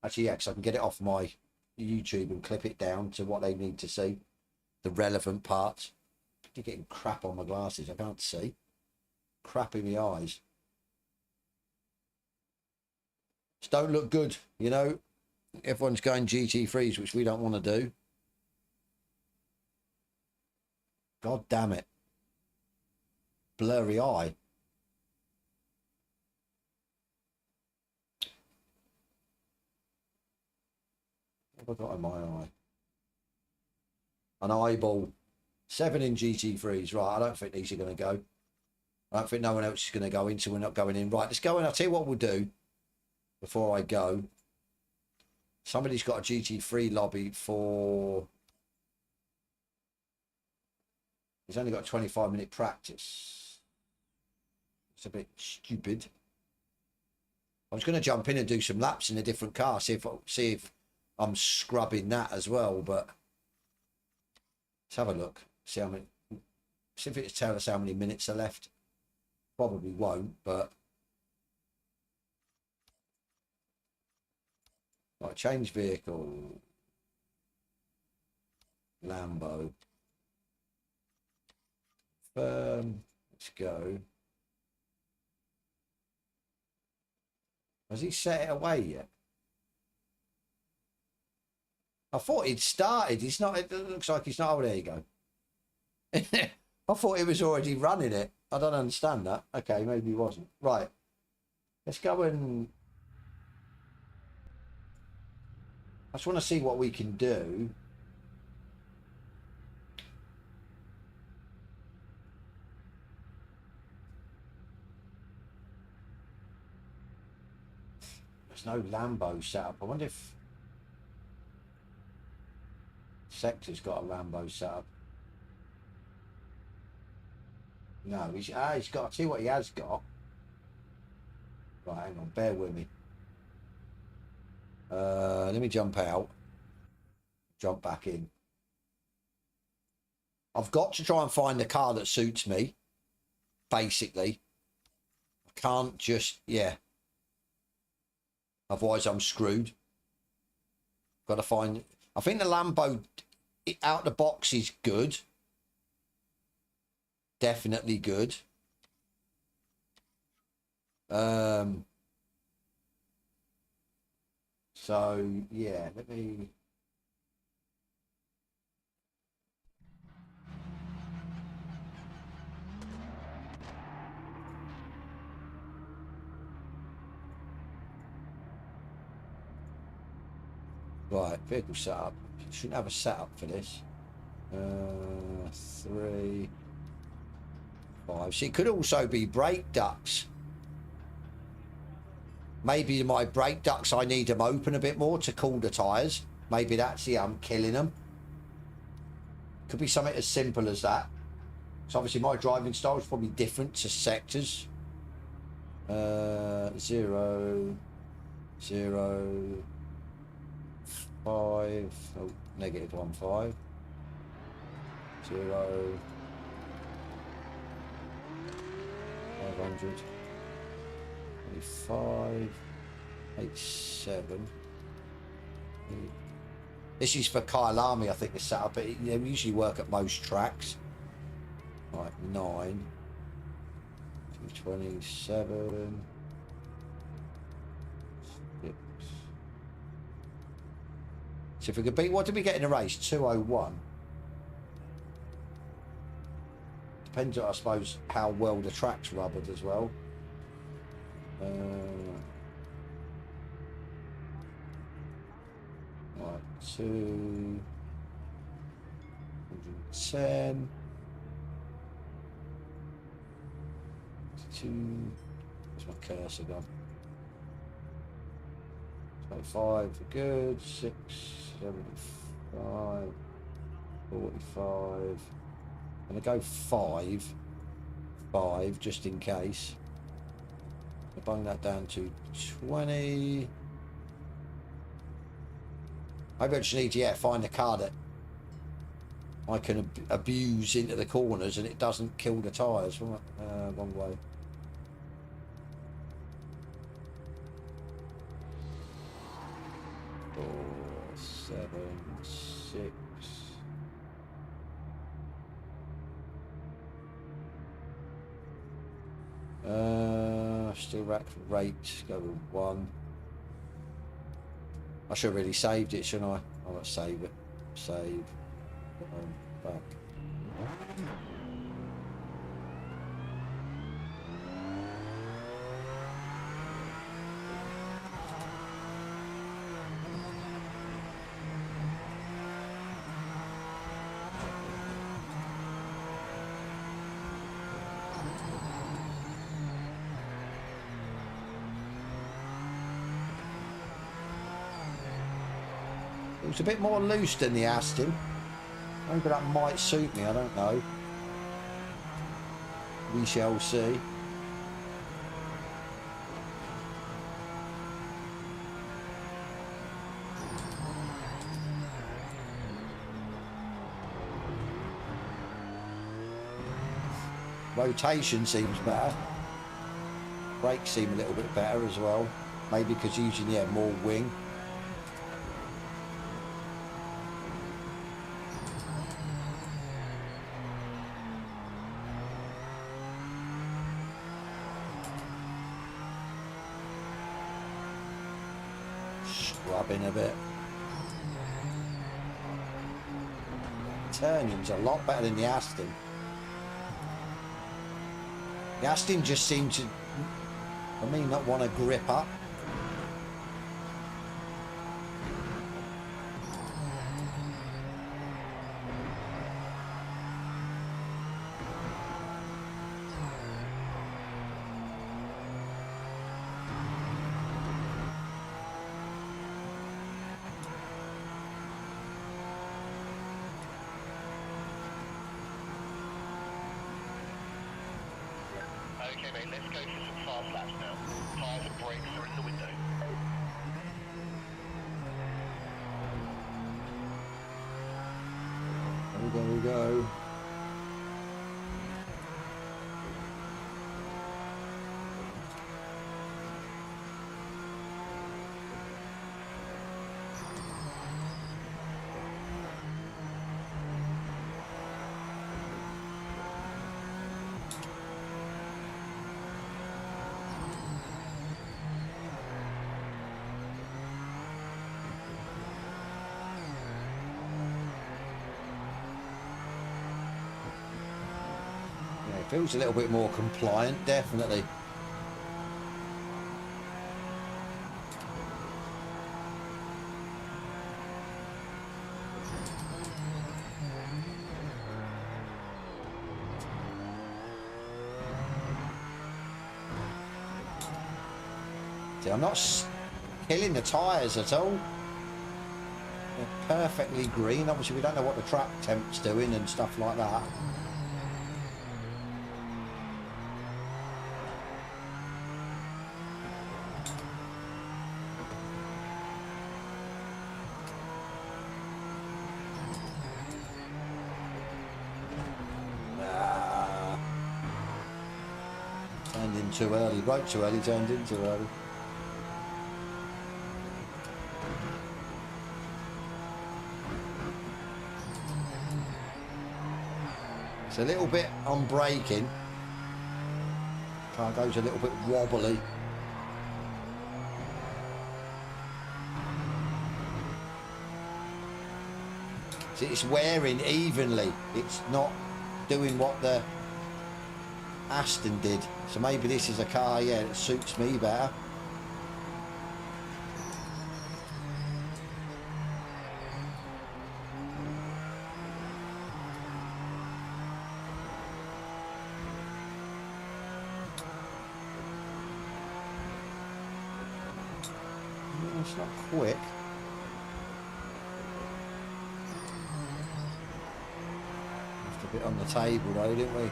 Actually, yeah, because I can get it off my YouTube and clip it down to what they need to see. The relevant parts. I'm getting crap on my glasses. I can't see. Crap in my eyes. Just don't look good, you know. Everyone's going GT3s, which we don't want to do. God damn it. Blurry eye. What have I got in my eye? An eyeball. 7 in GT3s. Right, I don't think these are going to go. I don't think no one else is going to go in, so we're not going in. Right, let's go in. I'll tell you what we'll do before I go. Somebody's got a GT3 lobby for... He's only got a 25-minute practice. It's a bit stupid. I was going to jump in and do some laps in a different car, see if I'm scrubbing that as well, but let's have a look. See if it's tell us how many minutes are left. Probably won't, but right, change vehicle. Lambo. Let's go. Has he set it away yet? I thought he'd started. He's not. It looks like he's not. Oh, there you go. I thought he was already running it. I don't understand that. Okay, maybe he wasn't. Right. Let's go and... I just want to see what we can do. There's no Lambo set up. I wonder if Sector's got a Lambo set up. No, he's got, I'll tell you what he has got. Right, hang on, bear with me. Let me jump out. Jump back in. I've got to try and find the car that suits me, basically. I can't just, yeah. Otherwise I'm screwed. Got to find, I think the Lambo out the box is good. Definitely good. So yeah, let me... Right, vehicle setup. Shouldn't have a setup for this. 3, 5. So it could also be brake ducts. Maybe my brake ducts, I need them open a bit more to cool the tyres. Maybe that's the I'm killing them. Could be something as simple as that. So obviously my driving style is probably different to sectors. 0, 0, 5. Oh, -1, 5. 0. 500. 25. 87. This is for Kyle Army, I think, the setup, but they usually work at most tracks. Right, 9. 227. 6. So if we could beat, what did we get in the race? 201. Depends on, I suppose, how well the track's rubbered as well. Right, 210. 2. Where's my cursor gone? 25 for good. 6, 75, 45. I'm gonna go 5 just in case. I'll bung that down to 20. Maybe I just need to, yeah, find a car that I can abuse into the corners and it doesn't kill the tyres. Wrong way. Four, 7, 6. Still rack rate, go with 1. I should have really saved it, shouldn't I? Oh, let's save it. Save. Back. It was a bit more loose than the Aston. Maybe that might suit me, I don't know. We shall see. Rotation seems better. Brakes seem a little bit better as well. Maybe because using, yeah, more wing. Scrubbing a bit. Turning's a lot better than the Aston. The Aston just seemed to, for me, not want to grip up. Okay, mate, let's go for some fast laps now. Tyres and brakes are in the window. There we go. Feels a little bit more compliant, definitely. See, I'm not killing the tyres at all. They're perfectly green. Obviously, we don't know what the track temp's doing and stuff like that. Turned in too early. Broke too early, turned in too early. It's a little bit on braking. Car goes a little bit wobbly. See, it's wearing evenly. It's not doing what the Aston did. So maybe this is a car, yeah, that suits me better. It's not quick. Left a bit on the table though, didn't we?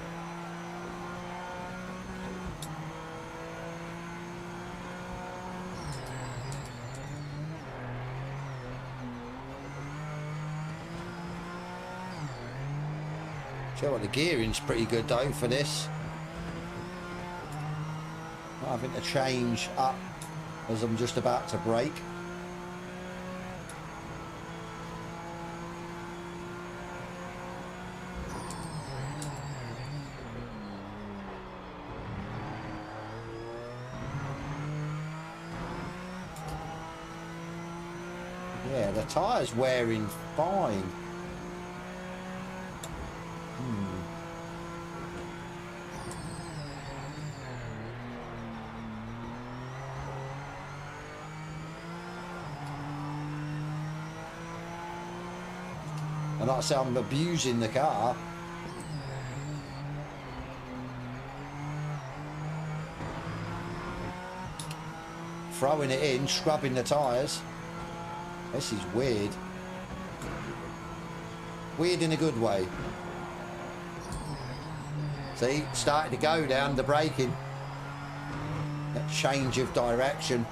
Tell you what, the gearing's pretty good though for this. Not having to change up as I'm just about to brake. Yeah, the tyre's wearing fine. And like I say, I'm abusing the car. Throwing it in, scrubbing the tyres. This is weird. Weird in a good way. See, starting to go down the braking. That change of direction.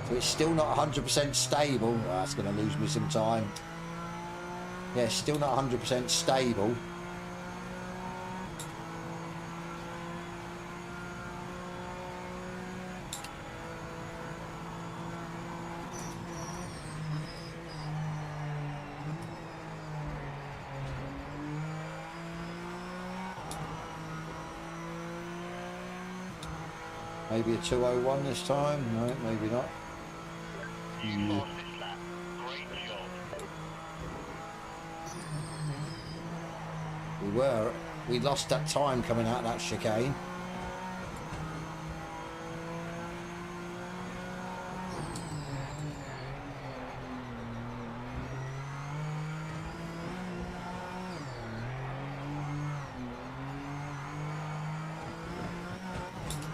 So it's still not 100% stable. Oh, that's going to lose me some time. Yeah, it's still not 100% stable. Maybe a 201 this time? No, maybe not. You lost this lap. Great job. We lost that time coming out of that chicane.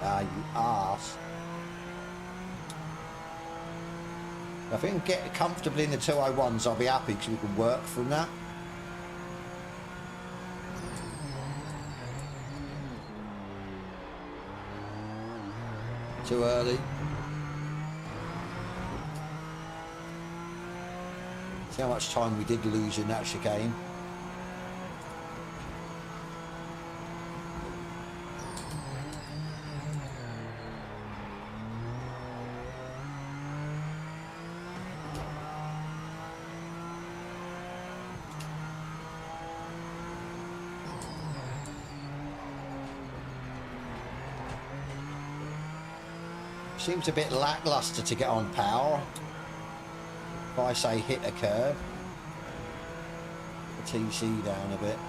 Ah, you arse. If we can get comfortably in the 201s, I'll be happy because we can work from that. Too early. See how much time we did lose in that chicane. Seems a bit lackluster to get on power. If I say hit a curb, the TC down a bit.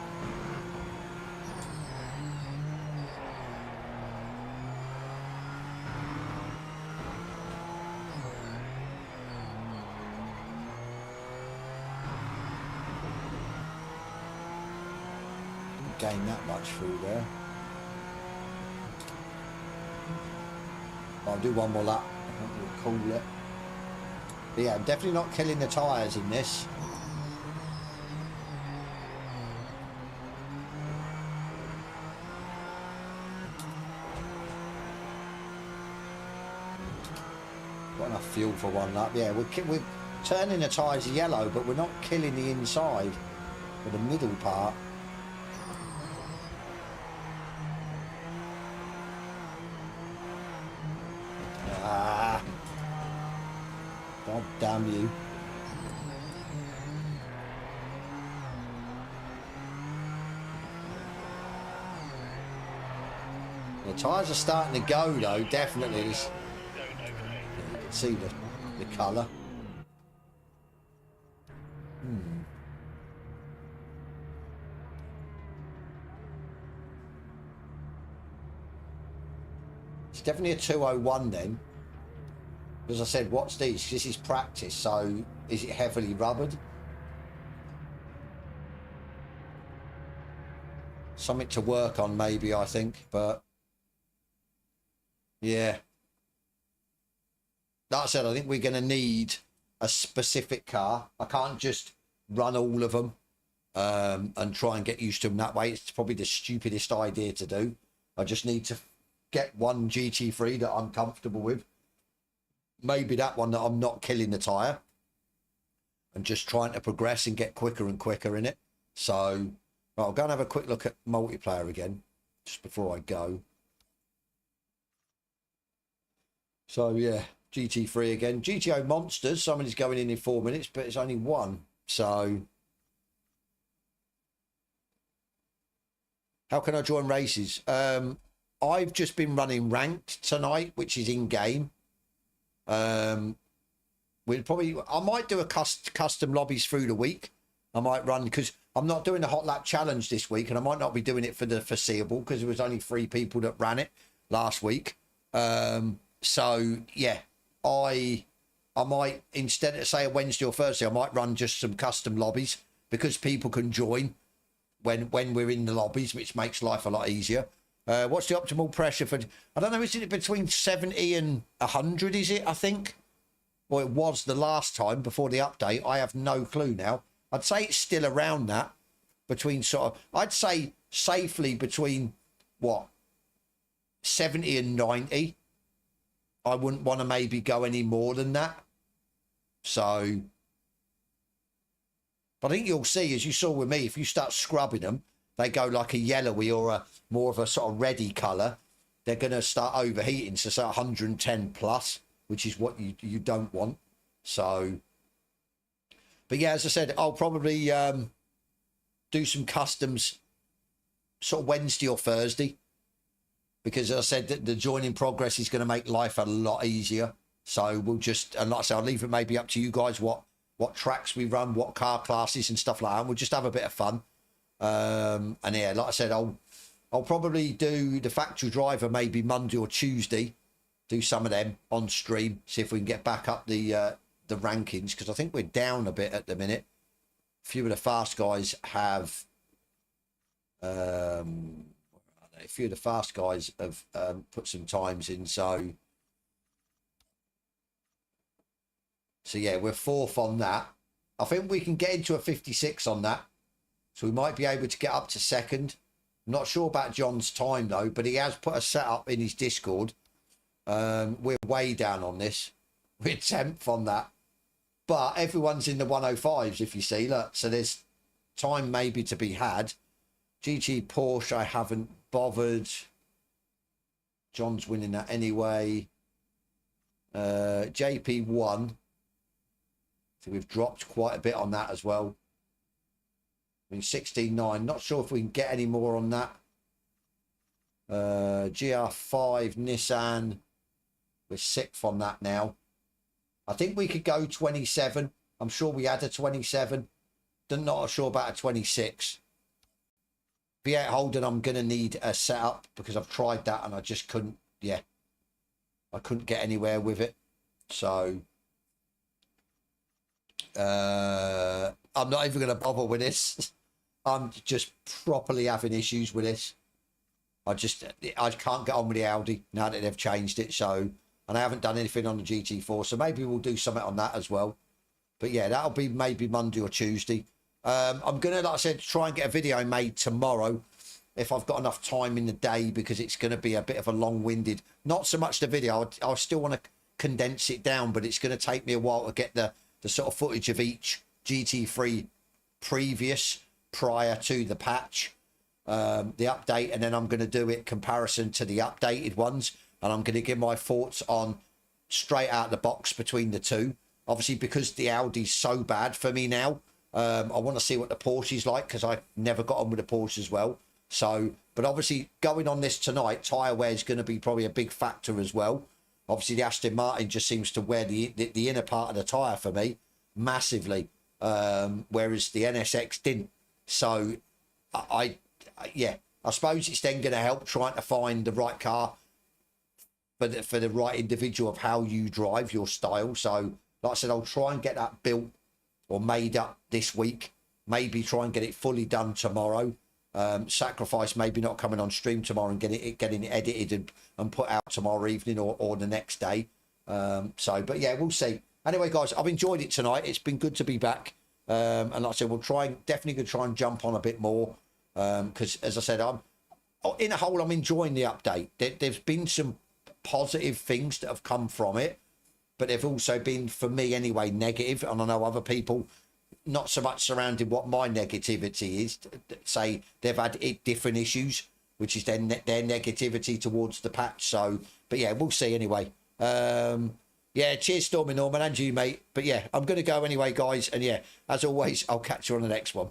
Didn't gain that much through there. I'll do one more lap. I think we'll call it. But yeah, I'm definitely not killing the tyres in this. Got enough fuel for one lap. Yeah, we're turning the tyres yellow, but we're not killing the inside or the middle part. Ah, God damn you. The tyres are starting to go though, definitely. You can see the colour. It's definitely a 201 then. As I said, what's this? This is practice, so is it heavily rubbered? Something to work on maybe, I think, but yeah. Like I said, I think we're going to need a specific car. I can't just run all of them and try and get used to them that way. It's probably the stupidest idea to do. I just need to get one GT3 that I'm comfortable with. Maybe that one that I'm not killing the tyre and just trying to progress and get quicker and quicker in it. So I'll go and have a quick look at multiplayer again just before I go. So yeah, GT3 again. GTO Monsters, somebody's going in 4 minutes, but it's only one. So how can I join races? I've just been running ranked tonight, which is in game. We'll probably, I might do a custom lobbies through the week. I might run, because I'm not doing the hot lap challenge this week, and I might not be doing it for the foreseeable because there was only 3 people that ran it last week. So yeah, I might, instead of say a Wednesday or Thursday, I might run just some custom lobbies because people can join when we're in the lobbies, which makes life a lot easier. What's the optimal pressure for, I don't know, is it between 70 and 100, is it, I think? Or it was the last time before the update. I have no clue now. I'd say it's still around that, between sort of, I'd say safely between, what, 70 and 90. I wouldn't want to maybe go any more than that. So, but I think you'll see, as you saw with me, if you start scrubbing them, they go like a yellowy or a more of a sort of reddy colour. They're going to start overheating, so start 110 plus, which is what you don't want. So, but yeah, as I said, I'll probably do some customs sort of Wednesday or Thursday, because as I said, the joining progress is going to make life a lot easier. So we'll just, and like I said, I'll leave it maybe up to you guys what tracks we run, what car classes and stuff like that. And we'll just have a bit of fun. And yeah, like I said, I'll probably do the factory driver maybe Monday or Tuesday, do some of them on stream, see if we can get back up the rankings, because I think we're down a bit at the minute. A few of the fast guys have a few of the fast guys have put some times in, so yeah, we're 4th on that. I think we can get into a 56 on that, so we might be able to get up to 2nd. I'm not sure about John's time though, but he has put a setup in his Discord. We're way down on this. We're 10th on that, but everyone's in the 105s, if you see, look, so there's time maybe to be had. GT Porsche, I haven't bothered. John's winning that anyway. JP1, so we've dropped quite a bit on that as well. I mean, 16.9, not sure if we can get any more on that. GR5 Nissan, we're 6th on that now. I think we could go 27. I'm sure we had a 27. Not sure about a 26. V8 Holden, I'm going to need a setup because I've tried that and I just couldn't, yeah. I couldn't get anywhere with it. So, I'm not even going to bother with this. I'm just properly having issues with this. I can't get on with the Audi now that they've changed it. So and I haven't done anything on the GT4, so maybe we'll do something on that as well. But yeah, that'll be maybe Monday or Tuesday. I'm gonna, like I said, try and get a video made tomorrow if I've got enough time in the day, because it's going to be a bit of a long-winded, not so much the video, I'll still want to condense it down, but it's going to take me a while to get the sort of footage of each GT3 prior to the patch, the update, and then I'm going to do it comparison to the updated ones, and I'm going to give my thoughts on straight out the box between the two. Obviously, because the Audi's so bad for me now, I want to see what the Porsche's like, because I never got on with the Porsche as well. So, but obviously going on this tonight, tyre wear is going to be probably a big factor as well. Obviously, the Aston Martin just seems to wear the inner part of the tyre for me massively, whereas the NSX didn't. So, yeah, I suppose it's then going to help trying to find the right car for the right individual of how you drive your style. So, like I said, I'll try and get that built or made up this week. Maybe try and get it fully done tomorrow. Sacrifice maybe not coming on stream tomorrow and getting it edited and put out tomorrow evening or the next day. So, but yeah, we'll see. Anyway, guys, I've enjoyed it tonight. It's been good to be back. And like I said, definitely going to try and jump on a bit more. Because as I said, in a whole, I'm enjoying the update. There's been some positive things that have come from it, but they've also been, for me anyway, negative. And I know other people, not so much surrounding what my negativity is, say they've had different issues, which is then their negativity towards the patch. So, but yeah, we'll see anyway. Yeah, cheers, Stormy Norman, and you, mate. But yeah, I'm going to go anyway, guys. And yeah, as always, I'll catch you on the next one.